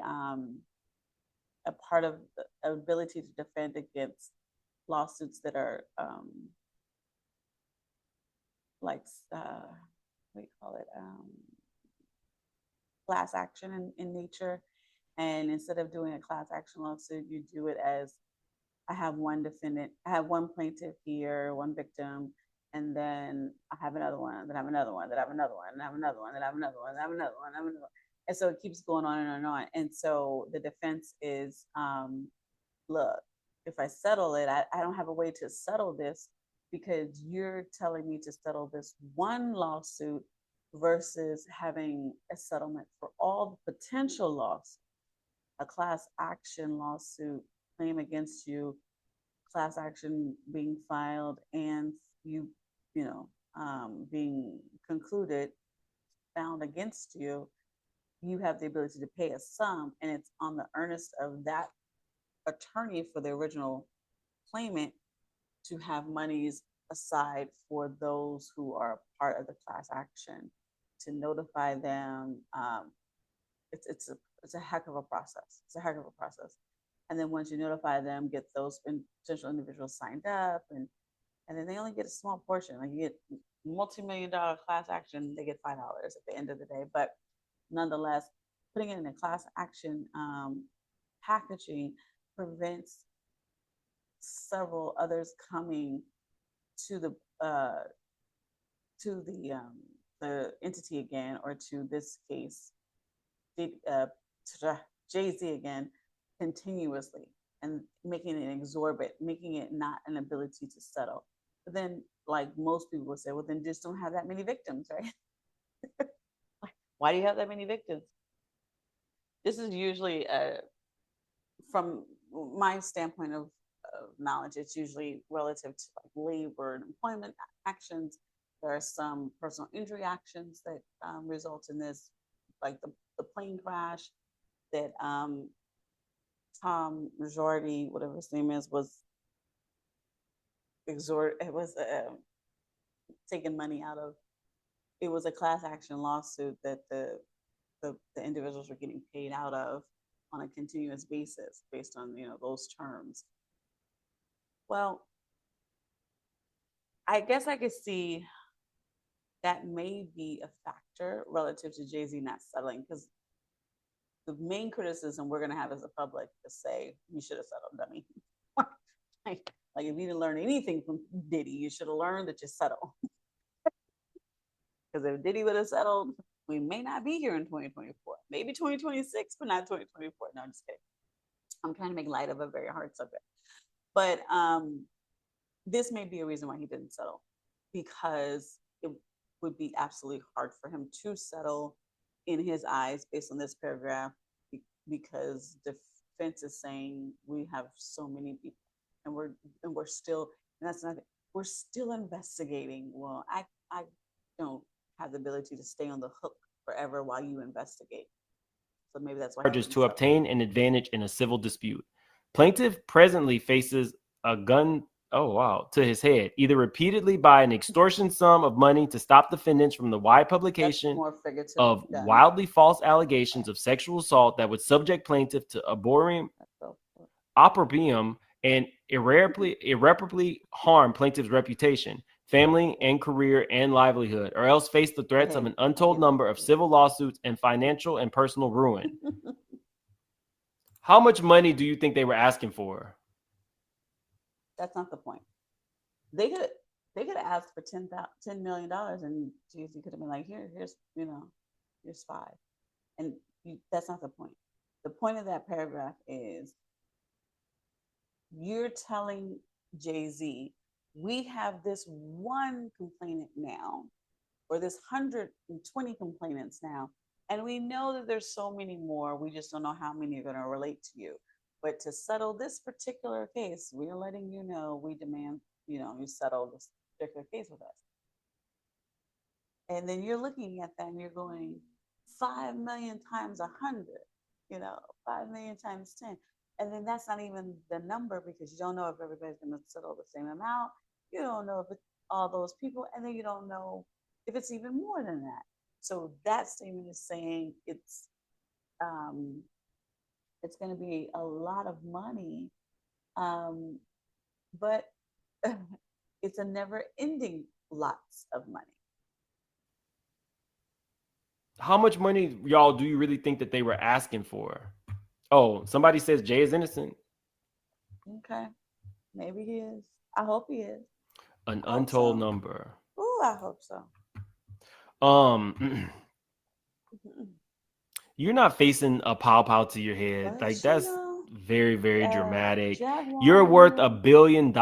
part of the ability to defend against lawsuits that are like what do you call it, class action in nature. And instead of doing a class action lawsuit, you do it as, I have one defendant, I have one plaintiff here, one victim, and then I have another one, then I have another one, then I have another one, then I have another one, then I have another one, then I have another one, then I have another one. And so it keeps going on and on and on. And so the defense is, look, if I settle it, I don't have a way to settle this because you're telling me to settle this one lawsuit versus having a settlement for all the potential loss, a class action lawsuit claim against you, class action being filed, and being concluded, found against you, you have the ability to pay a sum, and it's on the earnest of that attorney for the original claimant to have monies aside for those who are part of the class action, to notify them. It's a heck of a process. It's a heck of a process. And then once you notify them, get those potential individuals signed up, and then they only get a small portion. Like you get multi-million-dollar class action, they get $5 at the end of the day. But nonetheless, putting it in a class action packaging prevents several others coming to the entity again, or to this case, Jay-Z again, continuously, and making it exorbitant, making it not an ability to settle. But then, like most people would say, well, then just don't have that many victims, right? Why do you have that many victims? This is usually, from my standpoint of knowledge, it's usually relative to like labor and employment actions. There are some personal injury actions that result in this, like the plane crash that Tom Majority, whatever his name is, was taking money out of. It was a class action lawsuit that the individuals were getting paid out of on a continuous basis based on those terms. Well, I guess I could see that may be a factor relative to Jay-Z not settling, because the main criticism we're going to have as a public is say, you should have settled, dummy. like if you didn't learn anything from Diddy, you should have learned that you settle. Because if Diddy would have settled, we may not be here in 2024. Maybe 2026, but not 2024. No, I'm just kidding. I'm trying to make light of a very hard subject. But this may be a reason why he didn't settle, because it would be absolutely hard for him to settle in his eyes based on this paragraph, because defense is saying we have so many people and we're still, and that's not, we're still investigating. Well, I don't have the ability to stay on the hook forever while you investigate. So maybe that's why charges to obtain an advantage in a civil dispute. Plaintiff presently faces a gun Oh, wow. To his head, either repeatedly by an extortion sum of money to stop defendants from the wide That's publication more figurative of than wildly false allegations of sexual assault that would subject plaintiff to opprobrium and irreparably harm plaintiff's reputation, family and career and livelihood, or else face the threats of an untold number of civil lawsuits and financial and personal ruin. How much money do you think they were asking for? That's not the point. They could have asked for $10 million, and Jay-Z could have been like, here's here's five, and that's not the point. The point of that paragraph is you're telling Jay-Z, we have this one complainant now, or this 120 complainants now, and we know that there's so many more. We just don't know how many are going to relate to you. But to settle this particular case, we're letting you know we demand, you settle this particular case with us. And then you're looking at that and you're going, 5 million times 100, 5 million times 10. And then that's not even the number, because you don't know if everybody's going to settle the same amount. You don't know if it's all those people, and then you don't know if it's even more than that. So that statement is saying it's going to be a lot of money, but it's a never-ending lots of money. How much money, y'all, do you really think that they were asking for? Oh, somebody says Jay is innocent. Okay, maybe he is. I hope he is. An untold number. Ooh, I hope so. You're not facing a pow to your head. But like that's very, very dramatic. Jaguar. You're worth $1 billion.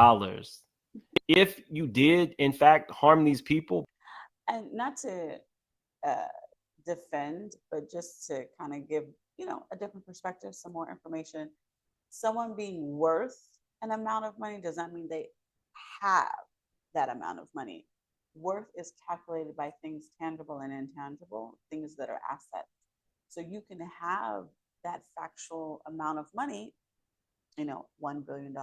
If you did, in fact, harm these people. And not to defend, but just to kind of give, a different perspective, some more information. Someone being worth an amount of money does not mean they have that amount of money. Worth is calculated by things tangible and intangible, things that are assets. So you can have that factual amount of money, $1 billion,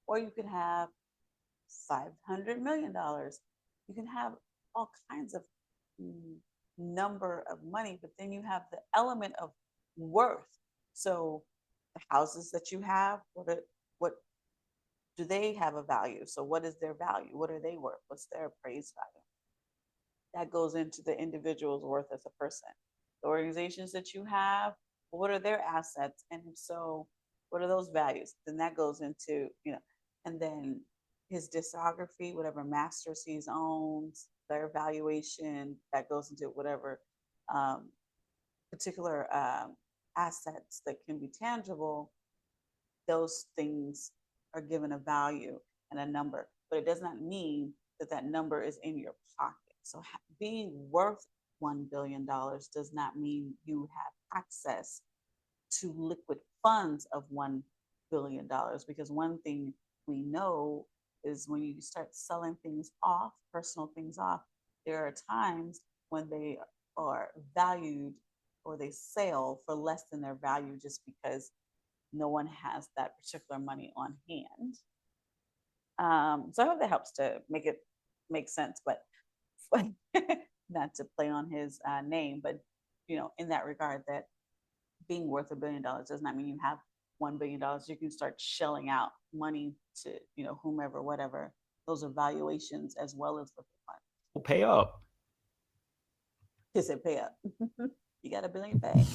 or you can have $500 million. You can have all kinds of number of money, but then you have the element of worth. So the houses that you have, what do they have a value? So what is their value? What are they worth? What's their appraised value? That goes into the individual's worth as a person. The organizations that you have, what are their assets? And if so, what are those values? Then that goes into, and then his discography, whatever masters he owns, their valuation, that goes into whatever particular assets that can be tangible. Those things are given a value and a number, but it does not mean that that number is in your pocket. So being worth $1 billion does not mean you have access to liquid funds of $1 billion, because one thing we know is when you start selling things off, personal things off, there are times when they are valued or they sell for less than their value just because no one has that particular money on hand. So I hope that helps to make it make sense, but not to play on his name, but in that regard, that being worth $1 billion does not mean you have $1 billion. You can start shelling out money to whomever, whatever. Those are valuations as well as the funds. We'll pay up. Just say pay up. You got $1 billion, pay.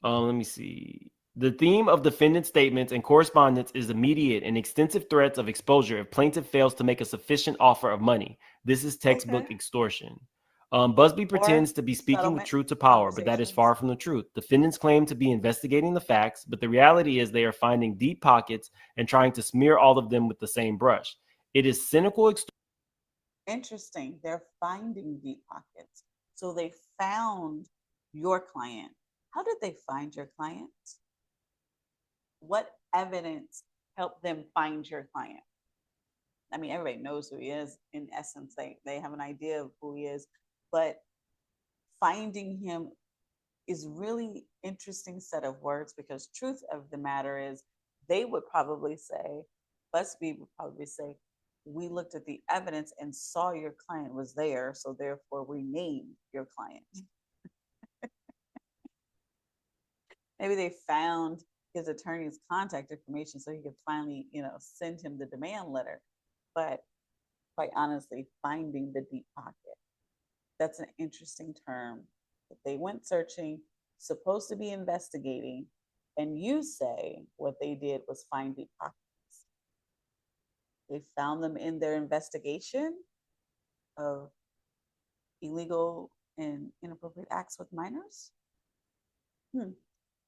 Let me see. The theme of defendant statements and correspondence is immediate and extensive threats of exposure if plaintiff fails to make a sufficient offer of money. This is textbook extortion. Busby pretends to be speaking with truth to power, but that is far from the truth. Defendants claim to be investigating the facts, but the reality is they are finding deep pockets and trying to smear all of them with the same brush. It is cynical extortion. Interesting. They're finding deep pockets. So they found your client. How did they find your client? What evidence helped them find your client? I mean, everybody knows who he is. In essence, they have an idea of who he is, but finding him is really interesting set of words, because truth of the matter is they would probably say, BuzzFeed would probably say, we looked at the evidence and saw your client was there, so therefore we named your client. Maybe they found his attorney's contact information so he could finally, send him the demand letter. But quite honestly, finding the deep pocket, that's an interesting term. That they went searching, supposed to be investigating, and you say what they did was find deep pockets. They found them in their investigation of illegal and inappropriate acts with minors.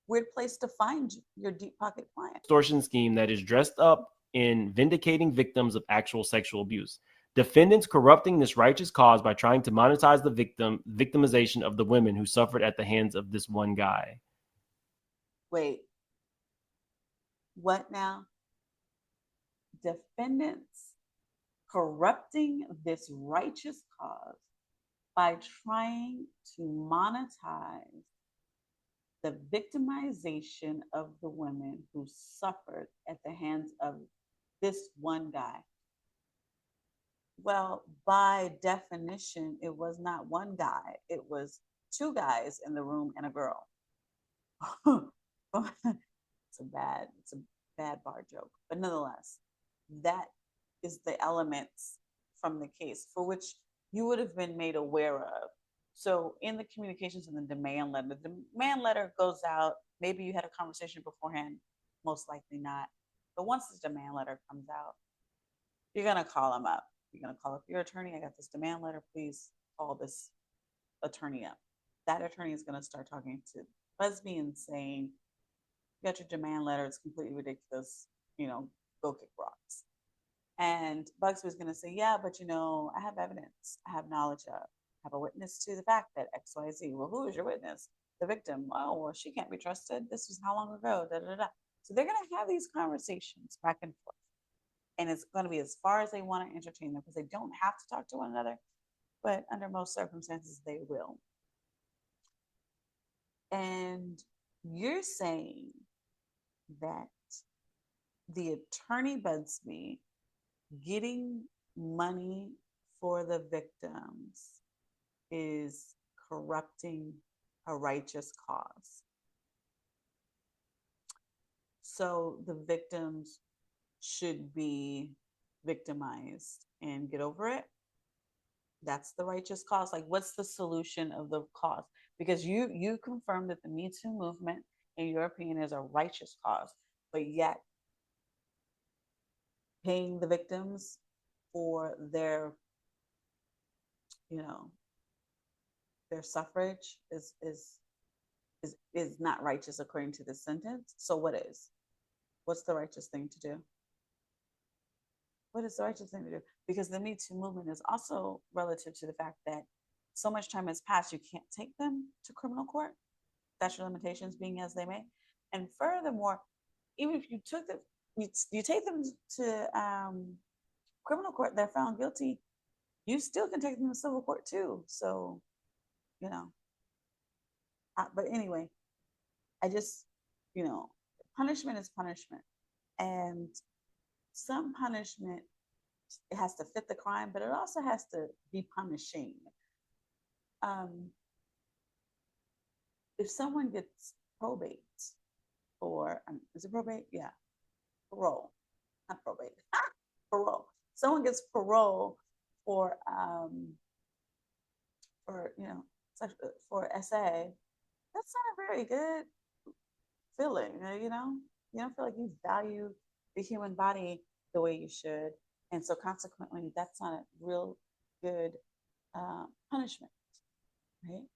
Weird place to find your deep pocket client. Extortion scheme that is dressed up in vindicating victims of actual sexual abuse. Defendants corrupting this righteous cause by trying to monetize the victimization of the women who suffered at the hands of this one guy. Wait, what now? Defendants corrupting this righteous cause by trying to monetize the victimization of the women who suffered at the hands of this one guy. Well, by definition, it was not one guy. It was two guys in the room and a girl. It's a bad bar joke. But nonetheless, that is the elements from the case for which you would have been made aware of. So in the communications and the demand letter goes out. Maybe you had a conversation beforehand, most likely not. But once the demand letter comes out, you're going to call them up. You're going to call up your attorney. I got this demand letter. Please call this attorney up. That attorney is going to start talking to Busby and saying, you got your demand letter. It's completely ridiculous. Go kick rocks. And Bugsby's going to say, yeah, but I have evidence. I have knowledge of. I have a witness to the fact that XYZ. Well, who is your witness? The victim. Oh, well, she can't be trusted. This was how long ago? Da, da, da. So they're going to have these conversations back and forth. And it's going to be as far as they want to entertain them, because they don't have to talk to one another, but under most circumstances, they will. And you're saying that the attorney Busby getting money for the victims is corrupting a righteous cause. So the victims should be victimized and get over it. That's the righteous cause. Like, what's the solution of the cause? Because you confirmed that the Me Too movement, in your opinion, is a righteous cause, but yet paying the victims for their their suffrage is not righteous according to this sentence. So what is? What's the righteous thing to do? What is the righteous thing to do? Because the Me Too movement is also relative to the fact that so much time has passed, you can't take them to criminal court, statute of limitations being as they may. And furthermore, even if you took them, you take them to criminal court, they're found guilty, you still can take them to civil court too. So, but anyway, I just, punishment is punishment. And some punishment, it has to fit the crime, but it also has to be punishing. If someone gets probate or is it probate? Yeah, parole, not probate, parole. Someone gets parole for SA. That's not a very good feeling. You don't feel like you value the human body the way you should, and so consequently, that's not a real good punishment, right?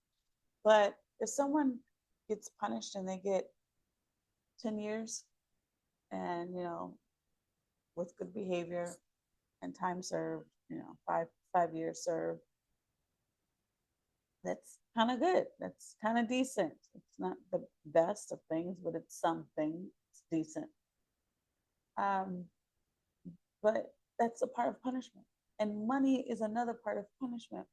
But if someone gets punished and they get 10 years and, with good behavior and time served, 5 years served, that's kind of good. That's kind of decent. It's not the best of things, but it's something. It's decent. But that's a part of punishment. And money is another part of punishment.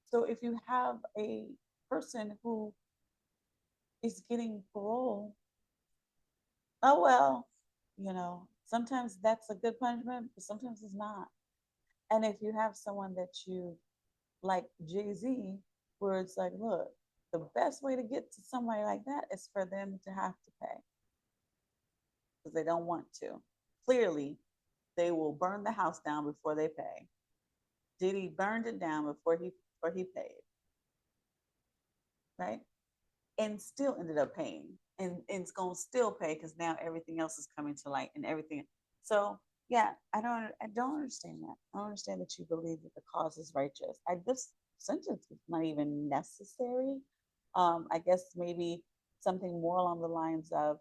So if you have a person who is getting parole. Oh well, sometimes that's a good punishment, but sometimes it's not. And if you have someone that you like Jay-Z, where it's like, look, the best way to get to somebody like that is for them to have to pay because they don't want to. Clearly, they will burn the house down before they pay. Diddy burned it down before he paid, right? And still ended up paying, and it's gonna still pay because now everything else is coming to light and everything. So yeah, I don't understand that. I don't understand that you believe that the cause is righteous. This sentence is not even necessary. I guess maybe something more along the lines of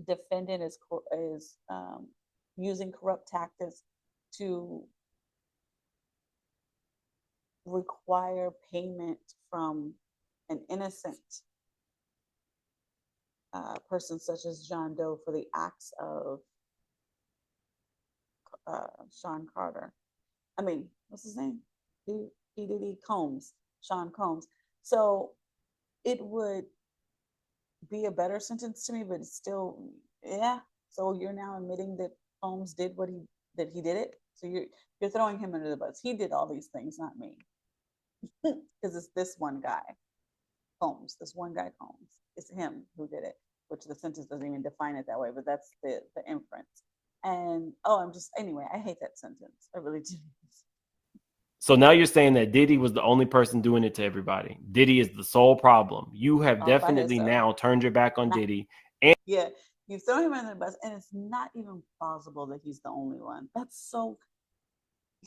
defendant is using corrupt tactics to require payment from an innocent person such as John Doe for the acts of Sean Carter. I mean, what's his name? Diddy Combs, Sean Combs. So it would be a better sentence to me, but it's still, yeah. So you're now admitting that Combs did he did it. So you're throwing him under the bus. He did all these things, not me, because it's this one guy, Combs. This one guy Combs. It's him who did it, which the sentence doesn't even define it that way, but that's the inference. And anyway, I hate that sentence. I really do. So now you're saying that Diddy was the only person doing it to everybody. Diddy is the sole problem. You have definitely now turned your back on Diddy. And yeah, you throw him under the bus, and it's not even plausible that he's the only one.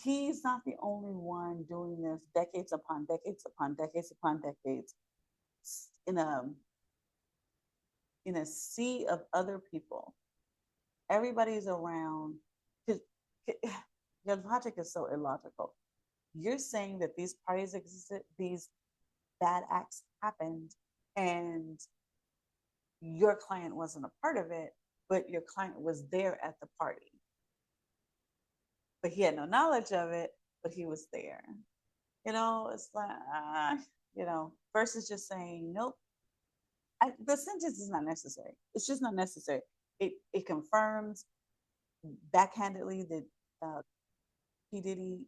He's not the only one doing this decades upon decades upon decades upon decades in a sea of other people. Everybody's around. Your logic is so illogical. You're saying that these parties existed, these bad acts happened, and your client wasn't a part of it, but your client was there at the party. But he had no knowledge of it, but he was there. It's like, versus just saying, nope, the sentence is not necessary. It's just not necessary. It confirms backhandedly that P. Diddy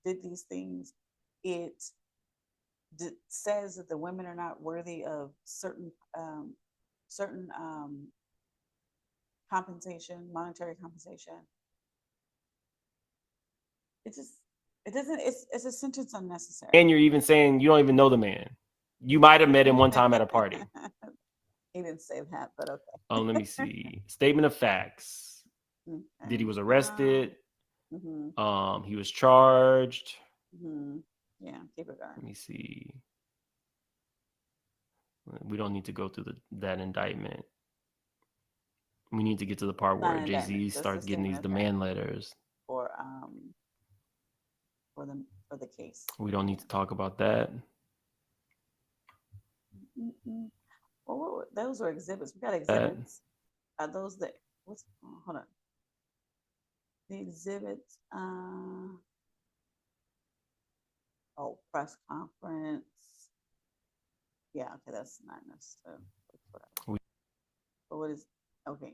did these things. It says that the women are not worthy of certain compensation, monetary compensation. It doesn't. It's a sentence unnecessary. you're even saying you don't even know the man. You might have met him one time at a party. He didn't say that, but okay. Let me see. Statement of facts. Okay. Diddy was arrested. He was charged. Yeah, keep it going. Let me see. We don't need to go through that indictment. We need to get to the part where Jay-Z starts getting these demand letters for the case. We don't need to talk about that. Well, those are exhibits. We got exhibits. Are those the hold on. The exhibits. Press conference. Yeah, okay, that's not necessary. But what is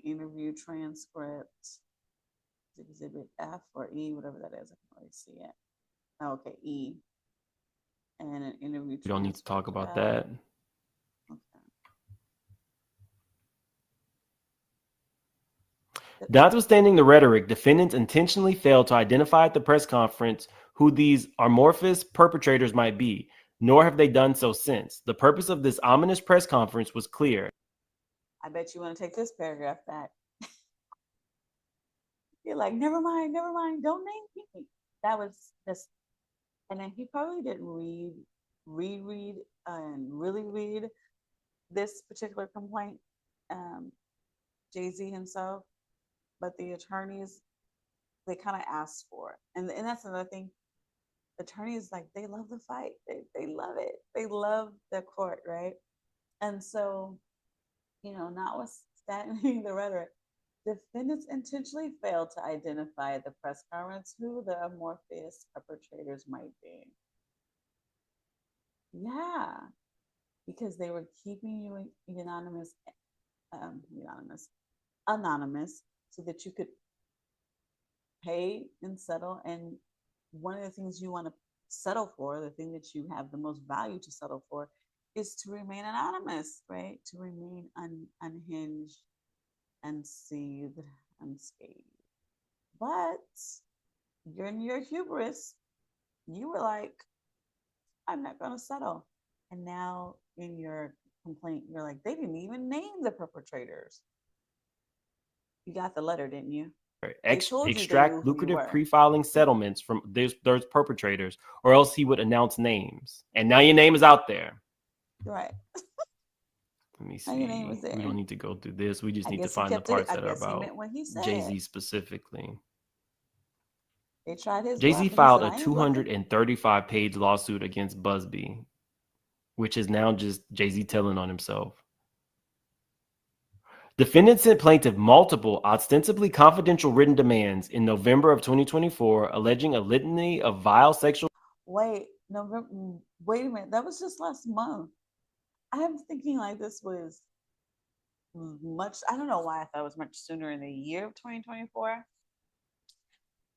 interview transcript, exhibit F or E, whatever that is. I can't really see it. Okay, E. And an interview. We don't need to talk about that. Okay. Notwithstanding the rhetoric, defendants intentionally failed to identify at the press conference who these amorphous perpetrators might be, nor have they done so since. The purpose of this ominous press conference was clear. I bet you want to take this paragraph back. You're like, never mind, don't name me. That was just, and then he probably didn't reread and really read this particular complaint, Jay-Z himself, but the attorneys, they kind of asked for it. And that's another thing. Attorneys, like, they love the fight. They love it. They love the court, right? And so, notwithstanding the rhetoric, defendants intentionally failed to identify at the press conference who the amorphous perpetrators might be. Yeah. because they were keeping you anonymous, so that you could pay and settle. And one of the things you want to settle for, the thing that you have the most value to settle for, is to remain anonymous, right? To remain unhinged, unscathed, unscathed. But you're in your hubris. You were like, I'm not going to settle. And now in your complaint, you're like, they didn't even name the perpetrators. You got the letter, didn't you? Extract lucrative pre-filing settlements from those perpetrators, or else he would announce names. And now your name is out there. Right. Let me see. We don't need to go through this. We just need to find the parts that are about Jay-Z specifically. They tried his Jay-Z filed a 235-page lawsuit against Busby, which is now just Jay-Z telling on himself. Defendant sent plaintiff multiple ostensibly confidential written demands in November of 2024, alleging a litany of vile sexual. Wait a minute. That was just last month. I'm thinking like this was much. I don't know why I thought it was much sooner in the year of 2024,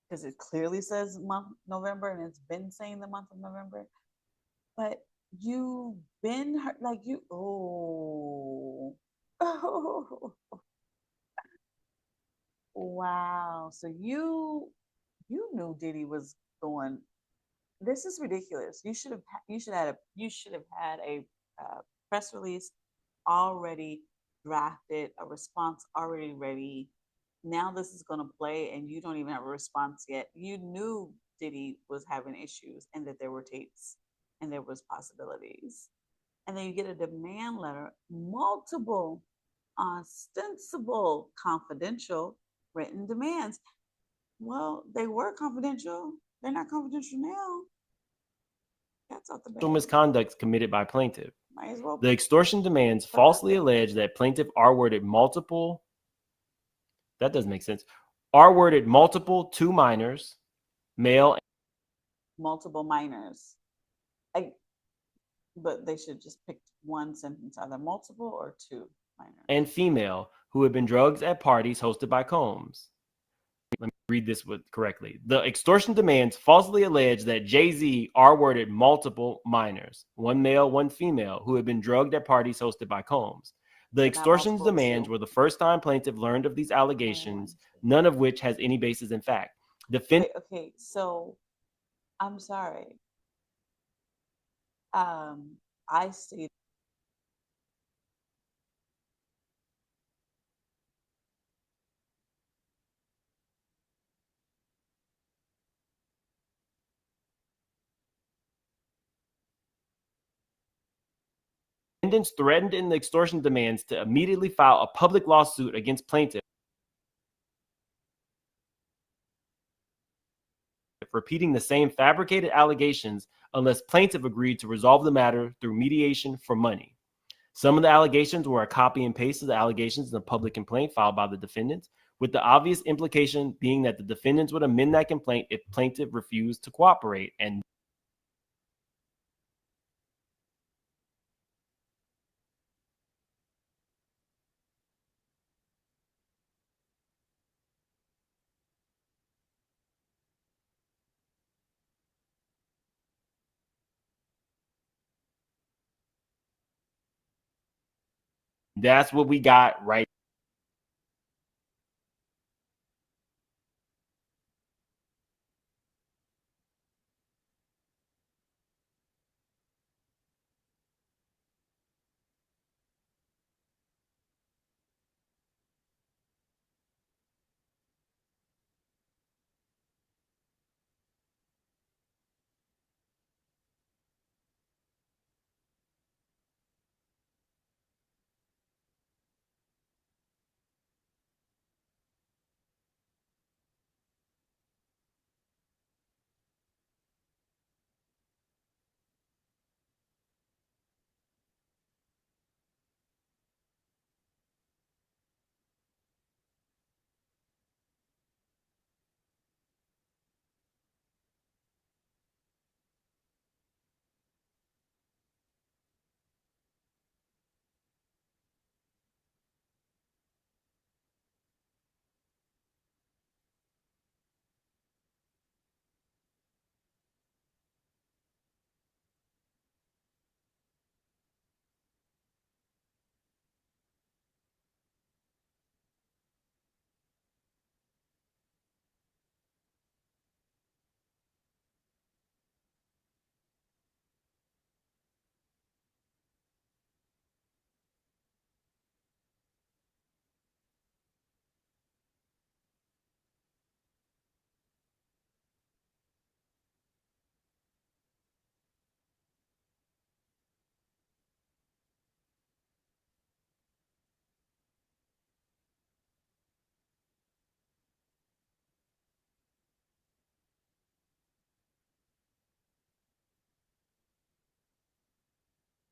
because it clearly says month November, and it's been saying the month of November. But you've been like you. Oh. Wow. So you knew Diddy was going. This is ridiculous. You should have had a press release already drafted, a response already ready. Now this is going to play, and you don't even have a response yet. You knew Diddy was having issues, and that there were tapes, and there was possibilities. And then you get a demand letter, multiple ostensible confidential written demands. Well, they were confidential. They're not confidential now. That's out the bag. Misconduct committed by plaintiff. Might as well. The extortion demands falsely allege that plaintiff R-worded multiple. That doesn't make sense. R-worded multiple two minors, male. Multiple minors. But they should just pick one sentence, either multiple or two minors. And female who had been drugged at parties hosted by Combs. Let me read this correctly. The extortion demands falsely allege that Jay-Z R-worded multiple minors, one male, one female, who had been drugged at parties hosted by Combs. The extortion demands were the first time plaintiff learned of these allegations, none of which has any basis in fact. Okay, so I'm sorry. I stated defendants threatened in the extortion demands to immediately file a public lawsuit against plaintiff, repeating the same fabricated allegations unless plaintiff agreed to resolve the matter through mediation for money. Some of the allegations were a copy and paste of the allegations in the public complaint filed by the defendants, with the obvious implication being that the defendants would amend that complaint if plaintiff refused to cooperate. And that's what we got right.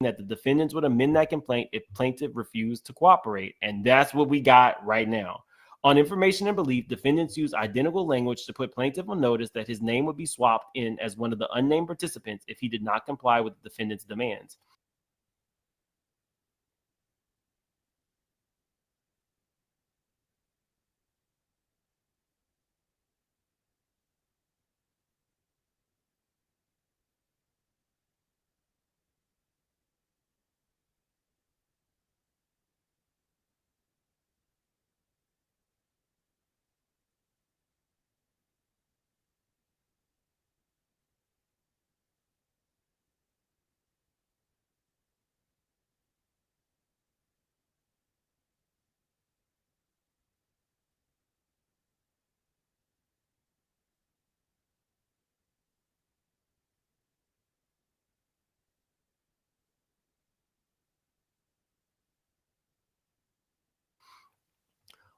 that the defendants would amend that complaint if plaintiff refused to cooperate. And that's what we got right now. On information and belief, defendants used identical language to put plaintiff on notice that his name would be swapped in as one of the unnamed participants if he did not comply with the defendant's demands.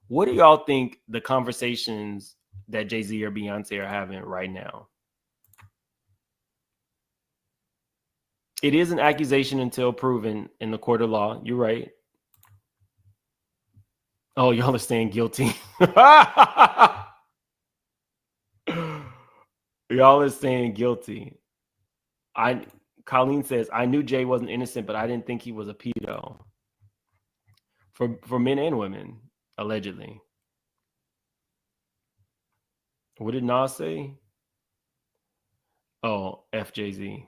What do y'all think the conversations that Jay-Z or Beyonce are having right now? It is an accusation until proven in the court of law. You're right. Oh, y'all are saying guilty. Y'all are saying guilty. Colleen says, I knew Jay wasn't innocent, but I didn't think he was a pedo. For men and women, allegedly. What did Nas say? Oh, FJZ.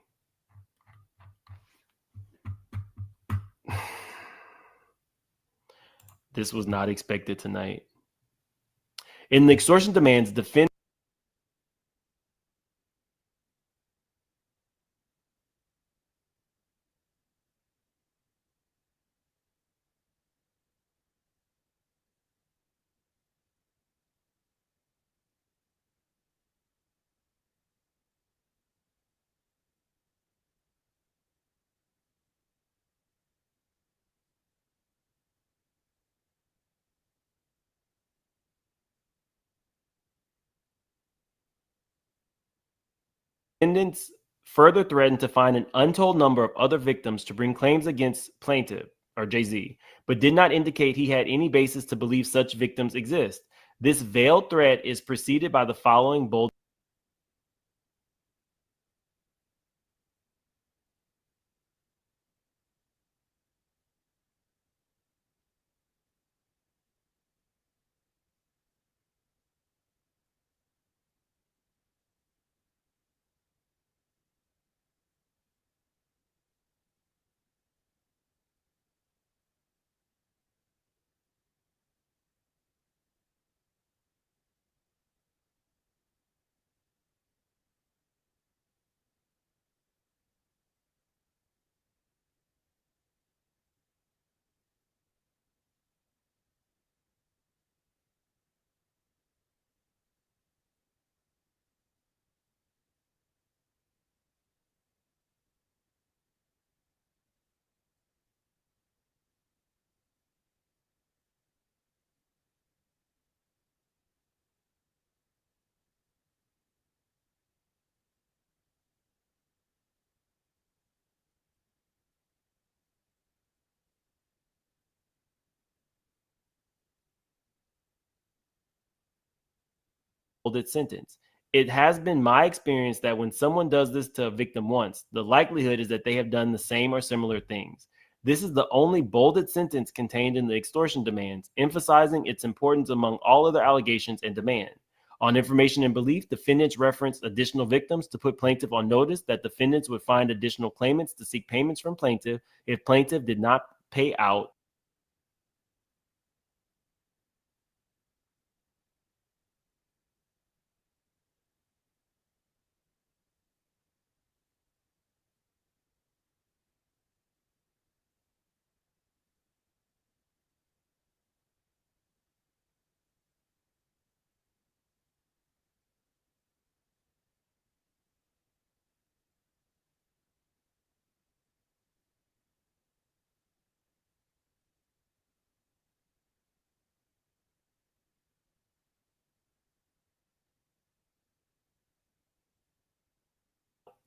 This was not expected tonight. In the extortion demands, defendants further threatened to find an untold number of other victims to bring claims against plaintiff, or Jay-Z, but did not indicate he had any basis to believe such victims exist. This veiled threat is preceded by the following bold sentence. It has been my experience that when someone does this to a victim once, the likelihood is that they have done the same or similar things. This is the only bolded sentence contained in the extortion demands, emphasizing its importance among all other allegations and demand. On information and belief, defendants referenced additional victims to put plaintiff on notice that defendants would find additional claimants to seek payments from plaintiff if plaintiff did not pay out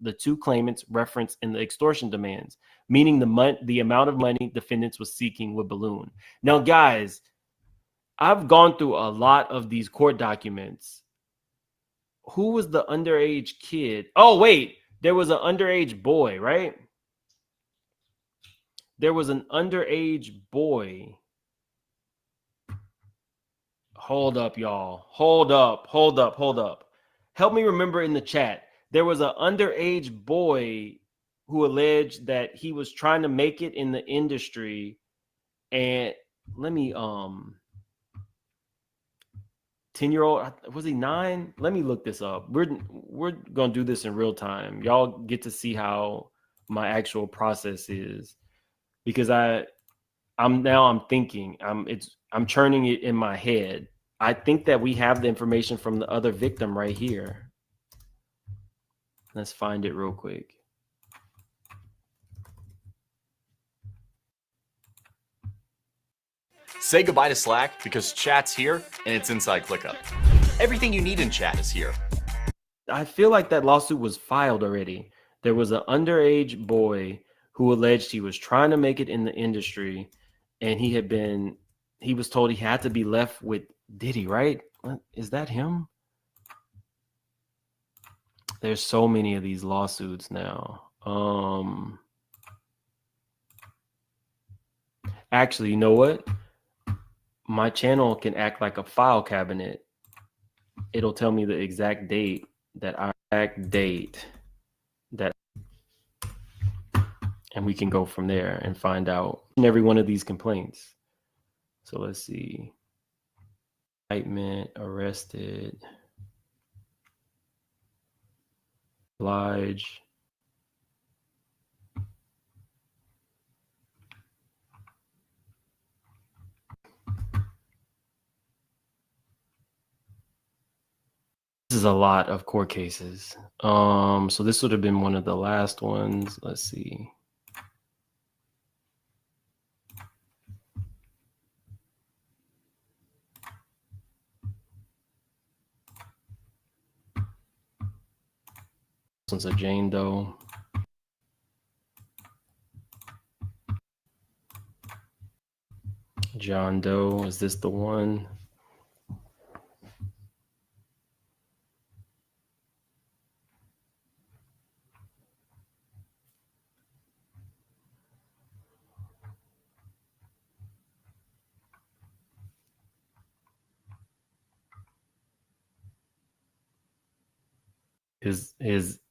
the two claimants referenced in the extortion demands, meaning the amount of money defendants was seeking would balloon. Now, guys, I've gone through a lot of these court documents. Who was the underage kid? Oh, wait, there was an underage boy, right? There was an underage boy. Hold up, y'all. Hold up. Help me remember in the chat. There was an underage boy who alleged that he was trying to make it in the industry. And let me 10-year-old, was he 9? Let me look this up. We're gonna do this in real time. Y'all get to see how my actual process is, because I'm thinking, I'm churning it in my head. I think that we have the information from the other victim right here. Let's find it real quick. Say goodbye to Slack because chat's here and it's inside ClickUp. Everything you need in chat is here. I feel like that lawsuit was filed already. There was an underage boy who alleged he was trying to make it in the industry, and he was told he had to be left with Diddy, right? Is that him? There's so many of these lawsuits now. Actually, you know what? My channel can act like a file cabinet. It'll tell me the exact date and we can go from there and find out every one of these complaints. So let's see. Indictment, arrested, oblige. This is a lot of court cases. So this would have been one of the last ones. Let's see. This one's a Jane Doe. John Doe, is this the one?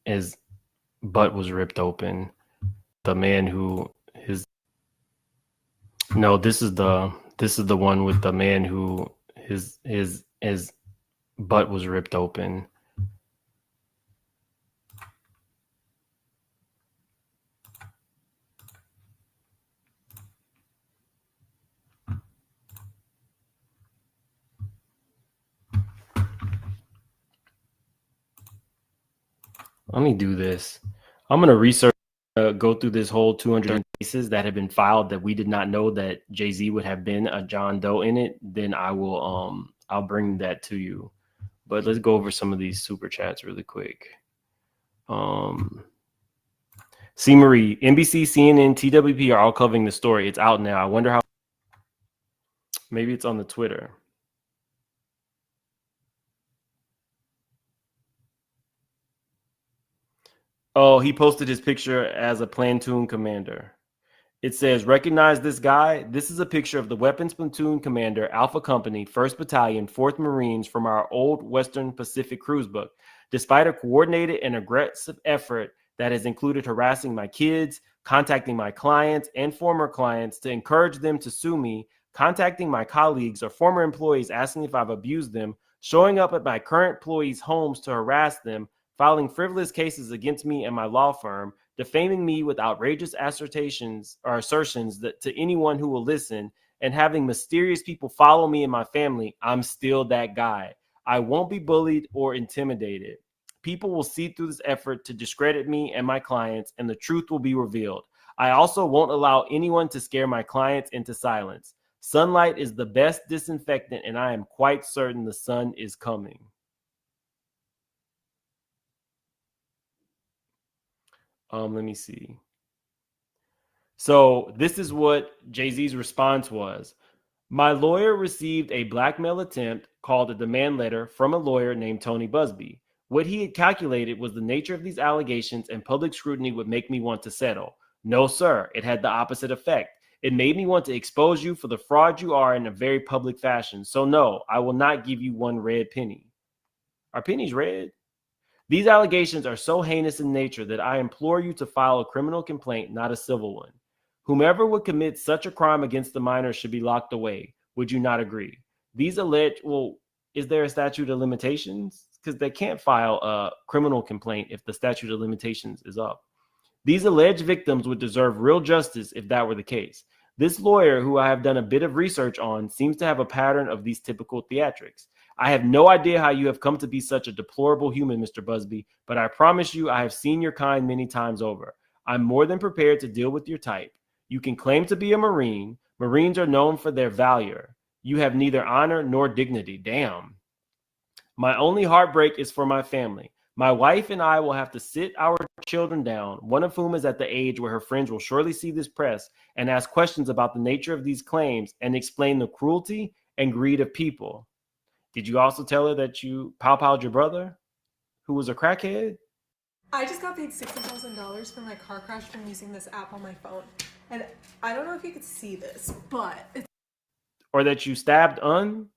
His butt was ripped open. The man who this is the one with the man who his butt was ripped open. Let me do this. I'm going to research, go through this whole 200 cases that have been filed that we did not know that Jay-Z would have been a John Doe in it. Then I will, I'll bring that to you. But let's go over some of these super chats really quick. C. Marie, NBC, CNN, TWP are all covering the story. It's out now. I wonder how. Maybe it's on the Twitter. Oh, he posted his picture as a platoon commander. It says, recognize this guy? This is a picture of the weapons platoon commander, Alpha Company, 1st Battalion, 4th Marines from our old Western Pacific cruise book. Despite a coordinated and aggressive effort that has included harassing my kids, contacting my clients and former clients to encourage them to sue me, contacting my colleagues or former employees asking if I've abused them, showing up at my current employees' homes to harass them, filing frivolous cases against me and my law firm, defaming me with outrageous assertions that to anyone who will listen, and having mysterious people follow me and my family, I'm still that guy. I won't be bullied or intimidated. People will see through this effort to discredit me and my clients, and the truth will be revealed. I also won't allow anyone to scare my clients into silence. Sunlight is the best disinfectant, and I am quite certain the sun is coming. Let me see. So this is what Jay-Z's response was. My lawyer received a blackmail attempt called a demand letter from a lawyer named Tony Busby. What he had calculated was the nature of these allegations and public scrutiny would make me want to settle. No, sir, it had the opposite effect. It made me want to expose you for the fraud you are in a very public fashion. So no, I will not give you one red penny. Are pennies red? These allegations are so heinous in nature that I implore you to file a criminal complaint, not a civil one. Whomever would commit such a crime against the minors should be locked away. Would you not agree? These alleged, well, is there a statute of limitations? Because they can't file a criminal complaint if the statute of limitations is up. These alleged victims would deserve real justice if that were the case. This lawyer, who I have done a bit of research on, seems to have a pattern of these typical theatrics. I have no idea how you have come to be such a deplorable human, Mr. Busby, but I promise you I have seen your kind many times over. I'm more than prepared to deal with your type. You can claim to be a Marine. Marines are known for their valor. You have neither honor nor dignity. Damn. My only heartbreak is for my family. My wife and I will have to sit our children down, one of whom is at the age where her friends will surely see this press and ask questions about the nature of these claims and explain the cruelty and greed of people. Did you also tell her that you pow-powed your brother, who was a crackhead? I just got paid $60,000 for my car crash from using this app on my phone. And I don't know if you could see this, but it's... Or that you stabbed Un?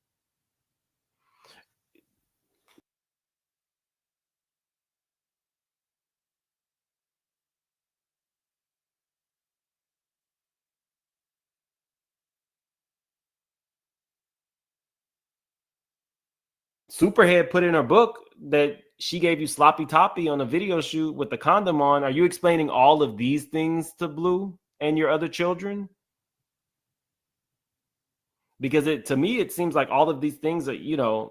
Superhead put in her book that she gave you sloppy toppy on a video shoot with the condom on. Are you explaining all of these things to Blue and your other children? Because to me, it seems like all of these things are,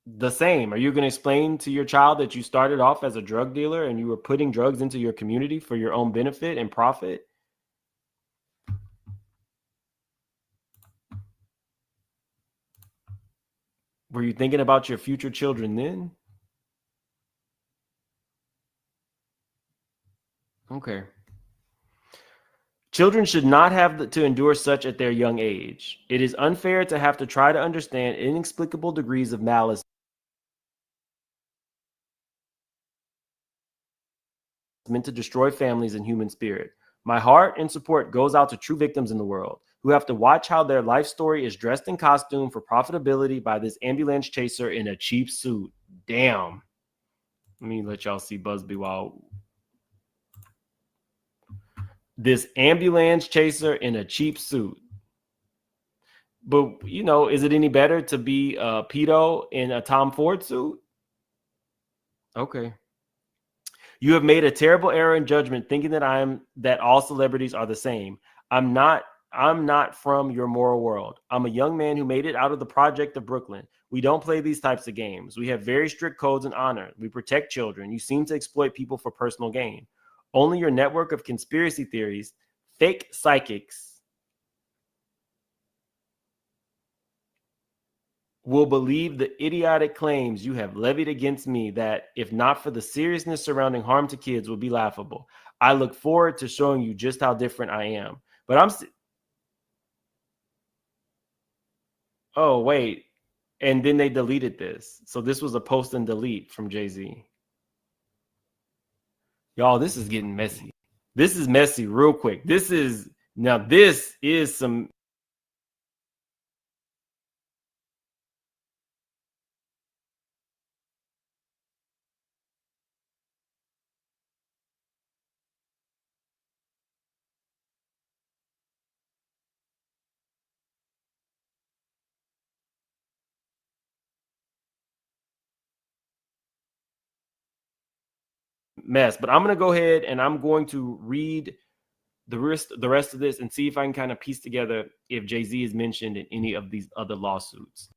the same. Are you going to explain to your child that you started off as a drug dealer and you were putting drugs into your community for your own benefit and profit? Were you thinking about your future children then? Okay. Children should not have to endure such at their young age. It is unfair to have to try to understand inexplicable degrees of malice meant to destroy families and human spirit. My heart and support goes out to true victims in the world who have to watch how their life story is dressed in costume for profitability by this ambulance chaser in a cheap suit. Damn. Let me let y'all see Busby while... This ambulance chaser in a cheap suit. But, is it any better to be a pedo in a Tom Ford suit? Okay. You have made a terrible error in judgment thinking that all celebrities are the same. I'm not from your moral world. I'm a young man who made it out of the project of Brooklyn. We don't play these types of games. We have very strict codes and honor. We protect children. You seem to exploit people for personal gain. Only your network of conspiracy theories, fake psychics, will believe the idiotic claims you have levied against me that, if not for the seriousness surrounding harm to kids, would be laughable. I look forward to showing you just how different I am. But oh, wait. And then they deleted this. So this was a post and delete from Jay-Z. Y'all, this is getting messy. This is messy real quick. This is some... mess. But I'm going to go ahead and I'm going to read the rest of this and see if I can kind of piece together if Jay-Z is mentioned in any of these other lawsuits.